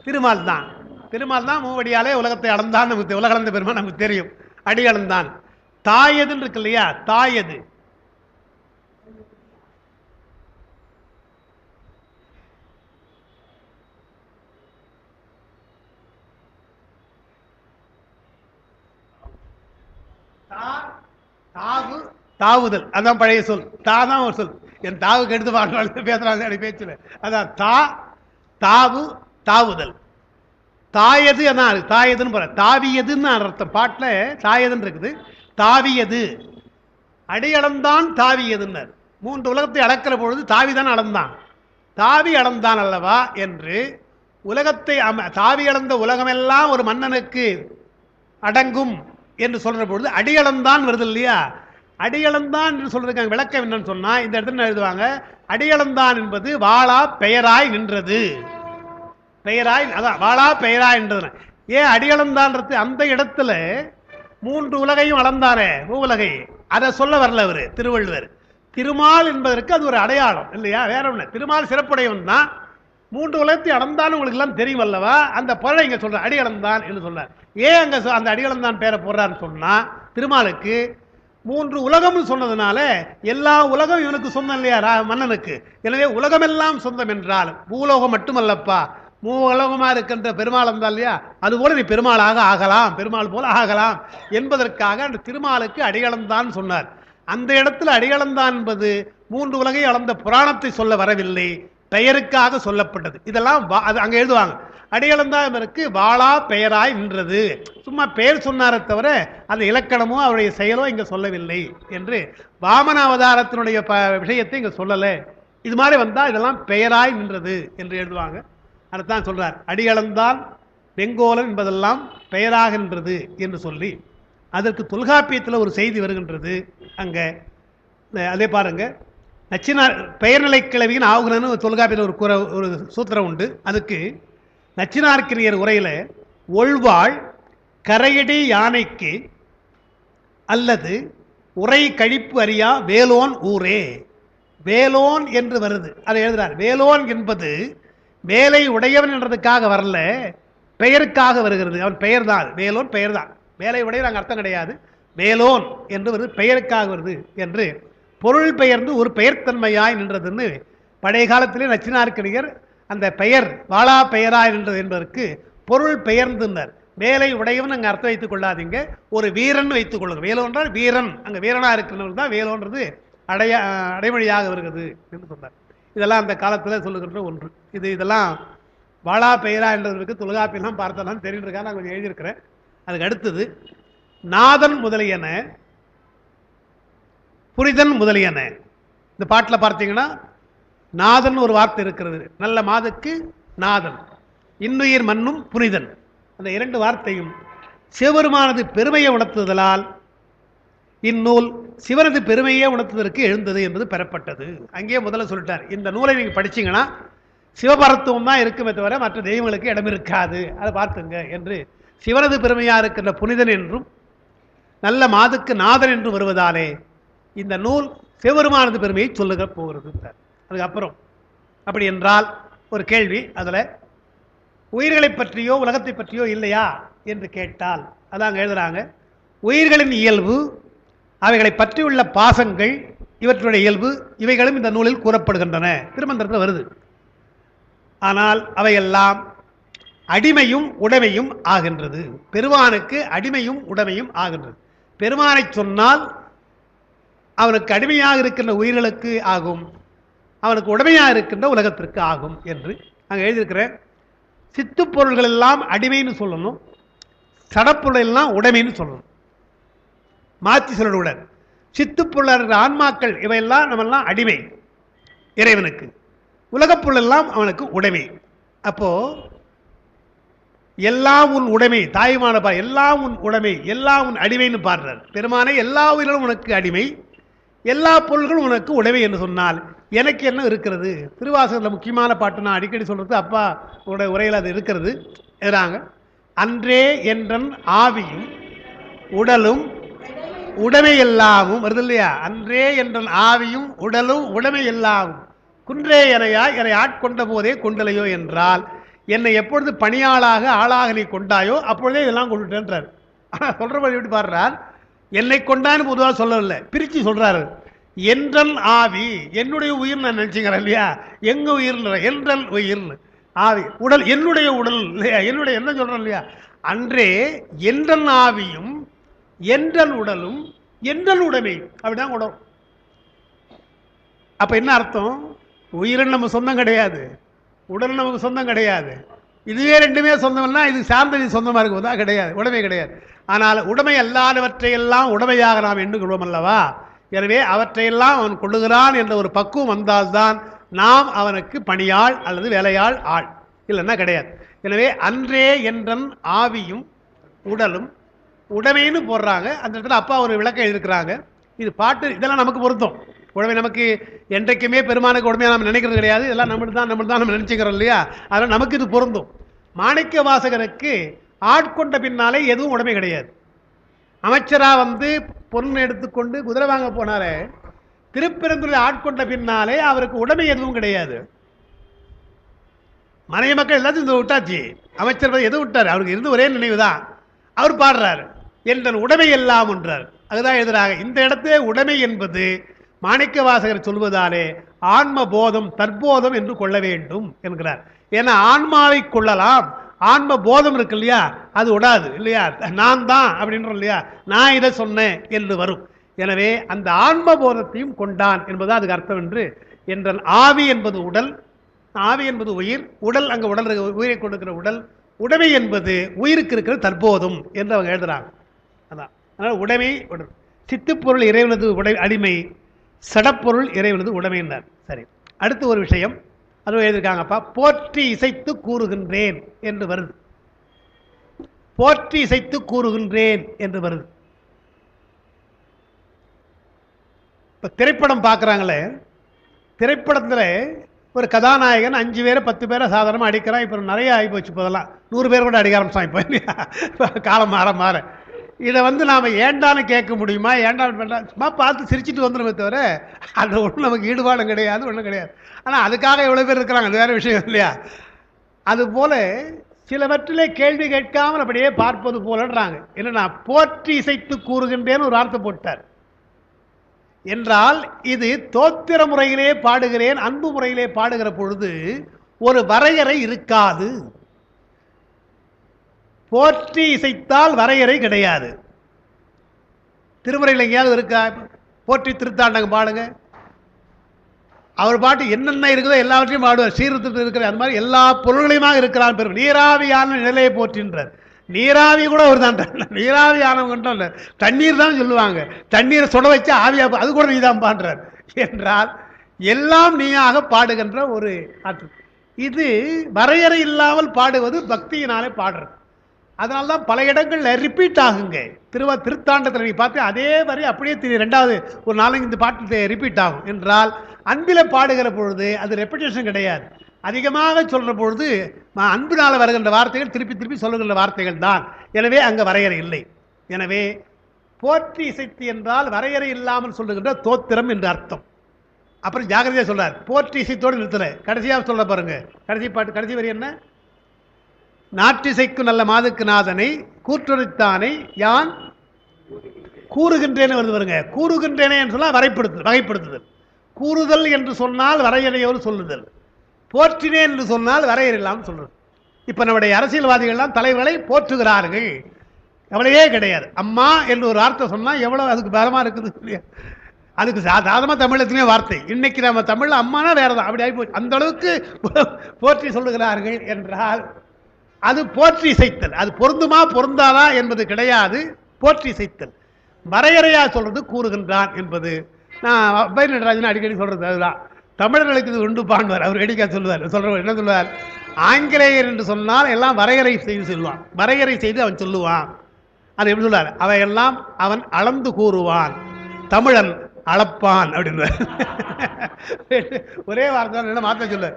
திருமால் தான். திருமால் தான் மூவடியாலே உலகத்தை அளந்தான். நமக்கு உலகளந்த பெருமாள் நமக்கு தெரியும். அடியளந்தான். தாயதுன்னு இருக்கு இல்லையா, தாயது தாவுதல், அதான் பழைய சொல். தான் ஒரு சொல். என் தாவுக்கு எடுத்து பாடுறாங்க பேசுறாங்க பேச்சுல. அதான் தா, தாவு, தாவுதல். தாயது அதான் தாயதுன்னு போற, தாவியதுன்னு அர்த்தம். பாட்டில் தாயதுன்னு இருக்குது, தாவியது. அடியளந்தான் தாவியதுன்னர். 3 உலகத்தை அளக்கிற பொழுது தாவிதான் அளந்தான், தாவி அளந்தான் அல்லவா என்று உலகத்தை தாவி அளந்த உலகமெல்லாம் ஒரு மன்னனுக்கு அடங்கும் என்று சொல்ற பொழுது அடியளந்தான் வருது இல்லையா. அடியளந்தான் என்று சொல்றதுக்கு விளக்கம் என்னன்னு சொன்னா, இந்த இடத்துல எழுதுவாங்க, அடியளந்தான் என்பது வாளா பெயராய் நின்றது. பெயராய், அதான் வாளா பெயராய் நின்றது. ஏன் அடியளந்தான்றது, அந்த இடத்துல 3 உலகையும் அளந்தாரே உலகை, அதை சொல்ல வரல அவரு திருவள்ளுவர். திருமால் என்பதற்கு அது ஒரு அடையாளம் இல்லையா, வேற ஒண்ணு. திருமால் சிறப்புடையவன் தான், 3 உலகத்தை அளந்தான்னு உங்களுக்கு எல்லாம் தெரியும் அல்லவா. அந்த பொருளை இங்க சொல்ற அடியளந்தான் என்று சொல்றார். ஏன் அங்க அந்த அடியளந்தான் பேரை போடுறான்னு சொன்னா, திருமாலுக்கு 3 உலகம்னு சொன்னதுனால எல்லா உலகம் இவனுக்கு சொந்தம் இல்லையா மன்னனுக்கு. எனவே உலகமெல்லாம் சொந்தம் என்றால் பூலோகம் மட்டுமல்லப்பா, மூலோகமா இருக்கின்ற பெருமாள் இருந்தால் இல்லையா, அது போல நீ பெருமாளாக ஆகலாம், பெருமாள் போல ஆகலாம் என்பதற்காக அந்த திருமாலுக்கு அடியளந்தான் சொன்னார். அந்த இடத்துல அடியளந்தான் என்பது 3 உலகை அளந்த புராணத்தை சொல்ல வரவில்லை, பெயருக்காக சொல்லப்பட்டது. இதெல்லாம் அங்க எழுதுவாங்க. அடியளந்தாருக்கு வாளா பெயராய் நின்றது. சும்மா பெயர் சொன்னாரே தவிர அந்த இலக்கணமோ அவருடைய செயலோ இங்க சொல்லவில்லை என்று வாமன அவதாரத்தினுடைய விஷயத்தை இங்க சொல்லல. இது மாதிரி வந்தா இதெல்லாம் பெயராய் நின்றது என்று எழுதுவாங்க. அதுதான் சொல்றார், அடியளந்தான் வெங்கோலன் என்பதெல்லாம் பெயராக நின்றது என்று சொல்லி, அதற்கு தொல்காப்பியத்தில் ஒரு செய்தி வருகின்றது. அங்க அதே பாருங்க, நச்சினார் பெயர்நிலை கிளவியின் ஆகுனன்னு தொல்காப்பியத்தில் ஒரு சூத்திரம் உண்டு. அதுக்கு நச்சினார்க்கினியர் உரையில ஒழ்வாள் கரையடி யானைக்கு அல்லது உரை கழிப்பு அறியா வேலோன் ஊரே. வேலோன் என்று வருது, அதை எழுதுறார். வேலோன் என்பது வேலை உடையவன் என்றதுக்காக வரல, பெயருக்காக வருகிறது. அவன் பெயர் தான், வேலோன் பெயர் தான். வேலை உடையவன் அங்கே அர்த்தம் கிடையாது. வேலோன் என்று வருது, பெயருக்காக வருது என்று பொருள் பெயர்ந்து ஒரு பெயர்த்தன்மையாய் நின்றதுன்னு பழைய காலத்திலே நச்சினார்க்கடிகர் அந்த பெயர் வாழா பெயராய் நின்றது என்பதற்கு பொருள் பெயர்ந்துனர். வேலை உடையவன் அங்கே அர்த்தம் வைத்துக் கொள்ளாதீங்க, ஒரு வீரன் வைத்துக் கொள்ளுங்க. வேலோன்றால் வீரன், அங்கே வீரனாக இருக்கிறவன் தான் வேலோன்றது அடைமொழியாக வருகிறது என்று சொன்னார். இதெல்லாம் அந்த காலத்தில் சொல்லுகின்ற ஒன்று. இதெல்லாம் வாழா பெயரா என்றதற்கு தொல்காப்பியெல்லாம் பார்த்தெல்லாம் தெரிஞ்சிருக்கா, நான் கொஞ்சம் எழுதியிருக்கிறேன். அதுக்கு அடுத்தது நாதன் முதலியன, புரிதன் முதலியன. இந்த பாட்டில் பார்த்தீங்கன்னா நாதன் ஒரு வார்த்தை இருக்கிறது. நல்ல மாதுக்கு நாதன், இன்னுயிர் மண்ணும் புனிதன், அந்த இரண்டு வார்த்தையும் சிவபெருமானது பெருமையை உணர்த்துதலால் இந்நூல் சிவனது பெருமையே உணர்த்துவதற்கு எழுந்தது என்பது பெறப்பட்டது. அங்கேயே முதல்ல சொல்லிட்டார், இந்த நூலை நீங்கள் படிச்சீங்கன்னா சிவபரத்துவம் தான் இருக்குமே தவிர மற்ற தெய்வங்களுக்கு இடம் இருக்காது, அதை பார்த்துங்க என்று. சிவனது பெருமையாக இருக்கின்ற புனிதன் என்றும் நல்ல மாதுக்கு நாதன் என்று வருவதாலே இந்த நூல் சிவபெருமானது பெருமையை சொல்லுக போகிறது. அதுக்கப்புறம் அப்படி என்றால் ஒரு கேள்வி, அதில் உயிர்களை பற்றியோ உலகத்தை பற்றியோ இல்லையா என்று கேட்டால் அதாங்க எழுதுறாங்க. உயிர்களின் இயல்பு, அவைகளை பற்றியுள்ள பாசங்கள், இவற்றுடைய இயல்பு இவைகளும் இந்த நூலில் கூறப்படுகின்றன, திருமந்திரத்தில் வருது. ஆனால் அவையெல்லாம் அடிமையும் உடைமையும் ஆகின்றது. பெருமானுக்கு அடிமையும் உடைமையும் ஆகின்றது. பெருமானை சொன்னால் அவனுக்கு அடிமையாக இருக்கின்ற உயிர்களுக்கு ஆகும், அவனுக்கு உடைமையாக இருக்கின்ற உலகத்திற்கு ஆகும் என்று அங்கே எழுதியிருக்கிறேன். சித்து பொருள்கள் எல்லாம் அடிமைன்னு சொல்லணும், சடப்பொருள் எல்லாம் உடைமைன்னு சொல்லணும். மாற்றி சொல்லவுடன் சித்துப்பொருள் ஆன்மாக்கள் இவையெல்லாம் நம்மெல்லாம் அடிமை இறைவனுக்கு, உலகப்பொருள் எல்லாம் அவனுக்கு உடைமை. அப்போ எல்லாம் உன் உடைமை, தாய்மான எல்லாம் உன் உடைமை, எல்லாம் உன் அடிமைன்னு பாடுறார். பெருமானை எல்லா உயிர்களும் உனக்கு அடிமை, எல்லா பொருள்களும் உனக்கு உடைமை என்று சொன்னால் எனக்கு என்ன இருக்கிறது? திருவாசகத்தில் முக்கியமான பாட்டு நான் அடிக்கடி சொல்றது, அப்பா உரையில் அது இருக்கிறது. எழுதுறாங்க, அன்றே என்றன் ஆவியும் உடலும் உடைமை எல்லாமும் வருது இல்லையா? அன்றே என்றன் ஆவியும் உடலும் உடைமை எல்லாமும் குன்றே எனையா என்னை ஆட்கொண்ட போதே கொண்டலையோ என்றால், என்னை எப்பொழுது பணியாளாக ஆளாக நீ கொண்டாயோ அப்பொழுதே இதெல்லாம் கொண்டுட்டேன்றார். ஆனால் சொல்றபடி எப்படி பாடுறார், என்னை கொண்டான்னு பொதுவாக சொல்லவில்லை, பிரித்து சொல்றாரு. என்றன் ஆவி, என்னுடைய உயிர் நான் நினைச்சுக்கிறேன் இல்லையா? எங்க உயிர் என்றன் உயிர் ஆவி, உடல் என்னுடைய உடல் இல்லையா? என்னுடைய என்ன சொல்றேன் இல்லையா? அன்றே என்றன் ஆவியும் என்றன் உடலும் என்றன் உடைமை, அப்படிதான் உடல். அப்ப என்ன அர்த்தம்? உயிரின் நம்ம சொந்தம் கிடையாது, உடல் நமக்கு சொந்தம் கிடையாது. இதுவே ரெண்டுமே சொந்தம்னா இது சார்ந்தது சொந்தமாக இருக்கும்போதா கிடையாது, உடைமை கிடையாது. ஆனால் உடைமை அல்லாதவற்றையெல்லாம் உடைமையாக நாம் எண்ணுகிறோம் அல்லவா? எனவே அவற்றையெல்லாம் அவன் கொள்ளுகிறான் என்ற ஒரு பக்குவம் வந்தால்தான் நாம் அவனுக்கு பணியாள் அல்லது வேலையாள் ஆள், இல்லைன்னா கிடையாது. எனவே அன்றே என்றன் ஆவியும் உடலும் உடைமைன்னு போடுறாங்க. அந்த இடத்துல அப்பா ஒரு விளக்கம் எழுதியிருக்கிறாங்க. இது பாட்டு, இதெல்லாம் நமக்கு பொருத்தம். உடமை நமக்கு என்றைக்குமே பெருமானுக்கு உடமையாக நம்ம நினைக்கிறது கிடையாது, இதெல்லாம் நம்மளுக்கு தான் நம்ம நினைச்சுக்கிறோம் இல்லையா? அதனால் நமக்கு இது பொருந்தும். மாணிக்க வாசகருக்கு ஆட்கொண்ட பின்னாலே எதுவும் உடைமை கிடையாது. அமைச்சராக வந்து பொண்ணு எடுத்துக்கொண்டு குதிரை வாங்க போனாலே, திருப்பெருந்துறையில் ஆட்கொண்ட பின்னாலே அவருக்கு உடைமை எதுவும் கிடையாது. மனைவி மக்கள் எல்லாத்தையும் இந்த விட்டாச்சு, அமைச்சர் எதுவும் விட்டார், அவருக்கு இருந்து ஒரே நினைவு தான். அவர் பாடுறாரு, என்ற உடைமை எல்லாம் என்றார். அதுதான் எழுதுறாங்க. இந்த இடத்துல உடைமை என்பது மாணிக்க வாசகர் சொல்வதாலே ஆன்ம போதம் தற்போதம் என்று கொள்ள வேண்டும் என்கிறார். ஏன்னா ஆன்மாவை கொள்ளலாம், ஆன்ம போதம் இருக்கு இல்லையா, அது விடாது இல்லையா? நான் தான் அப்படின்றோம் இல்லையா, நான் இதை சொன்னேன் என்று வரும். எனவே அந்த ஆன்ம போதத்தையும் கொண்டான் என்பது அதுக்கு அர்த்தம் என்று. என்றால் ஆவி என்பது உடல், ஆவி என்பது உயிர், உடல் அங்கே உடல் உயிரை கொடுக்கிற உடல், உடைமை என்பது உயிருக்கு இருக்கிற தற்போதும் என்று அவங்க எழுதுறாங்க. அதான் அதனால் உடைமை உடல். சித்துப்பொருள் இறைவனது அடிமை, சடப்பொருள் இறைவனது உடைமையினார். சரி, அடுத்து ஒரு விஷயம் அதுவும் எழுதியிருக்காங்கப்பா. போற்றி இசைத்து கூறுகின்றேன் என்று வருது. போற்றி இசைத்து கூறுகின்றேன் என்று வருது. இப்ப திரைப்படம் பார்க்குறாங்களே, திரைப்படத்தில் ஒரு கதாநாயகன் 5 பேரை 10 பேரை சாதாரணமாக அடிக்கிறான். இப்போ நிறைய ஆகி போச்சு, போதெல்லாம் 100 பேர் கூட அடிக்க ஆரம்பிச்சான் இப்போ, காலம் மாற மாற. இதை வந்து நாம் ஏண்டான்னு கேட்க முடியுமா? ஏண்டான்னு வேண்டாம் சும்மா பார்த்து சிரிச்சுட்டு வந்துடுமே தவிர அது ஒன்றும் நமக்கு ஈடுபாடும் கிடையாது, ஒன்றும் கிடையாது. ஆனால் அதுக்காக எவ்வளோ பேர் இருக்கிறாங்க, அது வேறு விஷயம் இல்லையா? அதுபோல சிலவற்றிலே கேள்வி கேட்காமல் அப்படியே பார்ப்பது போலன்றாங்க. என்னன்னா போற்றி இசைத்து கூறுகின்றேன்னு ஒரு வார்த்தை போட்டார். என்றால் இது தோத்திர முறையிலே பாடுகிறேன், அன்பு முறையிலே பாடுகிற பொழுது ஒரு வரையறை இருக்காது. போற்றி இசைத்தால் வரையறை கிடையாது. திருமுறையில் எங்கேயாவது இருக்கா? போற்றி திருத்தாண்டகம் பாடுங்க, அவர் பாட்டு என்னென்ன இருக்குதோ எல்லாவற்றையும் பாடுவார். சீர்திருத்தம் இருக்கிற அந்த மாதிரி எல்லா பொருள்களையுமாக இருக்கிறான் பெரும். நீராவியான நிலையை போற்றின்றார். நீராவி கூட ஒரு தான், நீராவி ஆனவங்க இல்லை, தண்ணீர் தான் சொல்லுவாங்க. தண்ணீரை சுட வச்சு ஆவியா அது கூட நீதான் பாடுறார் என்றால் எல்லாம் நீயாக பாடுகின்ற ஒரு ஆற்று. இது வரையறை இல்லாமல் பாடுவது பக்தியினாலே பாடுறது. அதனால்தான் பல இடங்களில் ரிப்பீட் ஆகுங்க. திருத்தாண்டத்தில் நீ பார்த்து அதே வரை அப்படியே ரெண்டாவது ஒரு 4-5 பாட்டு ரிப்பீட் ஆகும். என்றால் அன்பில் பாடுகிற பொழுது அது ரெப்பிட்டேஷன் கிடையாது. அதிகமாக சொல்கிற பொழுது அன்பினால் வருகின்ற வார்த்தைகள் திருப்பி திருப்பி சொல்லுகின்ற வார்த்தைகள் தான். எனவே அங்கே வரையறை இல்லை. எனவே போற்றி இசைத்து என்றால் வரையறை இல்லாமல் சொல்லுகின்ற தோத்திரம் என்று அர்த்தம். அப்புறம் ஜாகிரதையாக சொல்றார், போற்றி இசைத்தோடு நிறுத்தல. கடைசியாக சொல்ல பாருங்க, கடைசி பாட்டு கடைசி வரி என்ன? நாற்றிசைக்கு நல்ல மாதுக்கு நாதனை கூற்றுரைத்தானை யான் கூறுகின்றேன்னு வருது பாருங்க. கூறுகின்றேனே என்று சொன்னால் வகைப்படுத்துதல். கூறுதல் என்று சொன்னால் வரையறையோடு சொல்லுதல். போற்றினேன் என்று சொன்னால் வரையறை இல்லாமல் சொல்றது. இப்போ நம்முடைய அரசியல்வாதிகள்லாம் தலைவர்களை போற்றுகிறார்கள், கவலையே கிடையாது. அம்மா என்று ஒரு வார்த்தை சொன்னால் எவ்வளோ அதுக்கு பலமாக இருக்குது இல்லையா? அதுக்கு சாதாரணமாக தமிழத்துலேயே வார்த்தை. இன்னைக்கு நம்ம தமிழில் அம்மானா வேறு தான், அப்படி ஆகி போச்சு. அந்த அளவுக்கு போற்றி சொல்லுகிறார்கள் என்றால் அது போற்றி இசைத்தல். அது பொருந்துமா பொருந்தாதா என்பது கிடையாது. போற்றி இசைத்தல். வரையறையா சொல்றது கூறுகின்றான் என்பது நான் பை நடராஜன் அடிக்கடி சொல்றது அதுதான். தமிழர்களுக்கு இது உண்டு பாண்டுவார். அவர் அடிக்கா சொல்றவர் என்ன சொல்லுவார்? ஆங்கிலேயர் என்று சொன்னால் எல்லாம் வரையறை செய்து சொல்லுவான். வரையறை செய்து அவன் சொல்லுவான். அது எப்படி சொல்லுவார்? அவையெல்லாம் அவன் அளந்து கூறுவான், தமிழன் அளப்பான் அப்படின்னு. ஒரே வார்த்தை என்ன மாற்ற சொல்ல,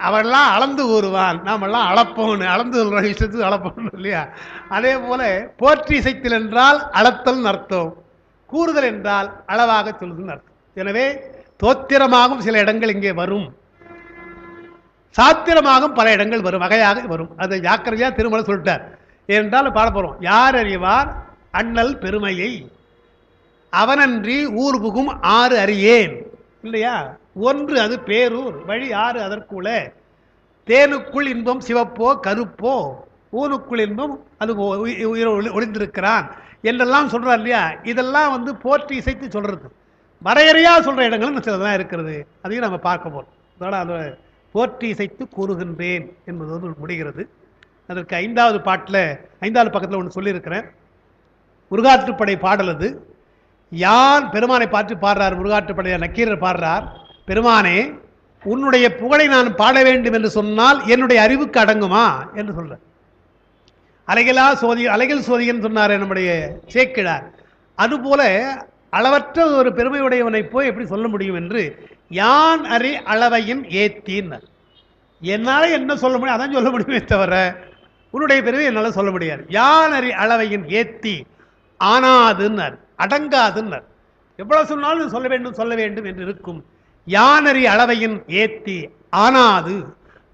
அவெல்லாம் அளந்து கூறுவான், நாமெல்லாம் அளப்போன்னு. அளந்து சொல்ற விஷயத்துக்கு அளப்போம் இல்லையா? அதே போல போற்றி இசைத்தல் என்றால் அளத்தல் அர்த்தம், கூறுதல் என்றால் அளவாக சொல்லுதுன்னு அர்த்தம். எனவே தோத்திரமாகும் சில இடங்கள் இங்கே வரும், சாத்திரமாகும் பல இடங்கள் வரும், வகையாக வரும். அதை ஜாக்கிரதையா திருமலை சொல்லிட்டார். ஏனென்றால் பாட போறோம். யார் அறிவார் அண்ணல் பெருமையை, அவனன்றி ஊர் புகும் ஆறு அறியேன் இல்லையா? ஒன்று அது பேரூர் வழி ஆறு அதற்குள்ள, தேனுக்குள் இன்பம் சிவப்போ கருப்போ, ஊனுக்குள் இன்பம் அது ஒளிந்திருக்கிறான் என்றெல்லாம் சொல்றார் இல்லையா? இதெல்லாம் வந்து போற்றி இசைத்து சொல்றது. வரையறையா சொல்ற இடங்களும் சிலதான் இருக்கிறது. அதையும் நம்ம பார்க்க போறோம். அதனால அந்த போற்றி இசைத்து கூறுகின்றேன் என்பது வந்து முடிகிறது. அதற்கு 5வது பாட்டில் 5வது பக்கத்தில் ஒன்று சொல்லியிருக்கிறேன். முருகாற்றுப்படை பாடல் அது. யார் பெருமானை பார்த்து பாடுறார்? முருகாற்றுப்படைய நக்கீரர் பாடுறார், பெருமானே உன்னுடைய புகழை நான் பாட வேண்டும் என்று சொன்னால் என்னுடைய அறிவுக்கு அடங்குமா என்று சொல்ற. அலைகள் சோதிகன் சொன்னார் நம்முடைய சேக்கிழார். அதுபோல அளவற்ற ஒரு பெருமையுடையவனை போய் எப்படி சொல்ல முடியும் என்று யான் அறி அளவையின் ஏத்தின். என்னால என்ன சொல்ல முடியும் அதான் சொல்ல முடியுமே தவிர உன்னுடைய பெருமை என்னால் சொல்ல முடியாது. யான் அறி அளவையின் ஏத்தி ஆனாதுன்னர், அடங்காதுன்னர். எவ்வளவு சொன்னாலும் சொல்ல வேண்டும் என்று இருக்கும். யானறி அளவையின் ஏத்தி ஆனாது.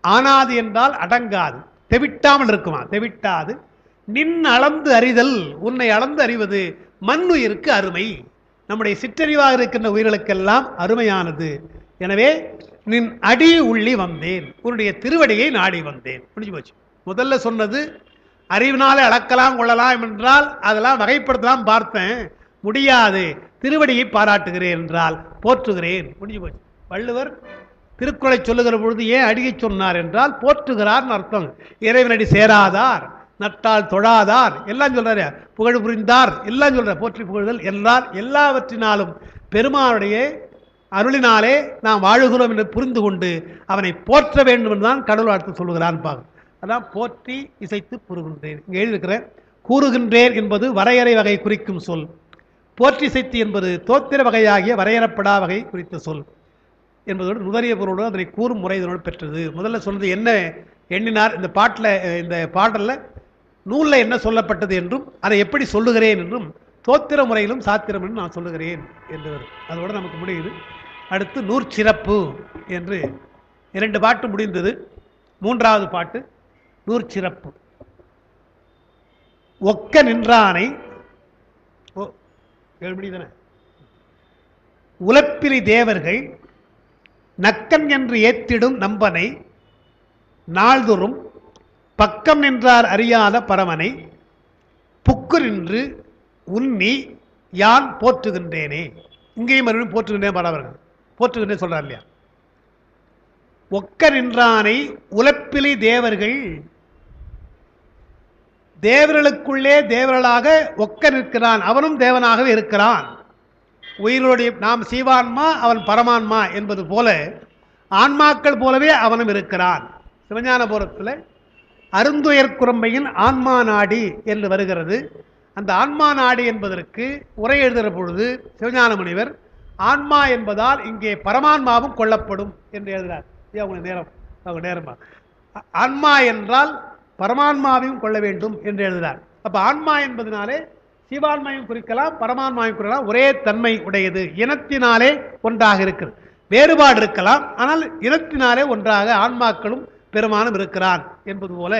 ஆனாது என்றால் அடங்காது, தெவிட்டாமல் இருக்குமா? தெவிட்டாது. நின் அளந்து அறிதல், உன்னை அளந்து அறிவது மண்ணுயிருக்கு அருமை. நம்முடைய சிற்றறிவாக இருக்கின்ற உயிர்களுக்கெல்லாம் அருமையானது. எனவே நின் அடி உள்ளி வந்தேன், உன்னுடைய திருவடியை நாடி வந்தேன். முடிஞ்சு போச்சு. முதல்ல சொன்னது அறிவினாலே அளக்கலாம் கொள்ளலாம் என்றால் அதெல்லாம் வகைப்படுத்தலாம் பார்த்தேன், முடியாது. திருவடியை பாராட்டுகிறேன் என்றால் போற்றுகிறேன். முடிஞ்சு போச்சு. வள்ளுவர் திருக்குறளை சொல்லுகிற பொழுது ஏன் அடியை சொன்னார் என்றால் போற்றுகிறார் அர்த்தம். இறைவனடி சேராதார், நட்டால் தொழாதார் எல்லாம் சொல்றாரு, புகழ் புரிந்தார் எல்லாம் சொல்ற. போற்றி புகழ்தல் என்றால் எல்லாவற்றினாலும் பெருமானுடைய அருளினாலே நாம் வாழுகிறோம் என்று புரிந்து கொண்டு அவனை போற்ற வேண்டும் என்றுதான் கடவுள் வாழ்த்து சொல்லுகிறான். பாருங்க, அதான் போற்றி இசைத்து கூறுகின்றேன். இங்கே எழுதியிருக்கிறேன். கூறுகின்றேன் என்பது வரையறை வகை குறிக்கும் சொல். போற்றி இசைத்து என்பது தோத்திர வகையாகிய வரையறப்படா வகை குறித்த சொல் என்பதோடு நுதறிய பொருளோடு அதனை கூறும் முறை இதனோடு பெற்றது. முதல்ல சொன்னது என்ன எண்ணினார் இந்த பாட்டில், இந்த பாடலில் நூலில் என்ன சொல்லப்பட்டது என்றும் அதை எப்படி சொல்லுகிறேன் என்றும் தோத்திர முறையிலும் சாத்திரம் என்று நான் சொல்லுகிறேன் என்று வரும். அதோட நமக்கு முடியுது. அடுத்து நூற்சிறப்பு என்று 2 பாட்டு முடிந்தது. 3வது பாட்டு நூற்சிறப்பு. ஒக்க நின்றானை உலப்பிலி தேவர்கள் நக்கன் என்று ஏத்திடும் நம்பனை நாள்தோறும் பக்கம் நின்றார் அறியாத பரமனை புக்கு நின்று உன்னி யான் போற்றுகின்றேனே. இங்கேயும் மறுபடியும் போற்றுகின்றேன் பரவர்கள் போற்றுகின்றேன் சொல்றார் இல்லையா. ஒக்க நின்றானை உலப்பிலி தேவர்கள் தேவர்களுக்குள்ளே தேவர்களாக ஒக்க நிற்கிறான். அவனும் தேவனாகவே இருக்கிறான். உயிரோடைய நாம் சீவான்மா அவன் பரமான்மா என்பது போல ஆன்மாக்கள் போலவே அவனும் இருக்கிறான். சிவஞான போதத்தில் அருந்துயர் குரம்பையின் ஆன்மா நாடி என்று வருகிறது. அந்த ஆன்மா நாடி என்பதற்கு உரை எழுதுகிற பொழுது சிவஞான முனிவர் ஆன்மா என்பதால் இங்கே பரமான்மாவும் கொள்ளப்படும் என்று எழுதுகிறார். அவங்க நேரமா ஆன்மா என்றால் பரமான்மாவையும் கொள்ள வேண்டும் என்று எழுதுகிறார். அப்ப ஆன்மா என்பதனாலே சிவான்மையும் குறிக்கலாம், பரமான்மாவையும் குறிக்கலாம். ஒரே தன்மை உடையது. இனத்தினாலே ஒன்றாக இருக்கிறது. வேறுபாடு இருக்கலாம், ஆனால் இனத்தினாலே ஒன்றாக ஆன்மாக்களும் பெருமானும் இருக்கிறான் என்பது போல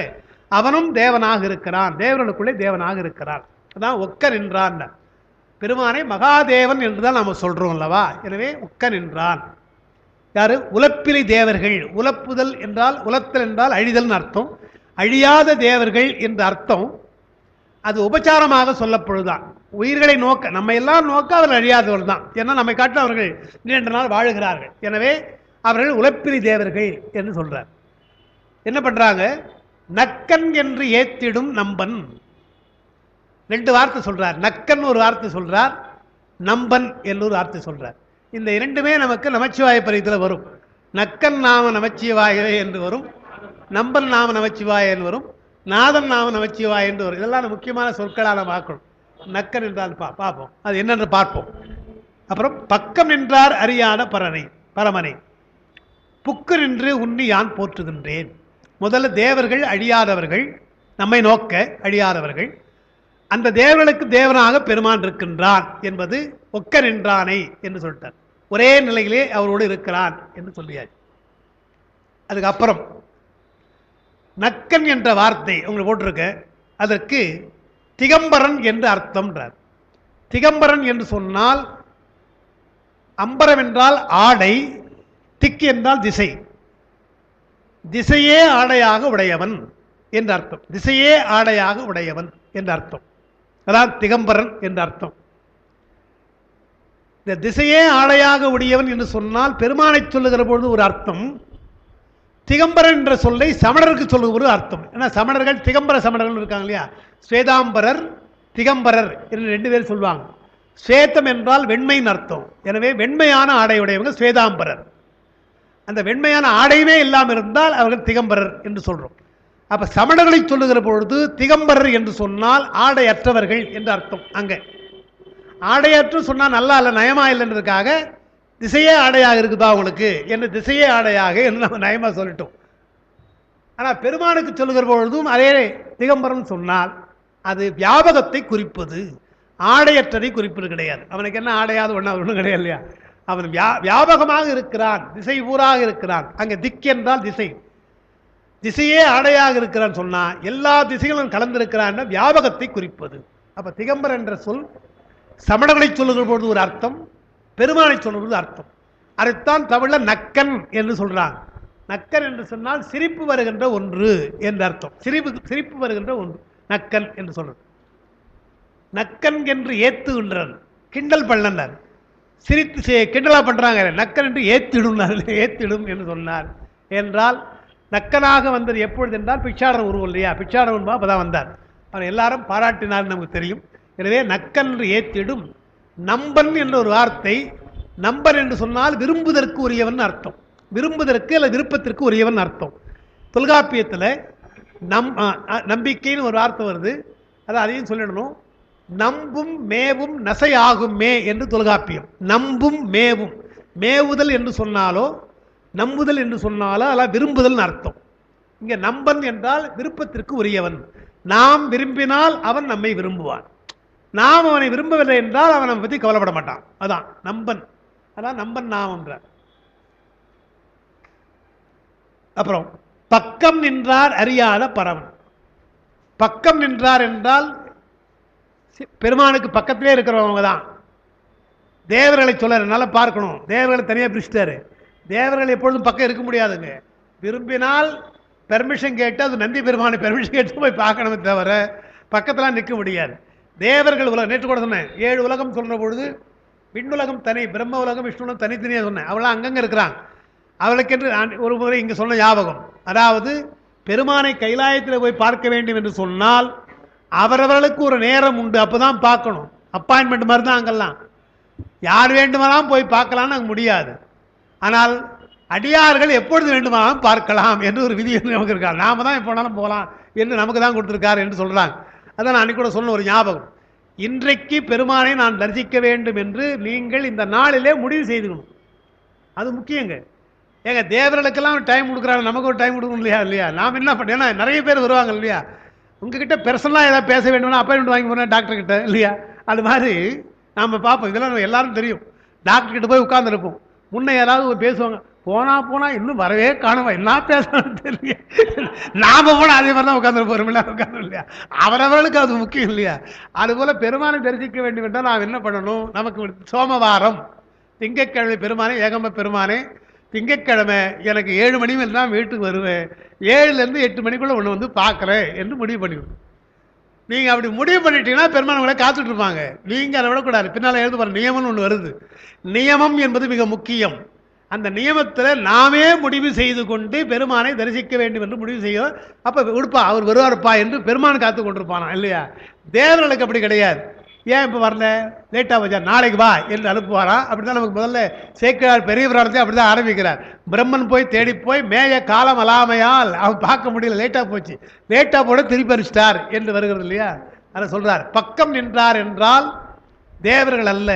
அவனும் தேவனாக இருக்கிறான். தேவர்களுக்குள்ளே தேவனாக இருக்கிறான். அதான் ஒக்க நின்றான். பெருமானை மகாதேவன் என்றுதான் நாம சொல்றோம் அல்லவா. எனவே ஒக்க நின்றான். யாரு? உலப்பிலி தேவர்கள். உலப்புதல் என்றால் உலத்தல் என்றால் அழிதல் அர்த்தம். அழியாத தேவர்கள் என்ற அர்த்தம் அது உபச்சாரமாக சொல்லப்படுதான். உயிர்களை நோக்க நம்ம எல்லாம் நோக்க அவர்கள் அழியாதவர்கள் தான். ஏன்னா நம்மை காட்டில் அவர்கள் நீண்ட நாள் வாழுகிறார்கள். எனவே அவர்கள் உலப்பிலி தேவர்கள் என்று சொல்றார். என்ன பண்றாங்க? நக்கன் என்று ஏத்திடும் நம்பன். 2 வார்த்தை சொல்றார். நக்கன் ஒரு வார்த்தை சொல்றார், நம்பன் என்று ஒரு வார்த்தை சொல்றார். இந்த 2மே நமக்கு நமச்சிவாய பரிதியில் வரும். நக்கன் நாம நமச்சிவாயவே என்று வரும், நம்பன் நாம நமச்சிவாய என்று வரும், நாதன் நாம நமச்சிவாய என்று வரும். இதெல்லாம் முக்கியமான சொற்களான பார்க்கணும். நக்கன் என்றால் பார்ப்போம், அது என்னென்று பார்ப்போம். அப்புறம் பக்கம் நின்றார் அறியாத பரமனை புக்கு நின்று உன்னி யான் போற்றுகின்றேன். முதல்ல தேவர்கள் அழியாதவர்கள், நம்மை நோக்க அழியாதவர்கள். அந்த தேவர்களுக்கு தேவனாக பெருமான் இருக்கின்றான் என்பது ஒக்க நின்றானை என்று சொல்லிட்டார். ஒரே நிலையிலே அவரோடு இருக்கிறான் என்று சொல்லியாச்சு. அதுக்கப்புறம் நக்கன் என்ற வார்த்தை உங்களுக்கு போட்டிருக்க, அதற்கு திகம்பரன் என்று அர்த்தம்ன்றார். திகம்பரன் என்று சொன்னால் அம்பரம் என்றால் ஆடை, திக்கு என்றால் திசை. திசையே ஆடையாக உடையவன் என்று அர்த்தம். திசையே ஆடையாக உடையவன் என்று அர்த்தம். அதான் திகம்பரன் என்று அர்த்தம். இந்த திசையே ஆடையாக உடையவன் என்று சொன்னால் பெருமானை சொல்லுகிற பொழுது ஒரு அர்த்தம், திகம்பரன் என்ற சொல்லை சமணருக்கு சொல்லுகிற ஒரு அர்த்தம். ஏன்னா சமணர்கள் திகம்பர சமணர்கள் இருக்காங்க இல்லையா, ஸ்வேதாம்பரர் திகம்பரர் என்று 2 பேர் சொல்லுவாங்க. ஸ்வேதம் என்றால் வெண்மையின் அர்த்தம். எனவே வெண்மையான ஆடையுடையவங்க ஸ்வேதாம்பரர். அந்த வெண்மையான ஆடையுமே இல்லாமல் இருந்தால் அவர்கள் திகம்பரர் என்று சொல்றோம். அப்ப சமணர்களை சொல்லுகிற பொழுது திகம்பரர் என்று சொன்னால் ஆடையற்றவர்கள் என்று அர்த்தம். அங்க ஆடையற்று சொன்னால் நல்லா இல்லை, நயமா இல்லைன்றதுக்காக திசையே ஆடையாக இருக்குதா உங்களுக்கு என்று திசையே ஆடையாக என்று நம்ம நயமா சொல்லிட்டோம். ஆனால் பெருமானுக்கு சொல்லுகிற பொழுதும் அதே திகம்பரன் சொன்னால் அது வியாபகத்தை குறிப்பது, ஆடையற்றதை குறிப்பது கிடையாது. அவனுக்கு என்ன ஆடையாது ஒன்றும் கிடையாது இல்லையா. அவன் வியாபகமாக இருக்கிறான், திசை ஊராக இருக்கிறான். அங்கே திக் என்றால் திசை, திசையே ஆடையாக இருக்கிறான் சொன்னா எல்லா திசைகளும் கலந்திருக்கிறான், வியாபகத்தை குறிப்பது. அப்ப திகம்பர் என்ற சொல் சமணர்களை சொல்லுகிற பொழுது ஒரு அர்த்தம், பெருமானை சொல்லுவது அர்த்தம். அதைத்தான் தமிழ்ல நக்கன் என்று சொல்றாங்க. நக்கன் என்று சொன்னால் சிரிப்பு வருகின்ற ஒன்று என்ற அர்த்தம். சிரிப்பு வருகின்ற ஒன்று நக்கன் என்று சொல்றது. நக்கன் என்று ஏத்துகின்றார், கிண்டல் பண்ணார், சிரித்து கிண்டலா பண்றாங்க. நக்கன் என்று ஏத்திடும் என்று சொன்னார். என்றால் நக்கனாக வந்தது எப்பொழுது என்றால் பிச்சாடர் உருவம் இல்லையா, பிச்சாடர் உருவம் அப்பதான் வந்தார். அவர் எல்லாரும் பாராட்டினார் நமக்கு தெரியும். எனவே நக்கன் என்று ஏத்திடும். நம்பன் என்ற ஒரு வார்த்தை, நம்பன் என்று சொன்னால் விரும்புவதற்கு உரியவன் அர்த்தம். விரும்புவதற்கு அல்ல விருப்பத்திற்கு உரியவன் அர்த்தம். தொல்காப்பியத்தில் நம்பிக்கைன்னு ஒரு வார்த்தை வருது, அதை அதையும் சொல்லிடணும். நம்பும் மேவும் நசையாகுமே என்று தொல்காப்பியம். நம்பும் மேவும், மேவுதல் என்று சொன்னாலோ நம்புதல் என்று சொன்னாலோ அதெல்லாம் விரும்புதல் அர்த்தம். இங்கே நம்பன் என்றால் விருப்பத்திற்கு உரியவன். நாம் விரும்பினால் அவன் நம்மை விரும்புவான். நாம் அவனை விரும்பவில்லை என்றால் அவன் நம்ம பற்றி கவலைப்பட மாட்டான். அதான் நம்பன். அதான் நம்பன் நாம் என்றார். அப்புறம் பக்கம் நின்றார் அறியாத பரவன். பக்கம் நின்றார் என்றால் பெருமானுக்கு பக்கத்திலே இருக்கிறவங்க தான். தேவர்களை சொல்ல நல்லா பார்க்கணும். தேவர்களை தனியாக பிரிச்சிட்டாரு. தேவர்கள் எப்பொழுதும் பக்கம் இருக்க முடியாதுங்க. விரும்பினால் பெர்மிஷன் கேட்டு, அது நந்தி பெருமானை பெர்மிஷன் கேட்டு போய் பார்க்கணுமே தவிர பக்கத்தில் நிற்க முடியாது. தேவர்கள் உலகம் நேற்று கூட சொன்னேன். 7 உலகம் சொல்கிற பொழுது விண்ணுலகம் தனி, பிரம்ம உலகம் விஷ்ணு உலகம் தனித்தனியாக சொன்னேன். அவளாம் அங்கங்கே இருக்கிறாங்க. அவளுக்கென்று ஒரு முறை இங்கே சொன்ன ஞாபகம். அதாவது பெருமானை கைலாயத்தில் போய் பார்க்க வேண்டும் என்று சொன்னால் அவரவர்களுக்கு ஒரு நேரம் உண்டு. அப்போ தான் பார்க்கணும். அப்பாயின்மெண்ட் மாதிரி தான் அங்கெல்லாம். யார் வேண்டுமானாலும் போய் பார்க்கலான்னு அங்கே முடியாது. ஆனால் அடியார்கள் எப்பொழுது வேண்டுமானாலும் பார்க்கலாம் என்று ஒரு விதி நமக்கு இருக்காங்க. நாம தான் எப்போனாலும் போகலாம் என்று நமக்கு தான் கொடுத்துருக்காரு என்று சொல்கிறாங்க. அதான் நான் அன்றைக்கி கூட சொன்ன ஒரு ஞாபகம். இன்றைக்கு பெருமானை நான் தரிசிக்க வேண்டும் என்று நீங்கள் இந்த நாளிலே முடிவு செய்துக்கணும். அது முக்கியங்க. ஏங்க தேவர்களுக்கெல்லாம் டைம் கொடுக்குறாங்க, நமக்கு ஒரு டைம் கொடுக்கணும் இல்லையா? இல்லையா? நாம் என்ன பண்ண, ஏன்னா நிறைய பேர் வருவாங்க இல்லையா? உங்ககிட்ட பெர்சனலாக ஏதாவது பேச வேண்டும்னா அப்பாயின்மெண்ட் வாங்கி போனேன் டாக்டர்கிட்ட இல்லையா? அது மாதிரி நாம் பார்ப்போம். இதெல்லாம் எல்லாரும் தெரியும். டாக்டர்கிட்ட போய் உட்காந்துருப்போம். முன்னே யாராவது பேசுவாங்க, போனால் இன்னும் வரவே காணுவா, என்ன பேசணும்னு தெரியல. நாம் போனால் அதே மாதிரி தான் உட்காந்துருப்போம். உட்காந்து இல்லையா? அவரவர்களுக்கு அது முக்கியம் இல்லையா? அதுபோல் பெருமானை தரிசிக்க வேண்டும் என்றால் நாம் என்ன பண்ணணும்? நமக்கு சோமவாரம் திங்கட்கிழமை பெருமானே, ஏகம்ப பெருமானே, திங்கட்கிழமை எனக்கு 7 மணி மேல் தான் வீட்டுக்கு வருவேன், 7லேருந்து 8 மணிக்குள்ளே ஒன்று வந்து பார்க்குறேன் என்று முடிவு பண்ணிக்கணும். நீங்கள் அப்படி முடிவு பண்ணிட்டீங்கன்னா பெருமானை கூட காத்துட்டு இருப்பாங்க. நீங்கள் அதை விடக்கூடாது. பின்னால் எழுத போகிற நியமம்னு ஒன்று வருது. நியமம் என்பது மிக முக்கியம். அந்த நியமத்தில் நாமே முடிவு செய்து கொண்டு பெருமானை தரிசிக்க வேண்டும் என்று முடிவு செய்ய, அப்போ உடுப்பா அவர் வருவார்ப்பா என்று பெருமான் காத்து கொண்டிருப்பானா இல்லையா? தேவர்களுக்கு அப்படி கிடையாது. ஏன் இப்போ வரல, லேட்டாக வச்சா, நாளைக்கு வா என்று அனுப்புவாரா? அப்படி தான் நமக்கு முதல்ல சேக்கிழார் பெரிய புராணத்தை அப்படி தான் ஆரம்பிக்கிறார். பிரம்மன் போய் தேடி போய் மேய காலம் அலாமையால் அவன் பார்க்க முடியல, லேட்டாக போச்சு, லேட்டாக போட திருப்பி அரிச்சிட்டார் என்று வருகிறது இல்லையா? அதை சொல்கிறார். பக்கம் நின்றார் என்றால் தேவர்கள் அல்ல,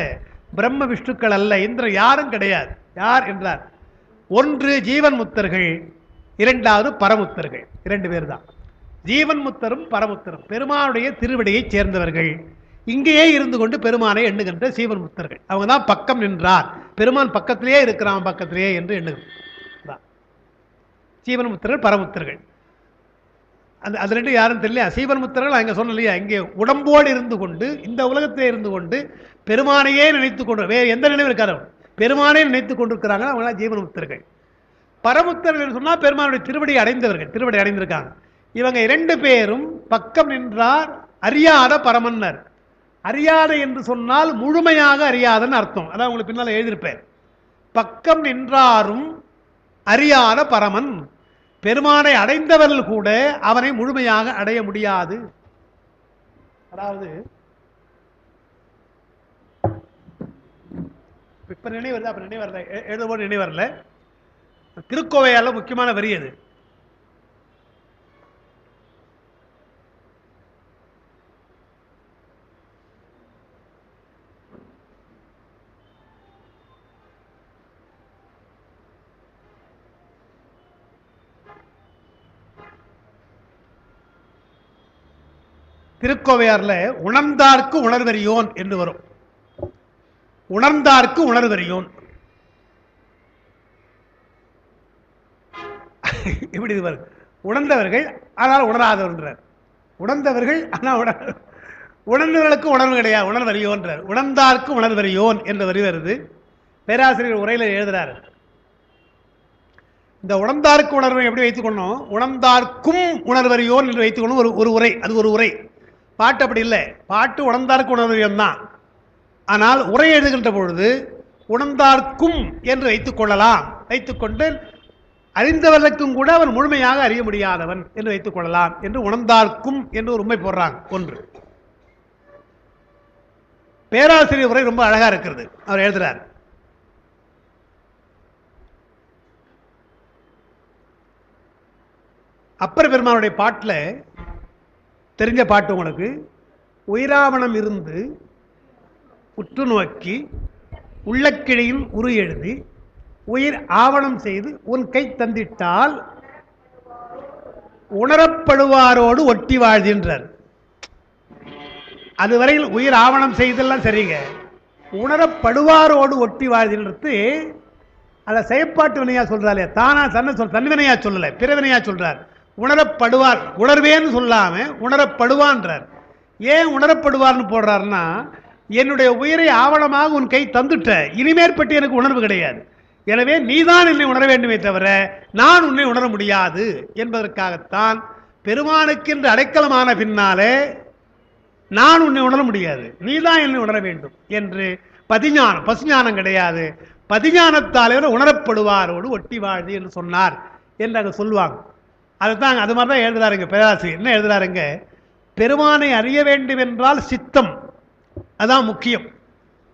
பிரம்ம விஷ்ணுக்கள் அல்ல, இந்திர யாரும் கிடையாது. யார் என்றார்? ஒன்று ஜீவன் முத்தர்கள், இரண்டாவது பரமுத்தர்கள். 2 பேர் தான். ஜீவன் முத்தரும் பரமுத்தரும் பெருமானுடைய திருவடியை சேர்ந்தவர்கள். இங்கேயே இருந்து கொண்டு பெருமானை எண்ணுகின்ற சீவன் முத்தர்கள். அவங்க தான் பக்கம் நின்றார், பெருமான் பக்கத்திலேயே இருக்கிறான், பக்கத்திலேயே என்று எண்ணுகிறார். சீவன் முத்தர்கள் பரமுத்தர்கள். அது 2 யாரும் தெரியல. சீவன் முத்தர்கள் அங்கே சொன்ன இல்லையா, இங்கே உடம்போடு இருந்து கொண்டு இந்த உலகத்திலே இருந்து கொண்டு பெருமானையே நினைத்து கொண்டு, வேறு எந்த நினைவு இருக்காரு, பெருமானே நினைத்து கொண்டிருக்கிறாங்க. அவங்களாம் ஜீவன் முத்தர்கள். பரமுத்தர்கள் சொன்னால் பெருமானுடைய திருவடி அடைந்தவர்கள், திருவடி அடைந்திருக்காங்க. இவங்க 2 பேரும் பக்கம் நின்றார் அறியாத பரமன்னர். அறியாத என்று சொன்னால் முழுமையாக அறியாதன்னு அர்த்தம். அதான் உங்களுக்கு பின்னால் எழுதியிருப்பேன். பக்கம் நின்றாரும் அறியாத பரமன். பெருமானை அடைந்தவர்கள் கூட அவனை முழுமையாக அடைய முடியாது. அதாவது இப்ப நினைவு வருது, அப்ப நினைவு வரல, எழுதும்போது நினைவு வரல. திருக்கோவையால முக்கியமான வரி அது. திருக்கோவையார்ல உணர்ந்தார்க்கு உணர்வறியோன் என்று வரும். உணர்ந்தார்க்கு உணர்வறியோன் இப்படி இது வரும். உணர்ந்தவர்கள் ஆனால் உணராதவன்றார். உணர்ந்தவர்கள் ஆனால் உணர்ந்தவர்களுக்கு உணர்வு கிடையாது, உணர்வறியோன்றார். உணர்ந்தார்க்கு உணர்வறியோன் என்ற வரி வருது. பேராசிரியர் உரையில் எழுதுறாரு. இந்த உணர்ந்தார்க்கு உணர்வை எப்படி வைத்துக்கொள்ளணும்? உணர்ந்தார்க்கும் உணர்வறியோன் என்று வைத்துக்கொள்ளணும். ஒரு உரை, அது ஒரு உரை. பாட்டு அப்படி இல்லை. பாட்டு உணர்ந்தார்க்கு உணர்வறியோன் தான். ஆனால் உரை எழுதுகின்ற பொழுது உணர்ந்தார்க்கும் என்று வைத்துக் கொள்ளலாம். வைத்துக்கொண்டு அறிந்தவர்களுக்கும் கூட அவன் முழுமையாக அறிய முடியாதவன் என்று வைத்துக் கொள்ளலாம் என்று உணர்ந்தார்க்கும் என்று ஒரு உண்மை போடுறாங்க. ஒன்று. பேராசிரியர் உரை ரொம்ப அழகா இருக்கிறது. அவர் எழுதுறார். அப்பர் பெருமானுடைய பாட்டில் தெரிஞ்ச பாட்டு உங்களுக்கு. உயிராவணம் இருந்து உற்று நோக்கி உள்ளக்கிழியில் உரு எழுதி உயிர் ஆவணம் செய்து உன் கை தந்திட்டால் உணரப்படுவாரோடு ஒட்டி வாழ்கின்றார். அதுவரையில் உயிர் ஆவணம் செய்தெல்லாம் சரிங்க. உணரப்படுவாரோடு ஒட்டி வாழ்கின்றது அதை செயற்பாட்டு வினையா சொல்றாரு. தானா தன்வினையா சொல்லலை, பிறவினையா சொல்றார். உணரப்படுவார், உணர்வேன்னு சொல்லாம உணரப்படுவான்றார். ஏன் உணரப்படுவார்னு போடுறாருன்னா, என்னுடைய உயிரை ஆவணமாக உன் கை தந்துட்ட, இனிமேற்பட்டு எனக்கு உணர்வு கிடையாது, எனவே நீதான் என்னை உணர வேண்டுமே தவிர நான் உன்னை உணர முடியாது என்பதற்காகத்தான் பெருமானுக்கு என்று அடைக்கலமான பின்னாலே நான் உன்னை உணர முடியாது, நீதான் என்னை உணர வேண்டும் என்று பதிஞானம், பசுஞானம் கிடையாது, பதிஞானத்தாலே உணரப்படுவாரோடு ஒட்டி வாழ்து என்று சொன்னார் என்று அங்கே சொல்லுவாங்க. அதுதான் அது மாதிரி தான் எழுதுறாருங்க பேராசிரியர். என்ன எழுதுறாருங்க, பெருமானை அறிய வேண்டும் என்றால் சித்தம், அதான் முக்கியம்.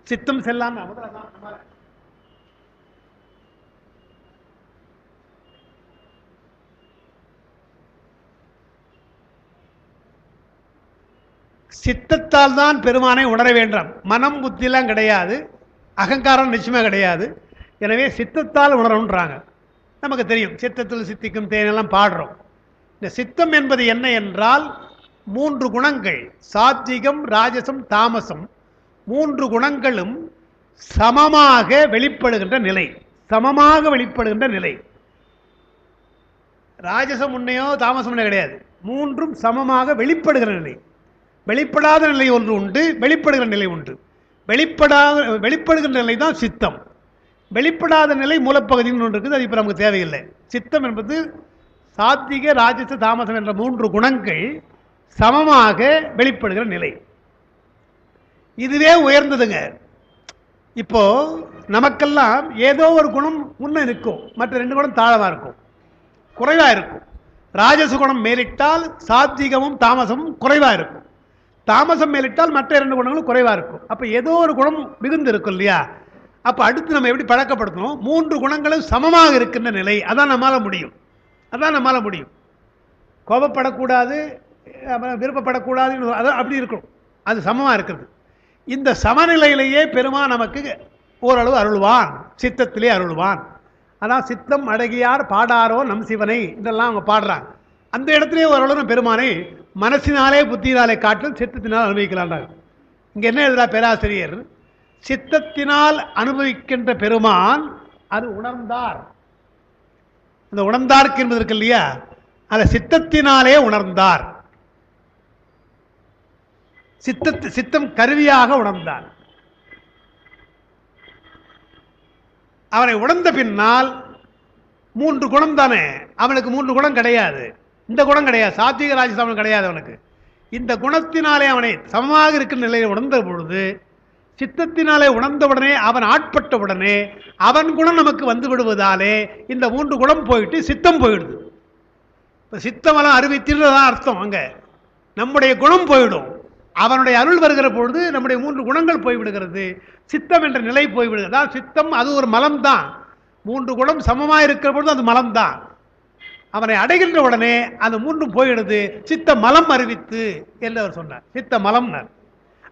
சித்தம் செல்லாம சித்தத்தால் தான் பெருமானை உணர வேண்டும். மனம் புத்திலாம் கிடையாது, அகங்காரம் நிச்சயமா கிடையாது. எனவே சித்தத்தால் உணரணுன்றாங்க. நமக்கு தெரியும், சித்தத்தில் சித்திக்கும் தேனெல்லாம் பாடுறோம். இந்த சித்தம் என்பது என்ன என்றால் 3 குணங்கள், சாத்விகம், ராஜசம், தாமசம், 3 குணங்களும் சமமாக வெளிப்படுகின்ற நிலை. சமமாக வெளிப்படுகின்ற நிலை. ராஜசம் முன்னையோ தாமசம் முன்னே கிடையாது, 3ம் சமமாக வெளிப்படுகிற நிலை. வெளிப்படாத நிலை ஒன்று உண்டு, வெளிப்படுகிற நிலை உண்டு. வெளிப்படுகிற நிலை தான் சித்தம். வெளிப்படாத நிலை மூலப்பகுதின்னு ஒன்று இருக்குது, அது இப்போ நமக்கு தேவையில்லை. சித்தம் என்பது சாத்விக, ராஜச, தாமசம் என்ற 3 குணங்கள் சமமாக வெளிப்படுகிற நிலை. இதுவே உயர்ந்ததுங்க. இப்போ நமக்கெல்லாம் ஏதோ ஒரு குணம் முன்ன இருக்கும், மற்ற 2 குணம் தாழவா இருக்கும், குறைவா இருக்கும். ராஜச குணம் மேலிட்டால் சாத்விகமும் தாமசமும் குறைவா இருக்கும், தாமசம் மேலிட்டால் மற்ற 2 குணங்களும் குறைவா இருக்கும். அப்ப ஏதோ ஒரு குணம் மிகுந்து இருக்கும் இல்லையா? அப்ப அடுத்து நம்ம எப்படி பழக்கப்படுத்தணும், 3 குணங்களும் சமமாக இருக்கின்ற நிலை, அதான் நம்மால முடியும். அதான் நம்மால முடியும். கோபப்படக்கூடாது, விருப்பப்படக்கூடாது, அதான் அப்படி இருக்கும், அது சமமா இருக்கிறது. இந்த சமநிலையிலேயே பெருமான் நமக்கு ஓரளவு அருள்வான், சித்தத்திலே அருள்வான். அதான் சித்தம் அடகியார் பாடாரோ நம் சிவனை இதெல்லாம் அவங்க பாடுறாங்க. அந்த இடத்திலே ஓரளவு பெருமானை மனசினாலே புத்தியினாலே காட்டிலும் சித்தத்தினால் அனுபவிக்கலான்றாங்க. இங்க என்ன எழுதுறா பேராசிரியர், சித்தத்தினால் அனுபவிக்கின்ற பெருமான் அது உணர்ந்தார். அந்த உணர்ந்தார்க்கு என்பது இருக்கு இல்லையா, அதை சித்தத்தினாலே உணர்ந்தார். சித்தம் கருவியாக உணர்ந்தார். அவனை உணர்ந்த பின்னால் 3 குணம் தானே அவனுக்கு, 3 குணம் கிடையாது, இந்த குணம் கிடையாது, சாத்விக ராஜசம் கிடையாது அவனுக்கு. இந்த குணத்தினாலே அவனை சமமாக இருக்கிற நிலையை உணர்ந்த பொழுது, சித்தத்தினாலே உணர்ந்தவுடனே, அவன் ஆட்பட்டவுடனே அவன் குணம் நமக்கு வந்து விடுவதாலே இந்த 3 குணம் போயிட்டு சித்தம் போயிடுது. இப்போ சித்தமெல்லாம் அறிவித்தின்றதான் அர்த்தம். அங்க நம்முடைய குணம் போயிடும். அவனுடைய அருள் வருகிற பொழுது நம்முடைய 3 குணங்கள் போய்விடுகிறது, சித்தம் என்ற நிலை போய்விடுகிறது. அதான் சித்தம், அது ஒரு மலம் தான். 3 குணம் சமமாக இருக்கிற பொழுது அது மலம் தான். அவனை அடைகின்ற உடனே அந்த 3ம் போயிடுது, சித்த மலம் அறிவித்து என்று அவர் சொன்னார். சித்த மலம்,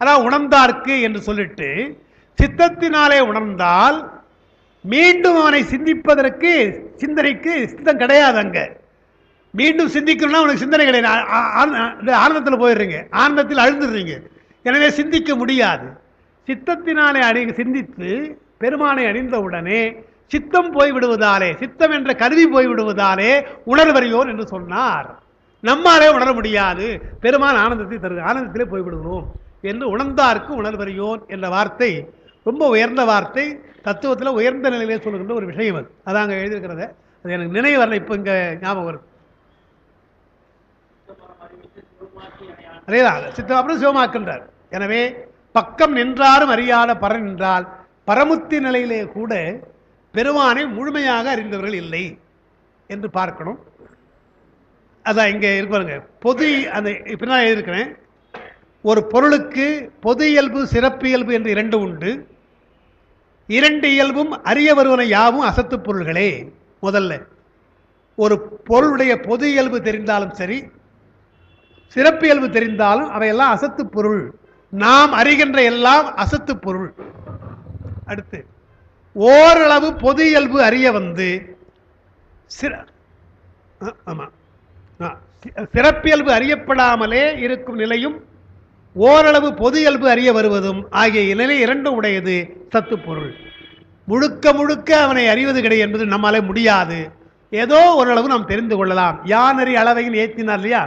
அதான் உணர்ந்தார்க்கு என்று சொல்லிட்டு, சித்தத்தினாலே உணர்ந்தால் மீண்டும் அவனை சிந்திப்பதற்கு சிந்தனைக்கு சித்தம் கிடையாது. அங்க மீண்டும் சிந்திக்கணும்னா அவனுக்கு சிந்தனை கிடையாது. ஆனந்தத்தில் போயிடுறீங்க, ஆனந்தத்தில் அழுந்துடுறீங்க, எனவே சிந்திக்க முடியாது. சித்தத்தினாலே சிந்தித்து பெருமானை அடைந்தவுடனே சித்தம் போய்விடுவதாலே, சித்தம் என்ற கருவி போய்விடுவதாலே உணர்வறியோன் என்று சொன்னார். நம்மாலே உணர முடியாது, பெருமான் ஆனந்தத்தை தருது, ஆனந்தத்திலே போய்விடுகிறோம் என்று உணர்ந்தார்க்கு உணர்வறியோன் என்ற வார்த்தை ரொம்ப உயர்ந்த வார்த்தை. தத்துவத்தில் உயர்ந்த நிலையிலே சொல்லுகின்ற ஒரு விஷயம் அது. அதாங்க எழுதியிருக்கிறத, அது எனக்கு நினைவு வரல, இப்போ இங்கே ஞாபகம் வருது. அதேதான் சித்தம் அப்புறம் சிவமாக்கின்றார். எனவே பக்கம் நின்றாரும் அறியாத பரன் என்றால் பரமுத்தி நிலையிலே கூட பெருமானை முழுமையாக அறிந்தவர்கள் இல்லை என்று பார்க்கணும். அதான் இங்கே இருப்பாருங்க பொது, அந்த இப்போ நான் எழுதியிருக்கிறேன், ஒரு பொருளுக்கு பொது இயல்பு சிறப்பு இயல்பு என்று 2 உண்டு. 2 இயல்பும் அறிய வருவன யாவும் அசத்து பொருள்களே. முதல்ல ஒரு பொருளுடைய பொது இயல்பு தெரிந்தாலும் சரி, சிறப்பு இயல்பு தெரிந்தாலும் அவையெல்லாம் அசத்து பொருள். நாம் அறிகின்ற எல்லாம் அசத்து பொருள். அடுத்து ஓரளவு பொது இயல்பு அறிய வந்து சிறப்பியல்பு அறியப்படாமலே இருக்கும் நிலையும் ஓரளவு பொது இயல்பு அறிய வருவதும் ஆகிய நிலை இரண்டும் உடையது சத்து பொருள். முழுக்க முழுக்க அவனை அறிவது கிடையாது என்பது நம்மாலே முடியாது. ஏதோ ஓரளவு நாம் தெரிந்து கொள்ளலாம். யானறி அளவையில் ஏற்றினார் இல்லையா,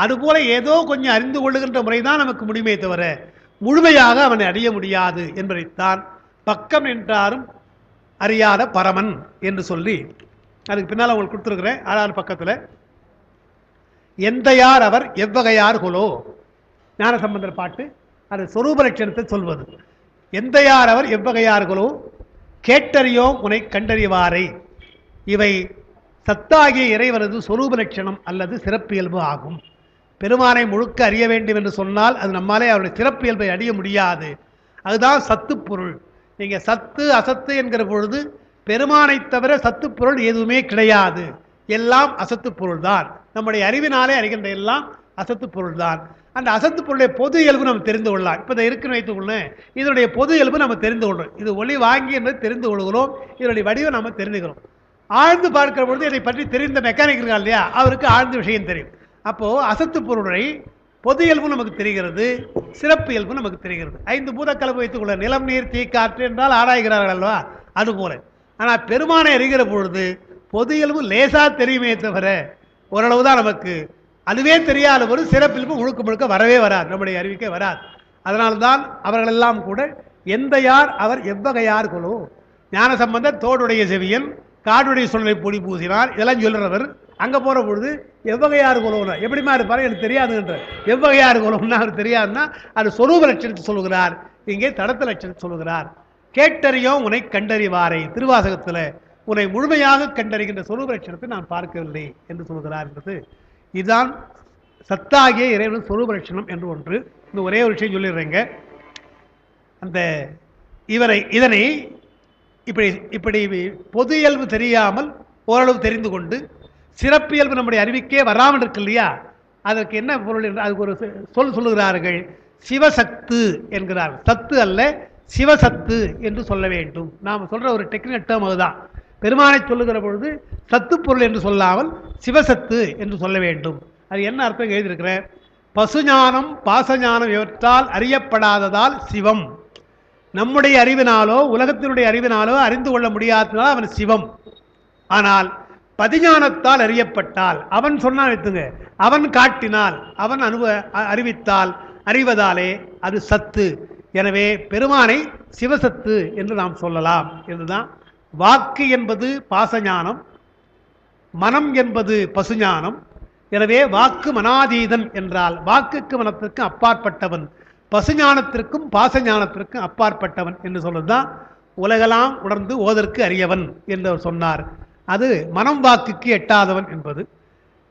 அதுபோல ஏதோ கொஞ்சம் அறிந்து கொள்ளுகின்ற முறைதான் நமக்கு முடியுமே தவிர முழுமையாக அவனை அறிய முடியாது என்பதைத்தான் பக்கம் என்றாரும் அறியாத பரமன் என்று சொல்லி அதுக்கு பின்னால் உங்களுக்கு கொடுத்துருக்கிறேன். 6வது பக்கத்தில் எந்த யார் அவர் எவ்வகையார் கொலோ ஞானசம்பந்தர் பாட்டு, அது சொரூப லட்சணத்தை சொல்வது. எந்த யார் அவர் எவ்வகையார் கொலோ கேட்டறியோம் உனை கண்டறிவாரை. இவை சத்தாகிய இறைவனது சொரூப லட்சணம் அல்லது சிறப்பியல்பு ஆகும். பெருமானை முழுக்க அறிய வேண்டும் என்று சொன்னால் அது நம்மாலே அவருடைய சிறப்பியல்பை அறிய முடியாது. அதுதான் சத்து பொருள். நீங்கள் சத்து அசத்து என்கிற பொழுது பெருமானை தவிர சத்து பொருள் எதுவுமே கிடையாது. எல்லாம் அசத்து பொருள் தான். நம்முடைய அறிவினாலே அறிகின்ற எல்லாம் அசத்து பொருள் தான். அந்த அசத்து பொருளுடைய பொது இயல்பு நம்ம தெரிந்து கொள்ளலாம். இப்போ இதை இருக்குன்னு வைத்துக்கொள்ளேன், இதனுடைய பொது இயல்பு நம்ம தெரிந்து கொள்கிறோம். இது ஒளி வாங்கி என்பதை தெரிந்து கொள்கிறோம். இதனுடைய வடிவம் நம்ம தெரிந்துக்கிறோம். ஆழ்ந்து பார்க்கிற பொழுது இதை பற்றி தெரிந்த மெக்கானிக் இருக்கா இல்லையா, அவருக்கு ஆழ்ந்த விஷயம் தெரியும். அப்போது அசத்து பொருளை பொது இயல்பு நமக்கு தெரிகிறது, சிறப்பு இயல்பு நமக்கு தெரிகிறது. 5 பூதக்கலப்பு வைத்துக்கொள்ள நிலம் நீர் தீ காற்று என்றால் ஆராய்கிறார்கள் அல்லவா, அதுபோல. ஆனால் பெருமானை அறிகிற பொழுது பொது இயல்பு லேசாக தெரியுமே தவிர ஓரளவு தான் நமக்கு. அதுவே தெரியாத ஒரு சிறப்பியல்பு முழுக்க முழுக்க வரவே வராது, நம்முடைய அறிவிக்கே வராது. அதனால்தான் அவர்களெல்லாம் கூட எந்த யார் அவர் எவ்வகையார் கொலோ. ஞானசம்பந்தர் தோடுடைய செவியன் காடுடைய சொல்லை பொடி பூசினார் இதெல்லாம் சொல்லுறவர். அங்கே போகிற பொழுது எவ்வகையார் கொலோனா எப்படிமா இருப்பார் எனக்கு தெரியாதுன்ற. எவ்வகையார் கொலோம்னா அவர் தெரியாதுன்னா அது சொரூப லட்சணத்தை சொல்லுகிறார், இங்கே தடத்த லட்சணத்தை சொல்லுகிறார். கேட்டறியோம் உன்னை கண்டறிவாரை திருவாசகத்தில் உன்னை முழுமையாக கண்டறிகின்ற சொரூப லட்சணத்தை நான் பார்க்கவில்லை என்று சொல்கிறார் என்பது. இதுதான் சத்தாகிய இறைவன் சொரூப லட்சணம் என்று ஒன்று. இந்த ஒரே ஒரு விஷயம் சொல்லிடுறேங்க. அந்த இதனை இப்படி இப்படி பொது இயல்பு தெரியாமல் ஓரளவு தெரிந்து கொண்டு சிறப்பியல்பு நம்முடைய அறிவிக்கே வராமல் இருக்கு இல்லையா, அதற்கு என்ன பொருள் என்று அதுக்கு ஒரு சொல்லுகிறார்கள். சிவசத்து என்கிறார். சத்து அல்ல சிவசத்து என்று சொல்ல வேண்டும். நாம் சொல்ற ஒரு டெக்னிக்கல் டேர்ம் அதுதான். பெருமானை சொல்லுகிற பொழுது சத்து பொருள் என்று சொல்லாமல் சிவசத்து என்று சொல்ல வேண்டும். அது என்ன அர்த்தம் எழுதியிருக்கிறேன். பசுஞானம் பாசஞானம் இவற்றால் அறியப்படாததால் சிவம். நம்முடைய அறிவினாலோ உலகத்தினுடைய அறிவினாலோ அறிந்து கொள்ள முடியாததால் அவன் சிவம். ஆனால் பதிஞானத்தால் அறியப்பட்டால், அவன் சொன்னால் வைத்துங்க, அவன் காட்டினால், அவன் அறிவித்தால் அறிவதாலே அது சத்து. எனவே பெருமானை சிவசத்து என்று நாம் சொல்லலாம் என்றுதான். வாக்கு என்பது பாசஞானம், மனம் என்பது பசுஞானம். எனவே வாக்கு மனாதீதன் என்றால் வாக்குக்கு மனத்திற்கு அப்பாற்பட்டவன், பசுஞானத்திற்கும் பாசஞானத்திற்கும் அப்பாற்பட்டவன் என்று சொல்வதுதான் உலகெல்லாம் உணர்ந்து ஓதற்கு அறியவன் என்று சொன்னார். அது மனம் வாக்குக்கு எட்டாதவன் என்பது.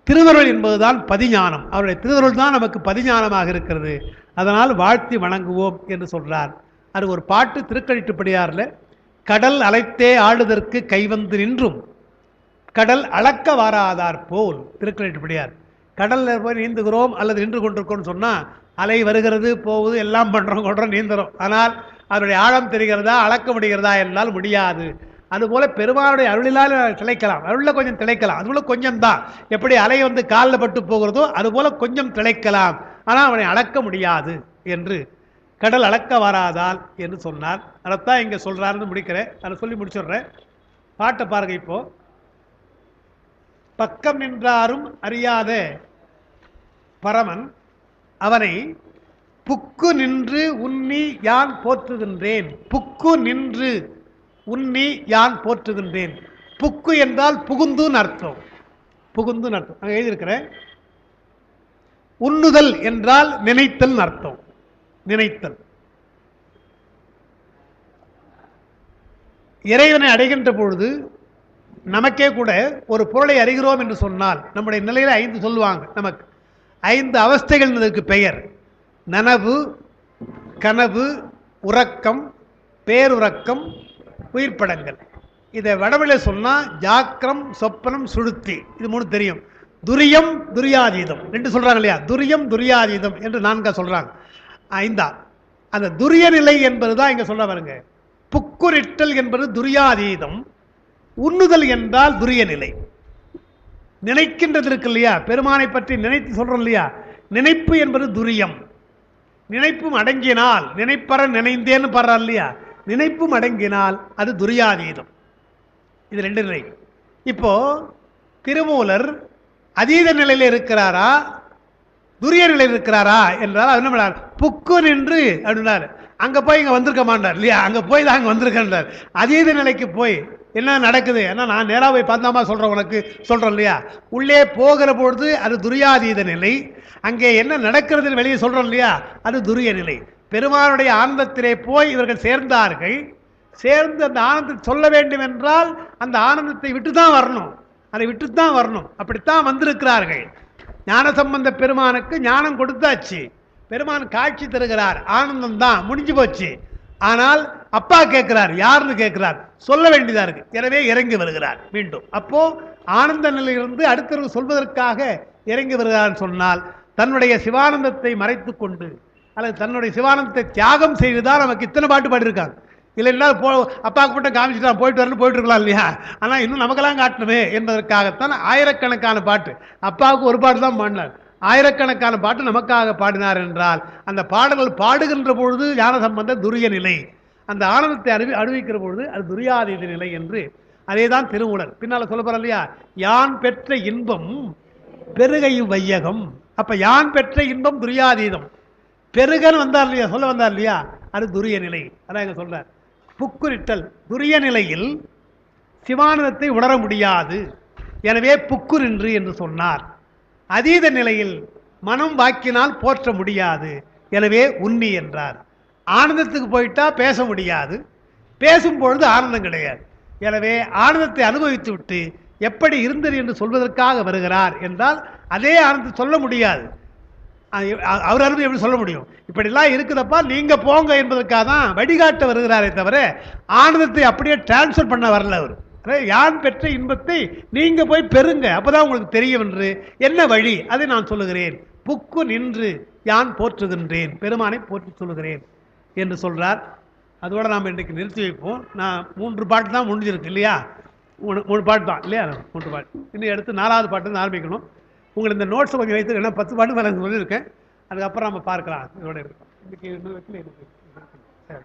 திருவருள் என்பதுதான் பதிஞானம். அவருடைய திருவருள் தான் நமக்கு பதிஞானமாக இருக்கிறது. அதனால் வாழ்த்தி வணங்குவோம் என்று சொல்றார். அது ஒரு பாட்டு திருக்கழிட்டுப்படியாரில், கடல் அலைத்தே ஆளுதற்கு கைவந்து நின்றும் கடல் அளக்க வாராதார் போல். திருக்கழிட்டுப்படியார். கடலில் போய் நீந்துகிறோம் அல்லது நின்று கொண்டிருக்கோம்னு சொன்னால் அலை வருகிறது போகுது எல்லாம் பண்ணுறோம் கொள்றோம் நீந்துறோம். ஆனால் அதனுடைய ஆழம் தெரிகிறதா அளக்க முடிகிறதா என்றால் முடியாது. அதுபோல பெருமானுடைய அருளிலால் திளைக்கலாம், அருளில் கொஞ்சம் திளைக்கலாம், அதுபோல கொஞ்சம் தான். எப்படி அலை வந்து காலில் பட்டு போகிறதோ அதுபோல கொஞ்சம் திளைக்கலாம், ஆனால் அவனை அளக்க முடியாது என்று கடல் அளக்க வராதால் என்று சொன்னார். அதைத்தான் இங்கே சொல்கிறாருன்னு முடிக்கிறேன். அதை சொல்லி முடிச்சுடுறேன். பாட்டை பாருங்க. இப்போ பக்கம் நின்றாரும் அறியாத பரமன் அவனை புக்கு நின்று உன்னி யான் போற்றுகின்றேன். புக்கு நின்று உன்னி யான் போற்றுகின்றேன். புக்கு என்றால் புகுந்துன்னு அர்த்தம். புகுந்துன்னு அர்த்தம் அங்கே எழுதியிருக்கிறேன். உண்ணுதல் என்றால் நினைத்தல் அர்த்தம். நினைத்தல். இறைவனை அடைகின்ற பொழுது நமக்கே கூட ஒரு பொருளை அறிகிறோம் என்று சொன்னால் நம்முடைய நிலையில் 5 சொல்லுவாங்க. நமக்கு 5 அவஸ்தைகள் இதற்கு பெயர். நனவு, கனவு, உறக்கம், பேருறக்கம், உயிர்ப்படங்கள். இதை வடமொழியில் சொன்னால் ஜாக்கிரம், சொப்பனம், சுழுத்தி. இது 3 தெரியும். துரியம் துரியாதீதம் 2 சொல்கிறாங்க இல்லையா, துரியம் துரியாதீதம் என்று 4 சொல்கிறாங்க. 5 அந்த துரிய நிலை என்பது தான் இங்கே சொல்ல வருங்க. புக்குரிட்டல் என்பது துரியாதீதம், உண்ணுதல் என்றால் துரிய நிலை. நினைக்கின்றது இருக்கு இல்லையா, பெருமானை பற்றி நினைத்து சொல்றோம் இல்லையா, நினைப்பு என்பது துரியம். நினைப்பும் அடங்கினால், நினைப்பற நினைந்தேன்னு பாடுறார் இல்லையா, நினைப்பும் அடங்கினால் அது துரியாதீதம். இது ரெண்டு நிலை. இப்போ திருமூலர் அதீத நிலையில் இருக்கிறாரா துரிய நிலையில் இருக்கிறாரா என்றால் அது என்ன புக்கு நின்று அப்படின்னாரு. அங்க போய் இங்க வந்திருக்க மாட்டார் இல்லையா, அங்க போய் தான் அங்க வந்திருக்கின்றார். அதீத நிலைக்கு போய் என்ன நடக்குது, ஏன்னா நான் நேராக போய் பார்த்தாமா சொல்றேன், உனக்கு சொல்றேன் இல்லையா, உள்ளே போகிற பொழுது அது துரியாதீத நிலை, அங்கே என்ன நடக்கிறது வெளியே சொல்றோம் இல்லையா, அது துரிய நிலை. பெருமானுடைய ஆனந்தத்திலே போய் இவர்கள் சேர்ந்தார்கள். சேர்ந்து அந்த ஆனந்தத்தை சொல்ல வேண்டும் என்றால் அந்த ஆனந்தத்தை விட்டு தான் வரணும், அதை விட்டு தான் வரணும். அப்படித்தான் வந்திருக்கிறார்கள். ஞானசம்பந்த பெருமானுக்கு ஞானம் கொடுத்தாச்சு, பெருமான் காட்சி தருகிறார், ஆனந்தம் தான் முடிஞ்சு போச்சு. ஆனால் அப்பா கேட்கிறார், யாருன்னு கேட்கிறார், சொல்ல வேண்டியதா இருக்கு. எனவே இறங்கி வருகிறார் மீண்டும். அப்போ ஆனந்த நிலையிலிருந்து அடுத்தவர்கள் சொல்வதற்காக இறங்கி வருகிறார் சொன்னால் தன்னுடைய சிவானந்தத்தை மறைத்து கொண்டு அல்லது தன்னுடைய சிவானந்தத்தை தியாகம் செய்துதான் நமக்கு இத்தனை பாட்டு பாடியிருக்காங்க. இல்லைன்னா அப்பாவுக்கு மட்டும் காமிச்சுட்டு போயிட்டு வரணும் போயிட்டு இருக்கலாம் இல்லையா, ஆனால் இன்னும் நமக்கெல்லாம் காட்டணுமே என்பதற்காகத்தான் ஆயிரக்கணக்கான பாட்டு. அப்பாவுக்கு ஒரு பாட்டு தான் பாடினார், ஆயிரக்கணக்கான பாட்டு நமக்காக பாடினார் என்றால் அந்த பாடல்கள் பாடுகின்ற பொழுது ஞானசம்பந்த துரிய நிலை, அந்த ஆனந்தத்தை அனுபவிக்கிற பொழுது அது துரியாதீத நிலை என்று அதே தான் திருமூலர் பின்னால் சொல்ல போற இல்லையா, யான் பெற்ற இன்பம் பெருகையும் வையகம். அப்ப யான் பெற்ற இன்பம் துரியாதீதம், பெருகன் வந்தார் இல்லையா, சொல்ல வந்தார் இல்லையா, அது துரிய நிலை. அதான் எங்க சொல்றார், புக்குரிட்டல் துரிய நிலையில் சிவானந்தத்தை உணர முடியாது, எனவே புக்குரின்று என்று சொன்னார். அதீத நிலையில் மனம் வாக்கினால் போற்ற முடியாது, எனவே உன்னி என்றார். ஆனந்தத்துக்கு போயிட்டா பேச முடியாது, பேசும் பொழுது ஆனந்தம் கிடையாது. எனவே ஆனந்தத்தை அனுபவித்து விட்டு எப்படி இருந்தது என்று சொல்வதற்காக வருகிறார் என்றால் அதே ஆனந்தத்தை சொல்ல முடியாது. அவர் அனுபவம் எப்படி சொல்ல முடியும், இப்படிலாம் இருக்குதப்பா நீங்க போங்க என்பதற்காக தான் வழிகாட்ட வருகிறாரே தவிர ஆனந்தத்தை அப்படியே டிரான்ஸ்ஃபர் பண்ண வரல அவர். யான் பெற்ற இன்பத்தை நீங்க போய் பெறுங்க, அப்பதான் உங்களுக்கு தெரியும் என்று என்ன வழி அதை நான் சொல்லுகிறேன். புக்கு நின்று யான் போற்றுகின்றேன், பெருமானை போற்றி சொல்லுகிறேன் என்று சொல்றார். அதோட நாம் இன்றைக்கு நிறுத்தி வைப்போம். நான் 3 பாட்டு தான் முடிஞ்சிருக்கு இல்லையா, 3 பாட்டு தான் இல்லையா, 3 பாட்டு. இன்னும் எடுத்து 4வது பாட்டு ஆரம்பிக்கணும். உங்களுக்கு இந்த நோட்ஸ் கொஞ்சம் வைத்து ஏன்னா 10 பாட்டு மேலே சொல்லியிருக்கேன், அதுக்கப்புறம் நம்ம பார்க்கலாம். இதோட இருக்கும் இன்னைக்கு இன்னும் வைக்கல இருக்கு. சரி